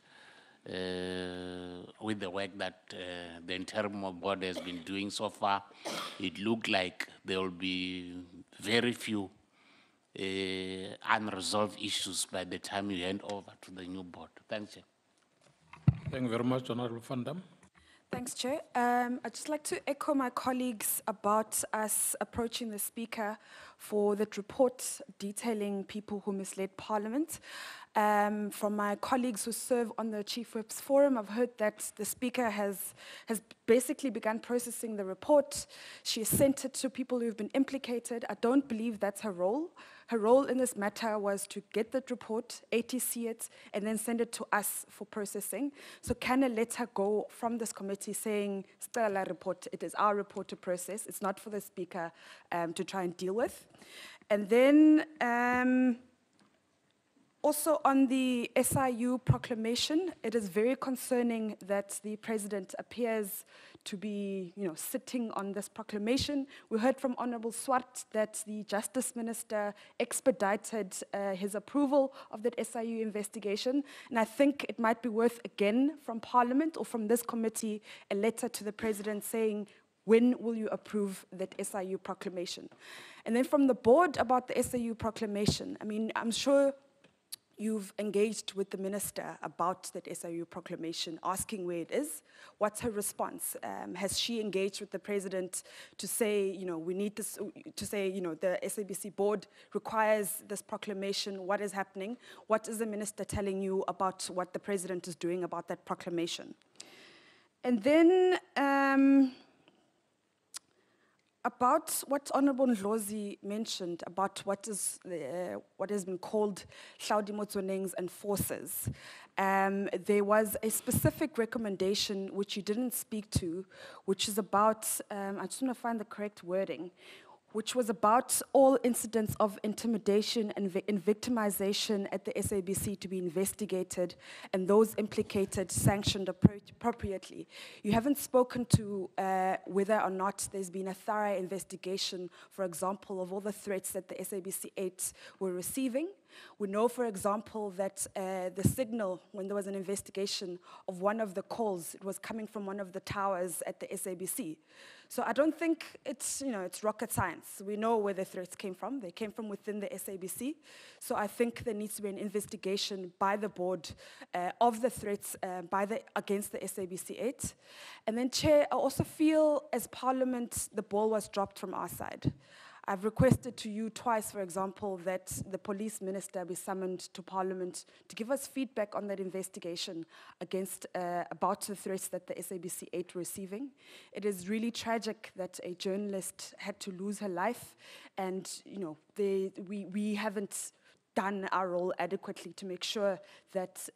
with the work that the interim board has been doing so far. It looked like there will be very few unresolved issues by the time you hand over to the new board. Thanks, Chair. Thank you very much, Honorable Van Dam. Thanks, Chair. I'd just like to echo my colleagues about us approaching the Speaker for that report detailing people who misled Parliament. From my colleagues who serve on the Chief Whips Forum, I've heard that the Speaker has basically begun processing the report. She has sent it to people who've been implicated. I don't believe that's her role. Her role in this matter was to get that report, ATC it, and then send it to us for processing. So can I let her go from this committee saying, Stella report, it is our report to process. It's not for the Speaker to try and deal with. And then also on the SIU proclamation, it is very concerning that the President appears to be, sitting on this proclamation. We heard from Honorable Swart that the Justice Minister expedited his approval of that SIU investigation, and I think it might be worth again from Parliament or from this committee a letter to the President saying, when will you approve that SIU proclamation? And then from the board about the SIU proclamation, I mean, I'm sure you've engaged with the minister about that SIU proclamation, asking where it is. What's her response? Has she engaged with the president to say, we need this, to say, the SABC board requires this proclamation, what is happening? What is the minister telling you about what the president is doing about that proclamation? And then, about what Honorable Ndlozi mentioned about what has been called Hlaudi Motswaneng's enforcers. There was a specific recommendation which you didn't speak to, which is about, I just want to find the correct wording, which was about all incidents of intimidation and victimization at the SABC to be investigated and those implicated sanctioned appropriately. You haven't spoken to whether or not there's been a thorough investigation, for example, of all the threats that the SABC 8 were receiving. We know, for example, that the signal, when there was an investigation of one of the calls, it was coming from one of the towers at the SABC. So I don't think it's, it's rocket science. We know where the threats came from. They came from within the SABC. So I think there needs to be an investigation by the board of the threats against the SABC 8. And then, Chair, I also feel as Parliament, the ball was dropped from our side. I've requested to you twice, for example, that the police minister be summoned to Parliament to give us feedback on that investigation about the threats that the SABC 8 were receiving. It is really tragic that a journalist had to lose her life, and we haven't done our role adequately to make sure that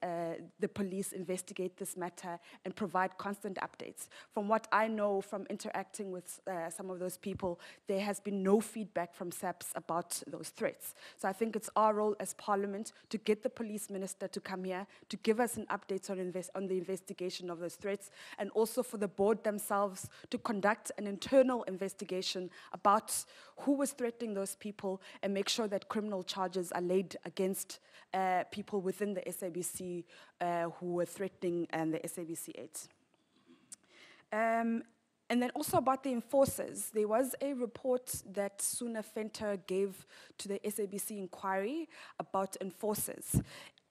the police investigate this matter and provide constant updates. From what I know from interacting with some of those people, there has been no feedback from SAPS about those threats. So I think it's our role as Parliament to get the police minister to come here to give us an update on the investigation of those threats, and also for the board themselves to conduct an internal investigation about who was threatening those people and make sure that criminal charges are laid against people within the SABC who were threatening the SABC 8. And then also about the enforcers, there was a report that Suna Fenter gave to the SABC inquiry about enforcers.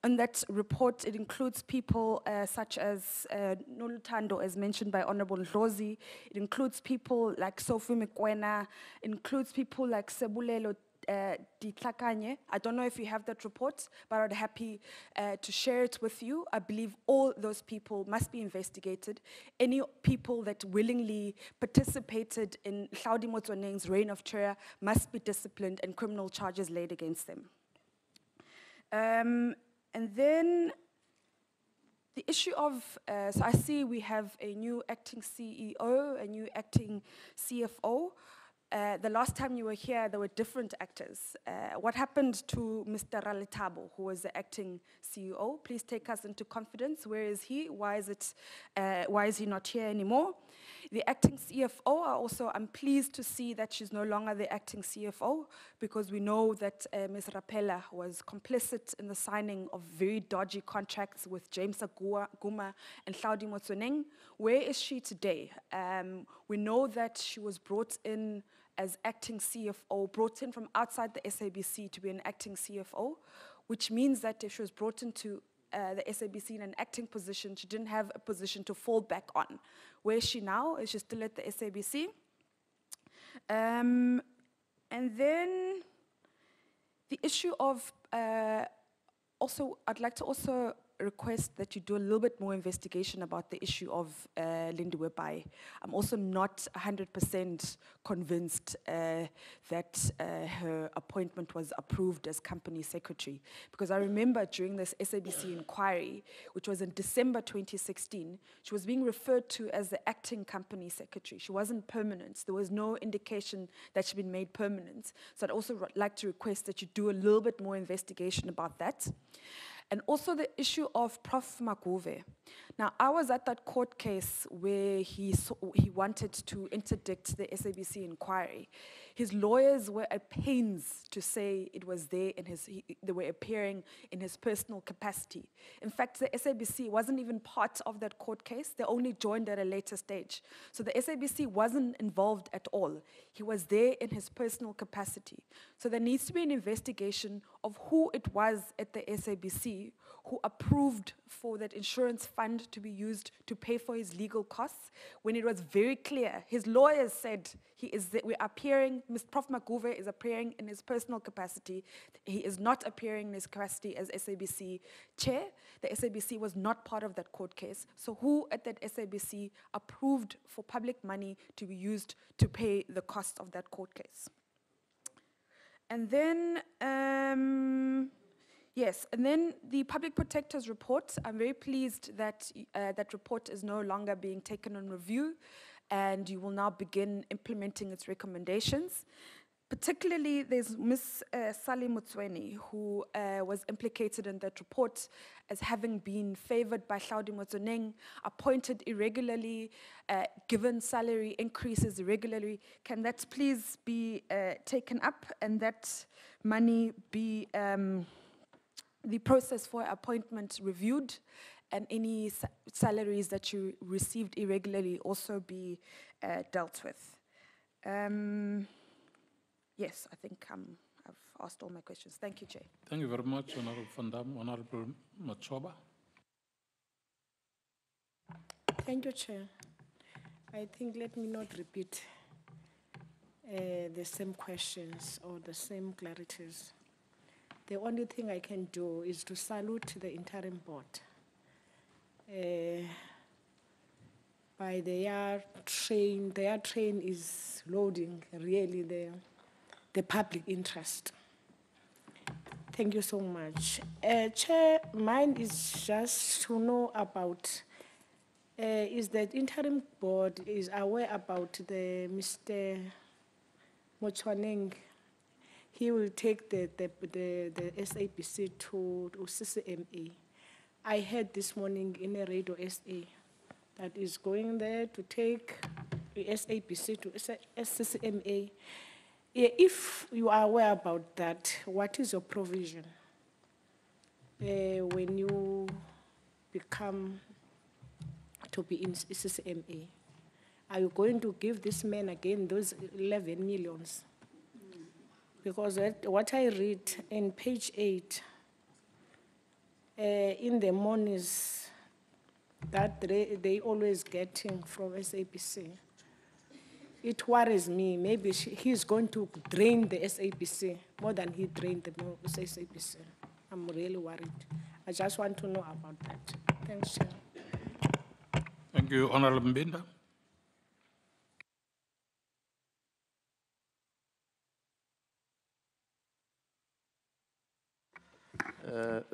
In that report, it includes people such as Nolutando, as mentioned by Honorable Ndlozi. It includes people like Sophie Mekwena. It includes people like Sebulelo Ditlakanye. I don't know if you have that report, but I'd be happy to share it with you. I believe all those people must be investigated. Any people that willingly participated in Hlaudi Motswaneng's reign of terror must be disciplined and criminal charges laid against them. And then The issue of, so I see we have a new acting CEO, a new acting CFO. The last time you were here, there were different actors. What happened to Mr. Ralitabo, who was the acting CEO? Please take us into confidence. Where is he? Why is he not here anymore? The acting CFO, I'm pleased to see that she's no longer the acting CFO, because we know that Ms. Rapella was complicit in the signing of very dodgy contracts with James Guma and Hlaudi Motsoneng. Where is she today? We know that she was brought in as acting CFO, brought in from outside the SABC to be an acting CFO, which means that if she was brought into the SABC in an acting position, she didn't have a position to fall back on. Where is she now? Is she still at the SABC? And then the issue of, I'd like to also request that you do a little bit more investigation about the issue of Lindiwe Bai. I'm also not 100% convinced that her appointment was approved as company secretary, because I remember during this SABC inquiry, which was in December 2016, she was being referred to as the acting company secretary. She wasn't permanent. There was no indication that she'd been made permanent. So I'd also like to request that you do a little bit more investigation about that. And also the issue of Prof. Magove. Now, I was at that court case where he wanted to interdict the SABC inquiry. His lawyers were at pains to say it was there they were appearing in his personal capacity. In fact, the SABC wasn't even part of that court case. They only joined at a later stage. So the SABC wasn't involved at all. He was there in his personal capacity. So there needs to be an investigation of who it was at the SABC who approved for that insurance fund to be used to pay for his legal costs, when it was very clear. His lawyers said we're appearing, Prof. Magove is appearing in his personal capacity. He is not appearing in his capacity as SABC chair. The SABC was not part of that court case. So who at that SABC approved for public money to be used to pay the cost of that court case? And then, yes, and then the Public Protector's report. I'm very pleased that that report is no longer being taken on review, and you will now begin implementing its recommendations. Particularly, there's Ms. Sally Motsweni, who was implicated in that report as having been favored by Hlaudi Motsoneng, appointed irregularly, given salary increases irregularly. Can that please be taken up, and that money be, the process for appointment reviewed, and any salaries that you received irregularly also be dealt with? Yes, I think I've asked all my questions. Thank you, Chair. Thank you very much, Honorable Van Dam. Honorable Machoba. Thank you, Chair. I think let me not repeat the same questions or the same clarities. The only thing I can do is to salute the interim board by their train. Their train is loading really the public interest. Thank you so much. Chair, mine is just to know about, is that interim board is aware about the Mr. Motsoneng. He will take the SABC to CCMA. I heard this morning in a radio SA that is going there to take the SABC to CCMA. If you are aware about that, what is your provision when you become to be in CCMA? Are you going to give this man again those 11 millions? Because what I read in page 8, in the monies that they always getting from SABC, it worries me. Maybe he's going to drain the SABC more than he drained the SABC. I'm really worried. I just want to know about that. Thanks, Chair. Thank you, Honorable Mbinda.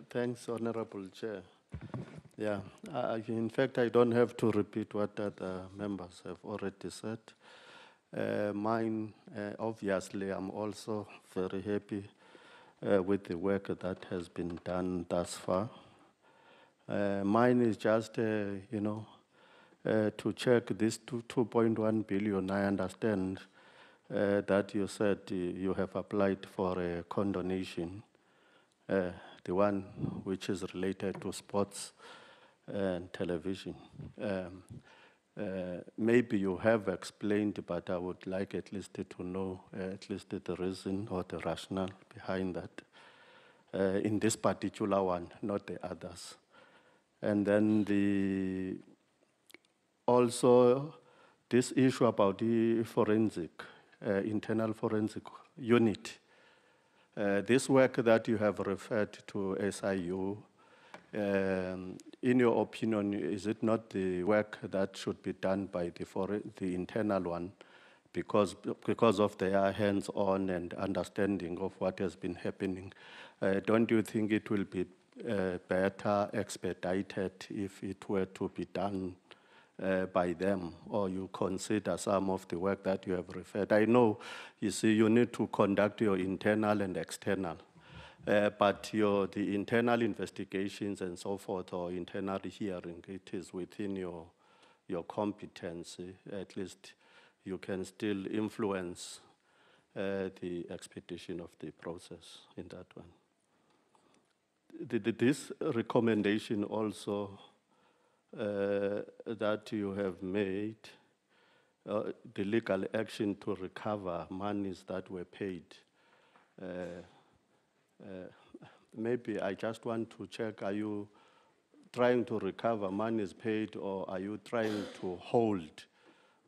Thanks, Honorable Chair. Yeah, in fact, I don't have to repeat what other members have already said. Mine, obviously, I'm also very happy with the work that has been done thus far. Mine is just, to check this 2.1 billion. I understand that you said you have applied for a condonation, the one which is related to sports and television. Maybe you have explained, but I would like at least to know at least the reason or the rationale behind that in this particular one, not the others. And then also this issue about the forensic, internal forensic unit. This work that you have referred to SIU, in your opinion, is it not the work that should be done by the internal one because of their hands-on and understanding of what has been happening? Don't you think it will be better expedited if it were to be done by them, or you consider some of the work that you have referred? I know, you see, you need to conduct your internal and external. But the internal investigations and so forth, or internal hearing, it is within your competency. At least you can still influence the expedition of the process in that one. This recommendation also that you have made, the legal action to recover monies that were paid, maybe I just want to check, are you trying to recover monies paid, or are you trying to hold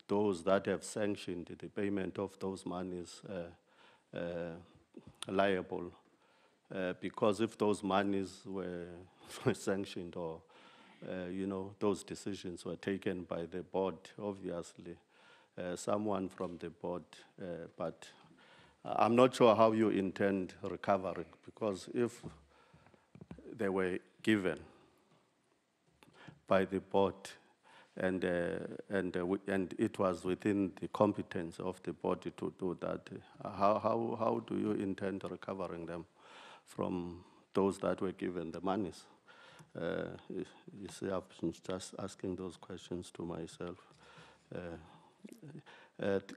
those that have sanctioned the payment of those monies liable? Because if those monies were sanctioned, or those decisions were taken by the board, obviously, someone from the board, but I'm not sure how you intend recovering, because if they were given by the board and it was within the competence of the body to do that, how do you intend recovering them from those that were given the monies? You see, I've been just asking those questions to myself.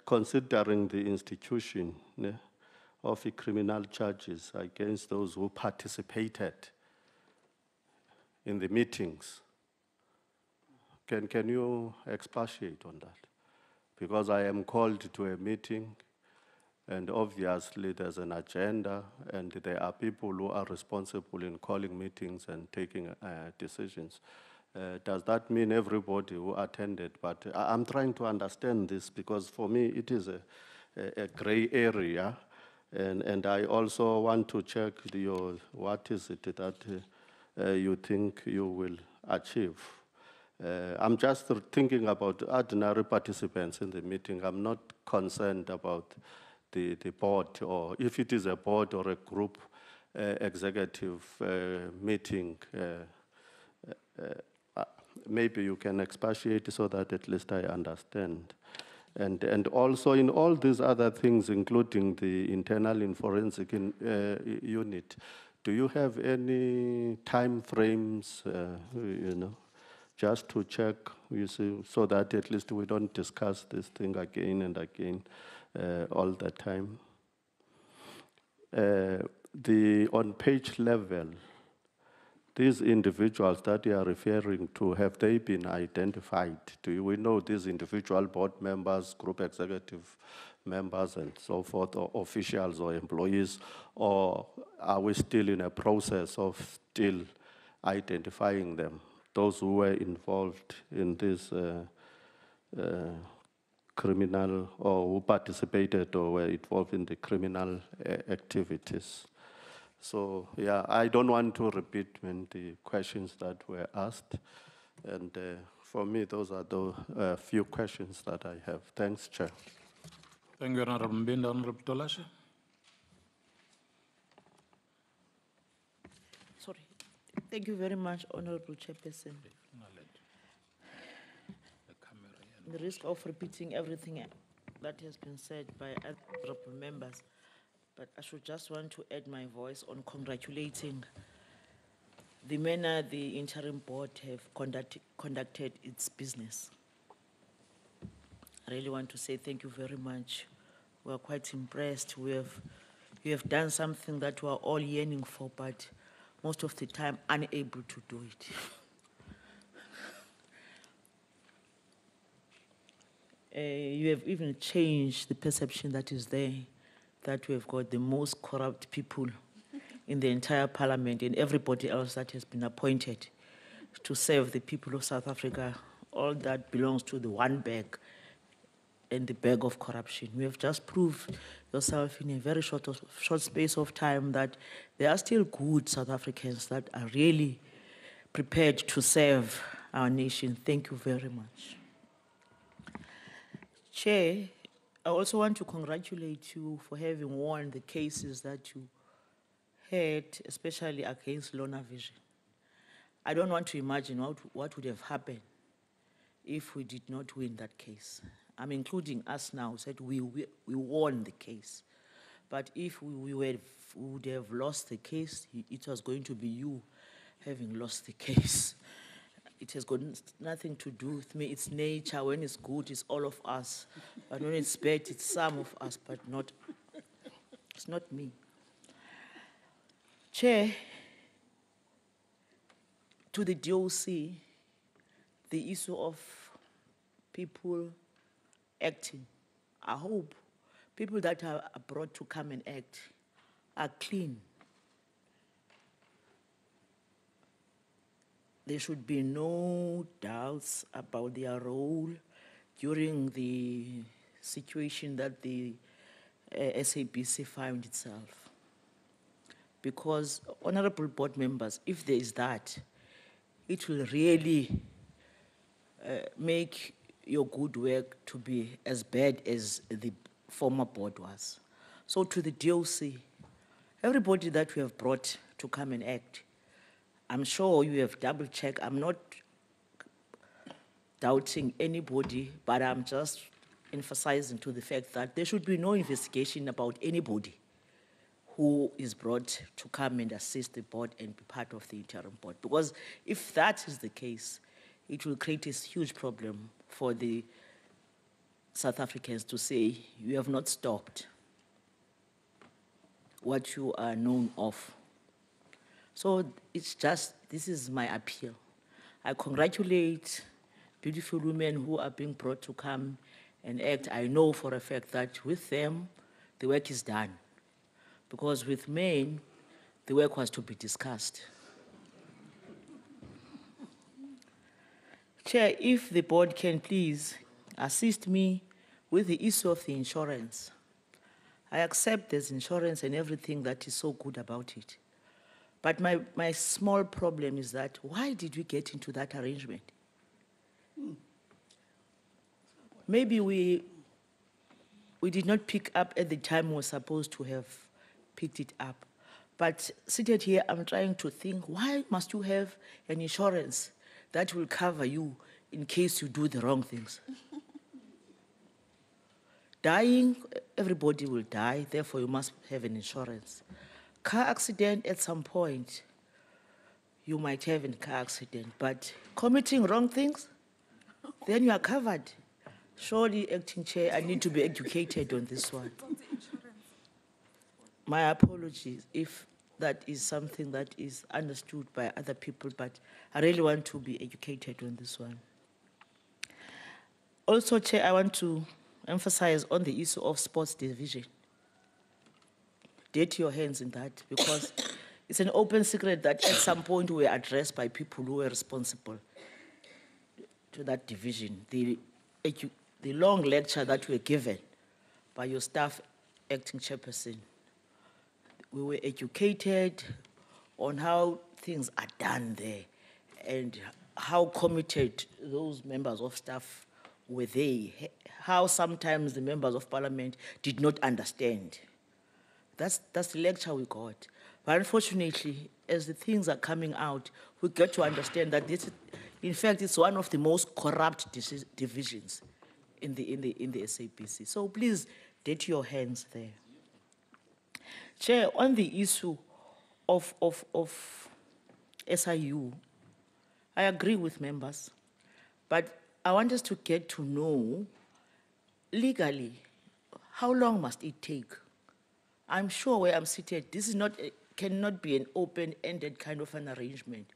Considering the institution of the criminal charges against those who participated in the meetings, can you expatiate on that? Because I am called to a meeting, and obviously there's an agenda, and there are people who are responsible in calling meetings and taking decisions. Does that mean everybody who attended? But I'm trying to understand this, because for me it is a gray area, and I also want to check what is it that you think you will achieve. I'm just thinking about ordinary participants in the meeting. I'm not concerned about the board, or if it is a board or a group executive meeting. Maybe you can expatiate so that at least I understand. And also in all these other things, including the internal and forensic unit, do you have any time frames, just to check, you see, so that at least we don't discuss this thing again and again all the time? On page level, these individuals that you are referring to, have they been identified? Do we know these individual board members, group executive members, and so forth, or officials or employees, or are we still in a process of still identifying them, those who were involved in this criminal, or who participated or were involved in the criminal activities? So, yeah, I don't want to repeat the questions that were asked. And for me, those are the few questions that I have. Thanks, Chair. Thank you, Honorable Mbinda. Honorable Tolashe. Sorry. Thank you very much, Honorable Chairperson. The risk of repeating everything that has been said by honorable members, but I should just want to add my voice on congratulating the manner the interim board have conducted its business. I really want to say thank you very much. We are quite impressed. You have done something that we are all yearning for, but most of the time unable to do it. You have even changed the perception that is there, that we have got the most corrupt people in the entire parliament and everybody else that has been appointed to serve the people of South Africa. All that belongs to the one bag and the bag of corruption. You have just proved yourself in a very short space of time that there are still good South Africans that are really prepared to serve our nation. Thank you very much. Chair, I also want to congratulate you for having won the cases that you had, especially against Lona Vision. I don't want to imagine what would have happened if we did not win that case. I'm including us now, said we won the case. But if we would have lost the case, it was going to be you having lost the case. It has got nothing to do with me. It's nature. When it's good, it's all of us. But when it's bad, it's some of us, but it's not me. Chair, to the DOC, the issue of people acting, I hope people that are brought to come and act are clean. There should be no doubts about their role during the situation that the SABC found itself. Because, honorable board members, if there is that, it will really make your good work to be as bad as the former board was. So to the DOC, everybody that we have brought to come and act, I'm sure you have double-checked. I'm not doubting anybody, but I'm just emphasizing to the fact that there should be no investigation about anybody who is brought to come and assist the board and be part of the interim board. Because if that is the case, it will create a huge problem for the South Africans to say, you have not stopped what you are known of. So it's just, this is my appeal. I congratulate beautiful women who are being brought to come and act. I know for a fact that with them, the work is done. Because with men, the work was to be discussed. Chair, if the board can please assist me with the issue of the insurance. I accept there's insurance and everything that is so good about it. But my small problem is that, why did we get into that arrangement? Maybe we did not pick up at the time we were supposed to have picked it up. But seated here, I'm trying to think, why must you have an insurance that will cover you in case you do the wrong things? Dying, everybody will die, therefore you must have an insurance. Car accident, at some point, you might have a car accident, but committing wrong things, then you are covered. Surely, acting chair, I need to be educated on this one. My apologies if that is something that is understood by other people, but I really want to be educated on this one. Also, Chair, I want to emphasize on the issue of sports division. Dirty your hands in that, because it's an open secret that at some point we were addressed by people who were responsible to that division. The long lecture that we were given by your staff, acting chairperson, we were educated on how things are done there and how committed those members of staff were they, how sometimes the members of parliament did not understand. That's the lecture we got. But unfortunately, as the things are coming out, we get to understand that this, in fact, it's one of the most corrupt divisions in the SABC. So please, get your hands there. Chair, on the issue of SIU, I agree with members, but I want us to get to know legally, how long must it take? I'm sure where I'm seated, this is not, cannot be an open-ended kind of an arrangement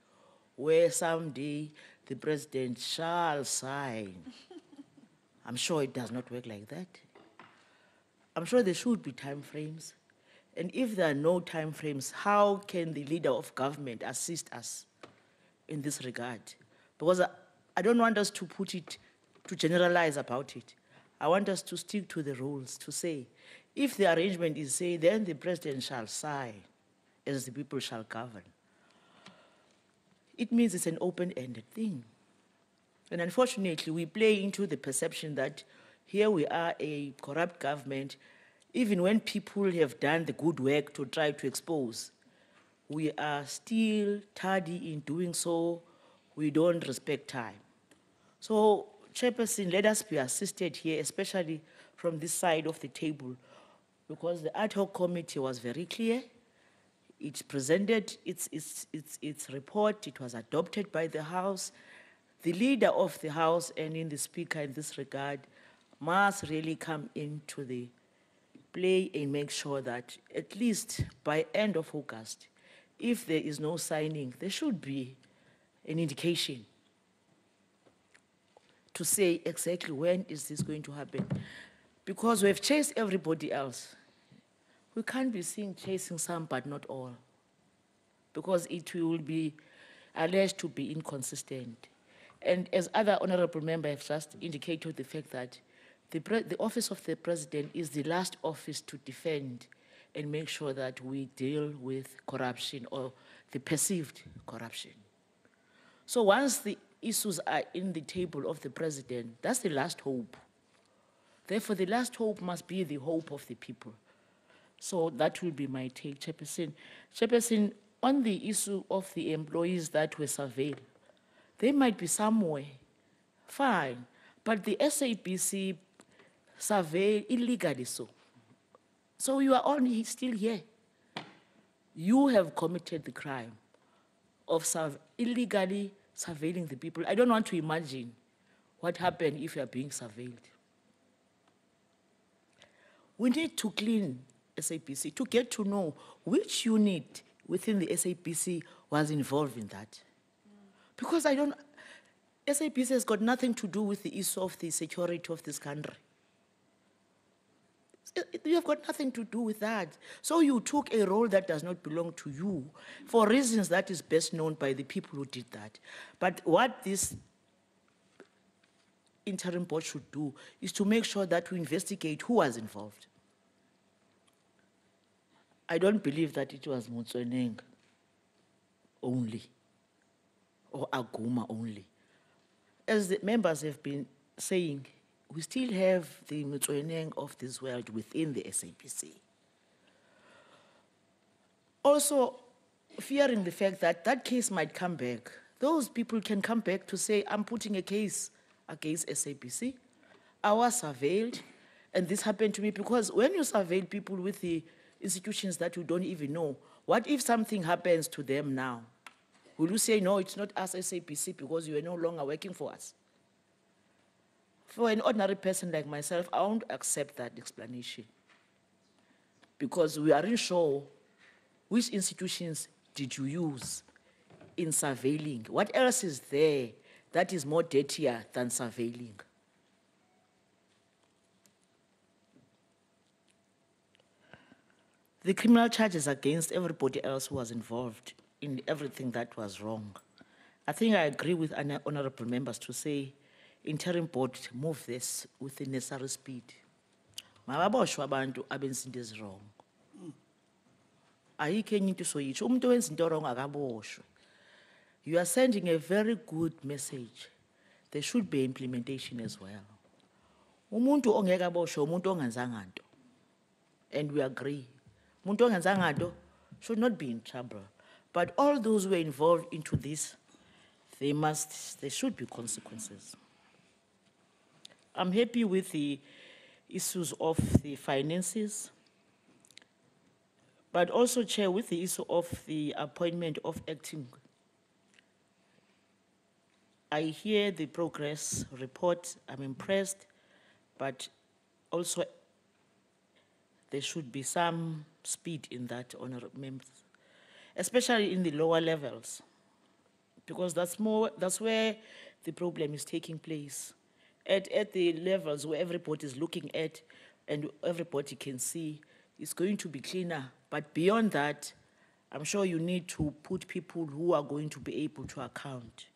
where someday the president shall sign. I'm sure it does not work like that. I'm sure there should be time frames. And if there are no time frames, how can the leader of government assist us in this regard? Because I don't want us to put it, to generalize about it. I want us to stick to the rules, to say, if the arrangement is say, then the president shall sign, as the people shall govern. It means it's an open-ended thing. And unfortunately, we play into the perception that here we are a corrupt government, even when people have done the good work to try to expose, we are still tardy in doing so. We don't respect time. So, Chairperson, let us be assisted here, especially from this side of the table, because the ad hoc committee was very clear. It presented its report. It was adopted by the House. The leader of the House and in the Speaker in this regard must really come into the play and make sure that at least by end of August, if there is no signing, there should be an indication to say exactly when is this going to happen. Because we've chased everybody else. We can't be seen chasing some, but not all. Because it will be alleged to be inconsistent. And as other honorable members have just indicated the fact that the office of the president is the last office to defend and make sure that we deal with corruption or the perceived corruption. So once the issues are in the table of the president, that's the last hope. Therefore, the last hope must be the hope of the people. So that will be my take, Chairperson. Chairperson, on the issue of the employees that were surveilled, they might be somewhere, fine, but the SABC surveyed illegally so. So you are only still here. You have committed the crime of illegally surveilling the people. I don't want to imagine what happened if you are being surveilled. We need to clean SABC to get to know which unit within the SABC was involved in that. Because SABC has got nothing to do with the issue of the security of this country. You have got nothing to do with that. So you took a role that does not belong to you for reasons that is best known by the people who did that. But what this interim board should do is to make sure that we investigate who was involved. I don't believe that it was Motsoneng only, or Aguma only. As the members have been saying, we still have the Motsoneng of this world within the SABC. Also, fearing the fact that that case might come back, those people can come back to say, I'm putting a case against SABC. I was surveilled, and this happened to me, because when you surveil people with the institutions that you don't even know, what if something happens to them now? Will you say, no, it's not us SABC because you are no longer working for us? For an ordinary person like myself, I won't accept that explanation, because we aren't sure which institutions did you use in surveilling. What else is there that is more dirtier than surveilling? The criminal charges against everybody else who was involved in everything that was wrong. I think I agree with honorable members to say, interim board, move this with the necessary speed. Mababoshwa abantu abenza into is wrong. Ayikho enye into soyitsho, umuntu owenza into wrong akaboshwe. You are sending a very good message. There should be implementation as well. Umuntu ongeke aboshwe umuntu ongenzanga nto. And we agree. Umuntu ongenzanga nto should not be in trouble. But all those who are involved into this, there should be consequences. I'm happy with the issues of the finances, but also, Chair, with the issue of the appointment of acting. I hear the progress report, I'm impressed, but also there should be some speed in that, honorable members, especially in the lower levels, because that's where the problem is taking place. At the levels where everybody is looking at and everybody can see, it's going to be cleaner. But beyond that, I'm sure you need to put people who are going to be able to account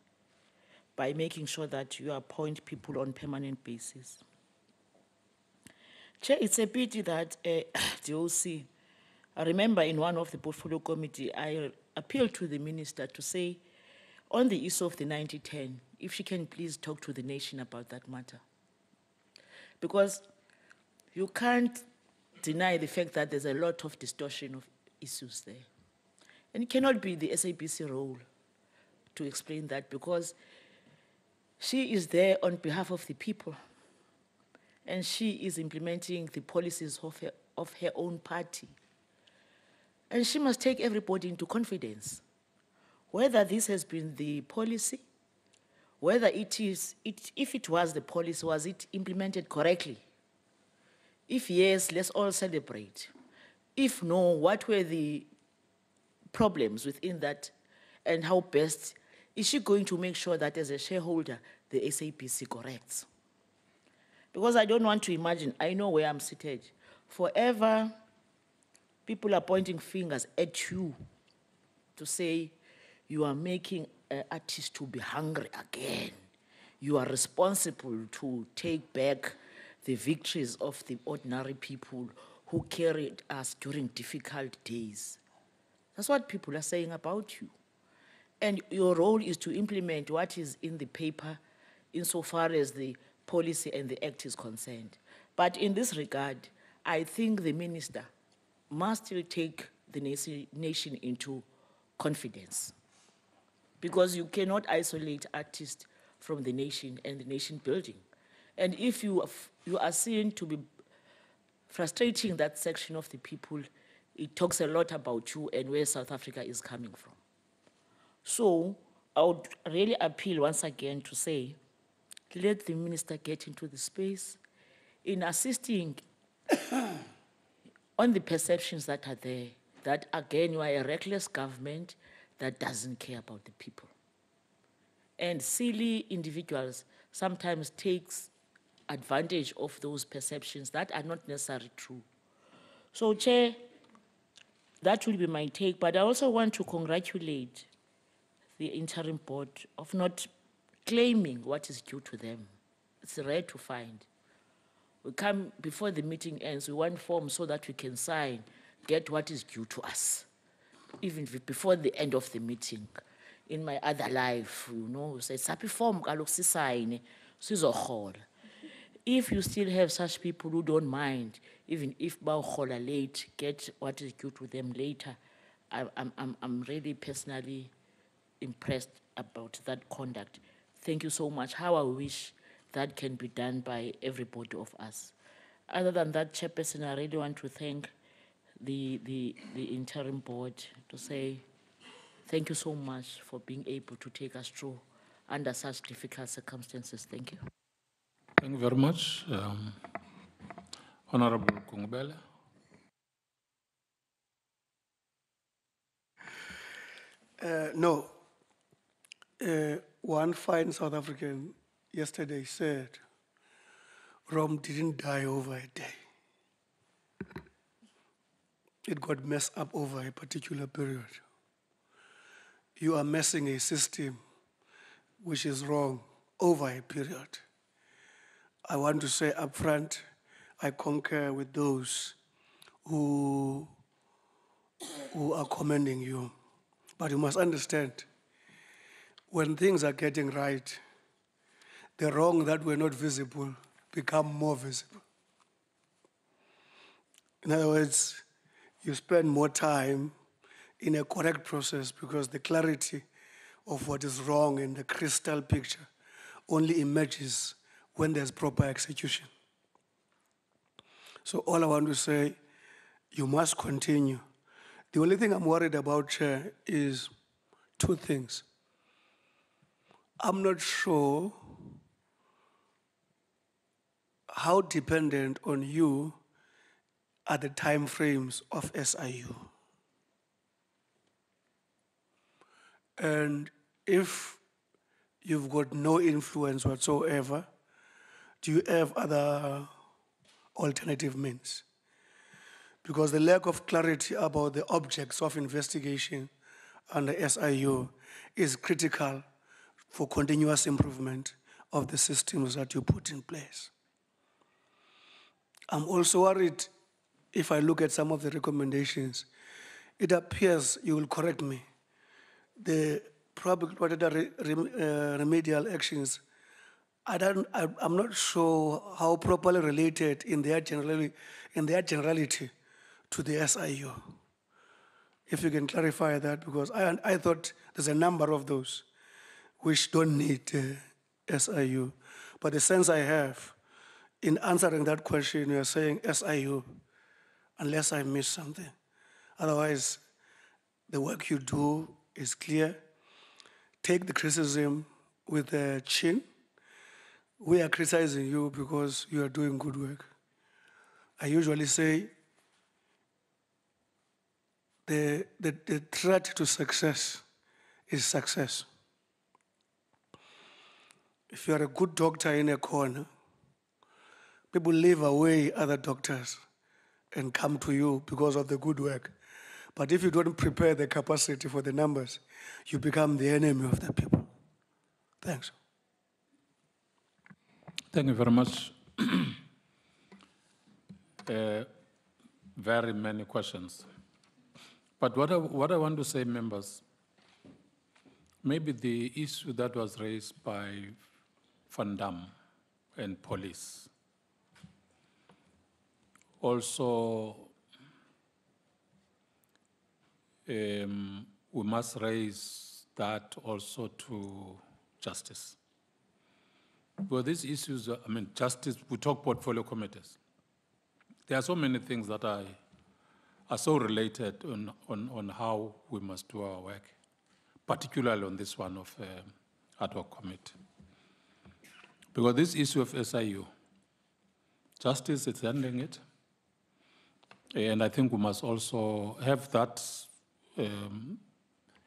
by making sure that you appoint people on permanent basis. Chair, it's a pity that the OC, I remember in one of the portfolio committee, I appealed to the minister to say, on the issue of the 90-10, if she can please talk to the nation about that matter. Because you can't deny the fact that there's a lot of distortion of issues there. And it cannot be the SABC role to explain that, because she is there on behalf of the people. And she is implementing the policies of her own party. And she must take everybody into confidence. Whether this has been the policy, whether if it was the policy, was it implemented correctly? If yes, let's all celebrate. If no, what were the problems within that, and how best is she going to make sure that as a shareholder, the SABC corrects? Because I don't want to imagine, I know where I'm seated. Forever, people are pointing fingers at you to say, you are making artists to be hungry again. You are responsible to take back the victories of the ordinary people who carried us during difficult days. That's what people are saying about you. And your role is to implement what is in the paper insofar as the policy and the act is concerned. But in this regard, I think the minister must still take the nation into confidence, because you cannot isolate artists from the nation and the nation building. And if you are seen to be frustrating that section of the people, it talks a lot about you and where South Africa is coming from. So I would really appeal once again to say, let the minister get into the space in assisting on the perceptions that are there, that again, you are a reckless government that doesn't care about the people. And silly individuals sometimes takes advantage of those perceptions that are not necessarily true. So, Chair, that will be my take, but I also want to congratulate the interim board of not claiming what is due to them. It's rare to find. We come before the meeting ends, we want forms so that we can sign, get what is due to us, even before the end of the meeting. In my other life, you know, say, "Sapi form kaloku sisayine, sizohola." If you still have such people who don't mind, even if bawuhola late, get what is due to them later, I'm really personally impressed about that conduct. Thank you so much. How I wish that can be done by everybody of us. Other than that, Chairperson, I really want to thank the interim board to say thank you so much for being able to take us through under such difficult circumstances. Thank you. Thank you very much. Honorable Kungubele. No. One fine South African yesterday said, Rome didn't die over a day. It got messed up over a particular period. You are messing a system which is wrong over a period. I want to say up front, I concur with those who are commending you. But you must understand, when things are getting right, the wrong that were not visible become more visible. In other words, you spend more time in a correct process, because the clarity of what is wrong in the crystal picture only emerges when there's proper execution. So all I want to say, you must continue. The only thing I'm worried about, Chair, is two things. I'm not sure how dependent on you are the time frames of SIU. And if you've got no influence whatsoever, do you have other alternative means? Because the lack of clarity about the objects of investigation under SIU is critical for continuous improvement of the systems that you put in place. I'm also worried, if I look at some of the recommendations, it appears, you will correct me, the remedial actions, I'm not sure how properly related in their generality to the SIU. If you can clarify that, because I thought there's a number of those which don't need SIU. But the sense I have in answering that question, you're saying SIU, unless I missed something. Otherwise, the work you do is clear. Take the criticism with the chin. We are criticizing you because you are doing good work. I usually say the threat to success is success. If you are a good doctor in a corner, people leave away other doctors and come to you because of the good work. But if you don't prepare the capacity for the numbers, you become the enemy of the people. Thanks. Thank you very much. Very many questions. But what I want to say, members, maybe the issue that was raised by Van Dam and police also, we must raise that also to justice. But these issues, justice, we talk portfolio committees. There are so many things that are so related on how we must do our work, particularly on this one of ad hoc committee. Because this issue of SIU, justice is handling it, and I think we must also have that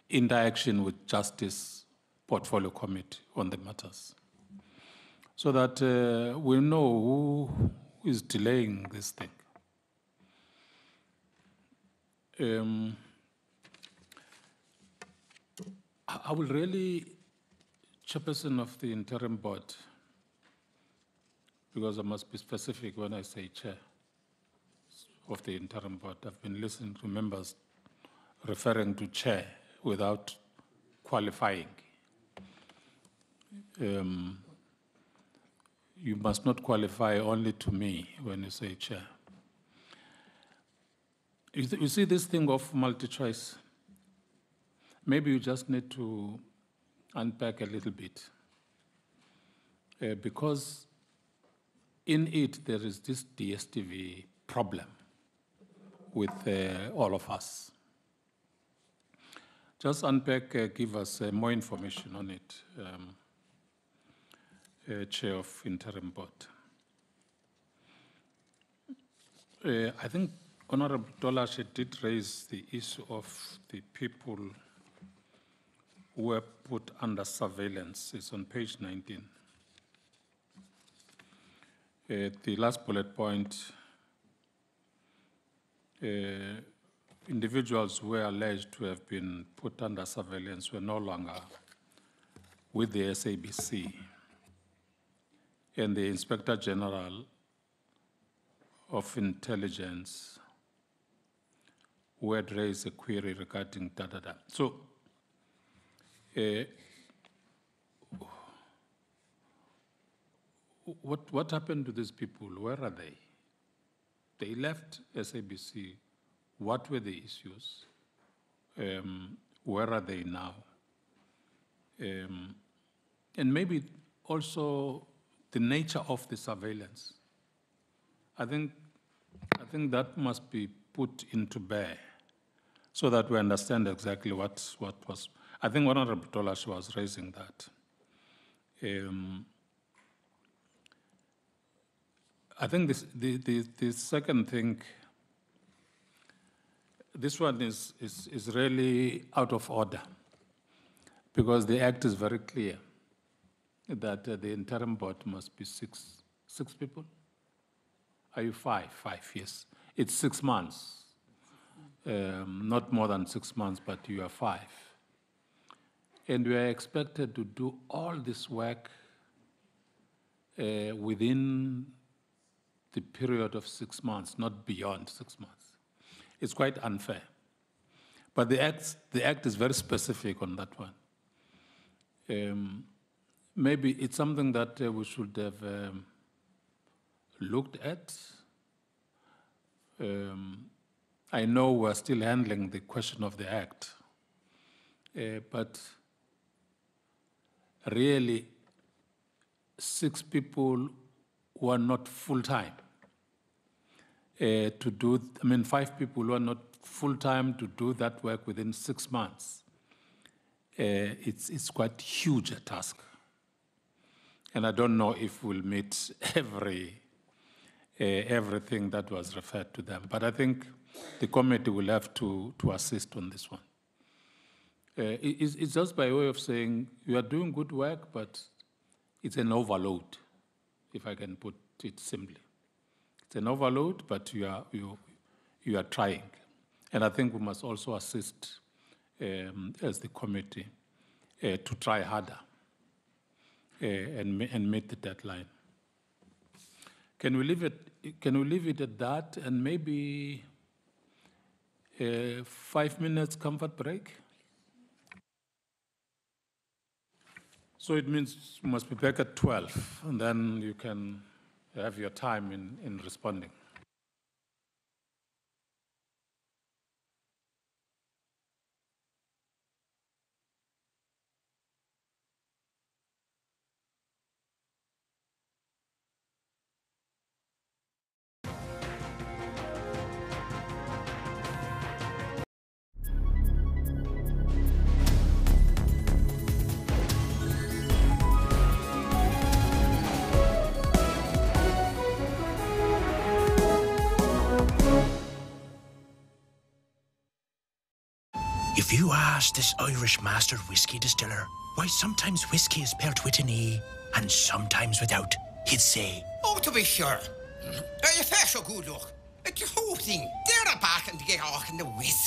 interaction with Justice Portfolio Committee on the matters, so that we know who is delaying this thing. I will really, chairperson of the interim board, because I must be specific when I say chair of the interim board. I've been listening to members referring to chair without qualifying. You must not qualify only to me when you say chair. You see this thing of multi-choice? Maybe you just need to unpack a little bit. Because in it, there is this DSTV problem with all of us. Just unpack, give us more information on it, Chair of Interim Board. I think Honorable Dolashe did raise the issue of the people who were put under surveillance. It's on page 19. The last bullet point, individuals who were alleged to have been put under surveillance were no longer with the SABC. And the Inspector General of Intelligence who had raised a query regarding da-da-da. So, what happened to these people? Where are they? They left SABC. What were the issues? Where are they now? And maybe also the nature of the surveillance. I think that must be put into bear so that we understand exactly what was. I think Honorable Tola was raising that. I think the second thing, this one is really out of order because the Act is very clear that the interim board must be six people. Are you five? 5, yes. It's 6 months. Not more than 6 months, but you are 5. And we are expected to do all this work within the period of 6 months, not beyond 6 months. It's quite unfair. But the Act is very specific on that one. Maybe it's something that we should have looked at. I know we're still handling the question of the Act, but really 6 people who are not full-time to do, 5 people who are not full-time to do that work within 6 months. It's quite huge a task. And I don't know if we'll meet everything that was referred to them. But I think the committee will have to assist on this one. It's just by way of saying you are doing good work, but it's an overload, if I can put it simply. It's an overload, but you are trying. And I think we must also assist as the committee to try harder and meet the deadline. Can we leave it at that and maybe 5 minutes comfort break? So it means you must be back at 12, and then you can have your time in responding. If you ask this Irish master whiskey distiller why sometimes whiskey is spelled with an E and sometimes without, he'd say, "Oh, to be sure. Are you fair so good, look? It's the whole thing. They're a back and to get off in the whiskey.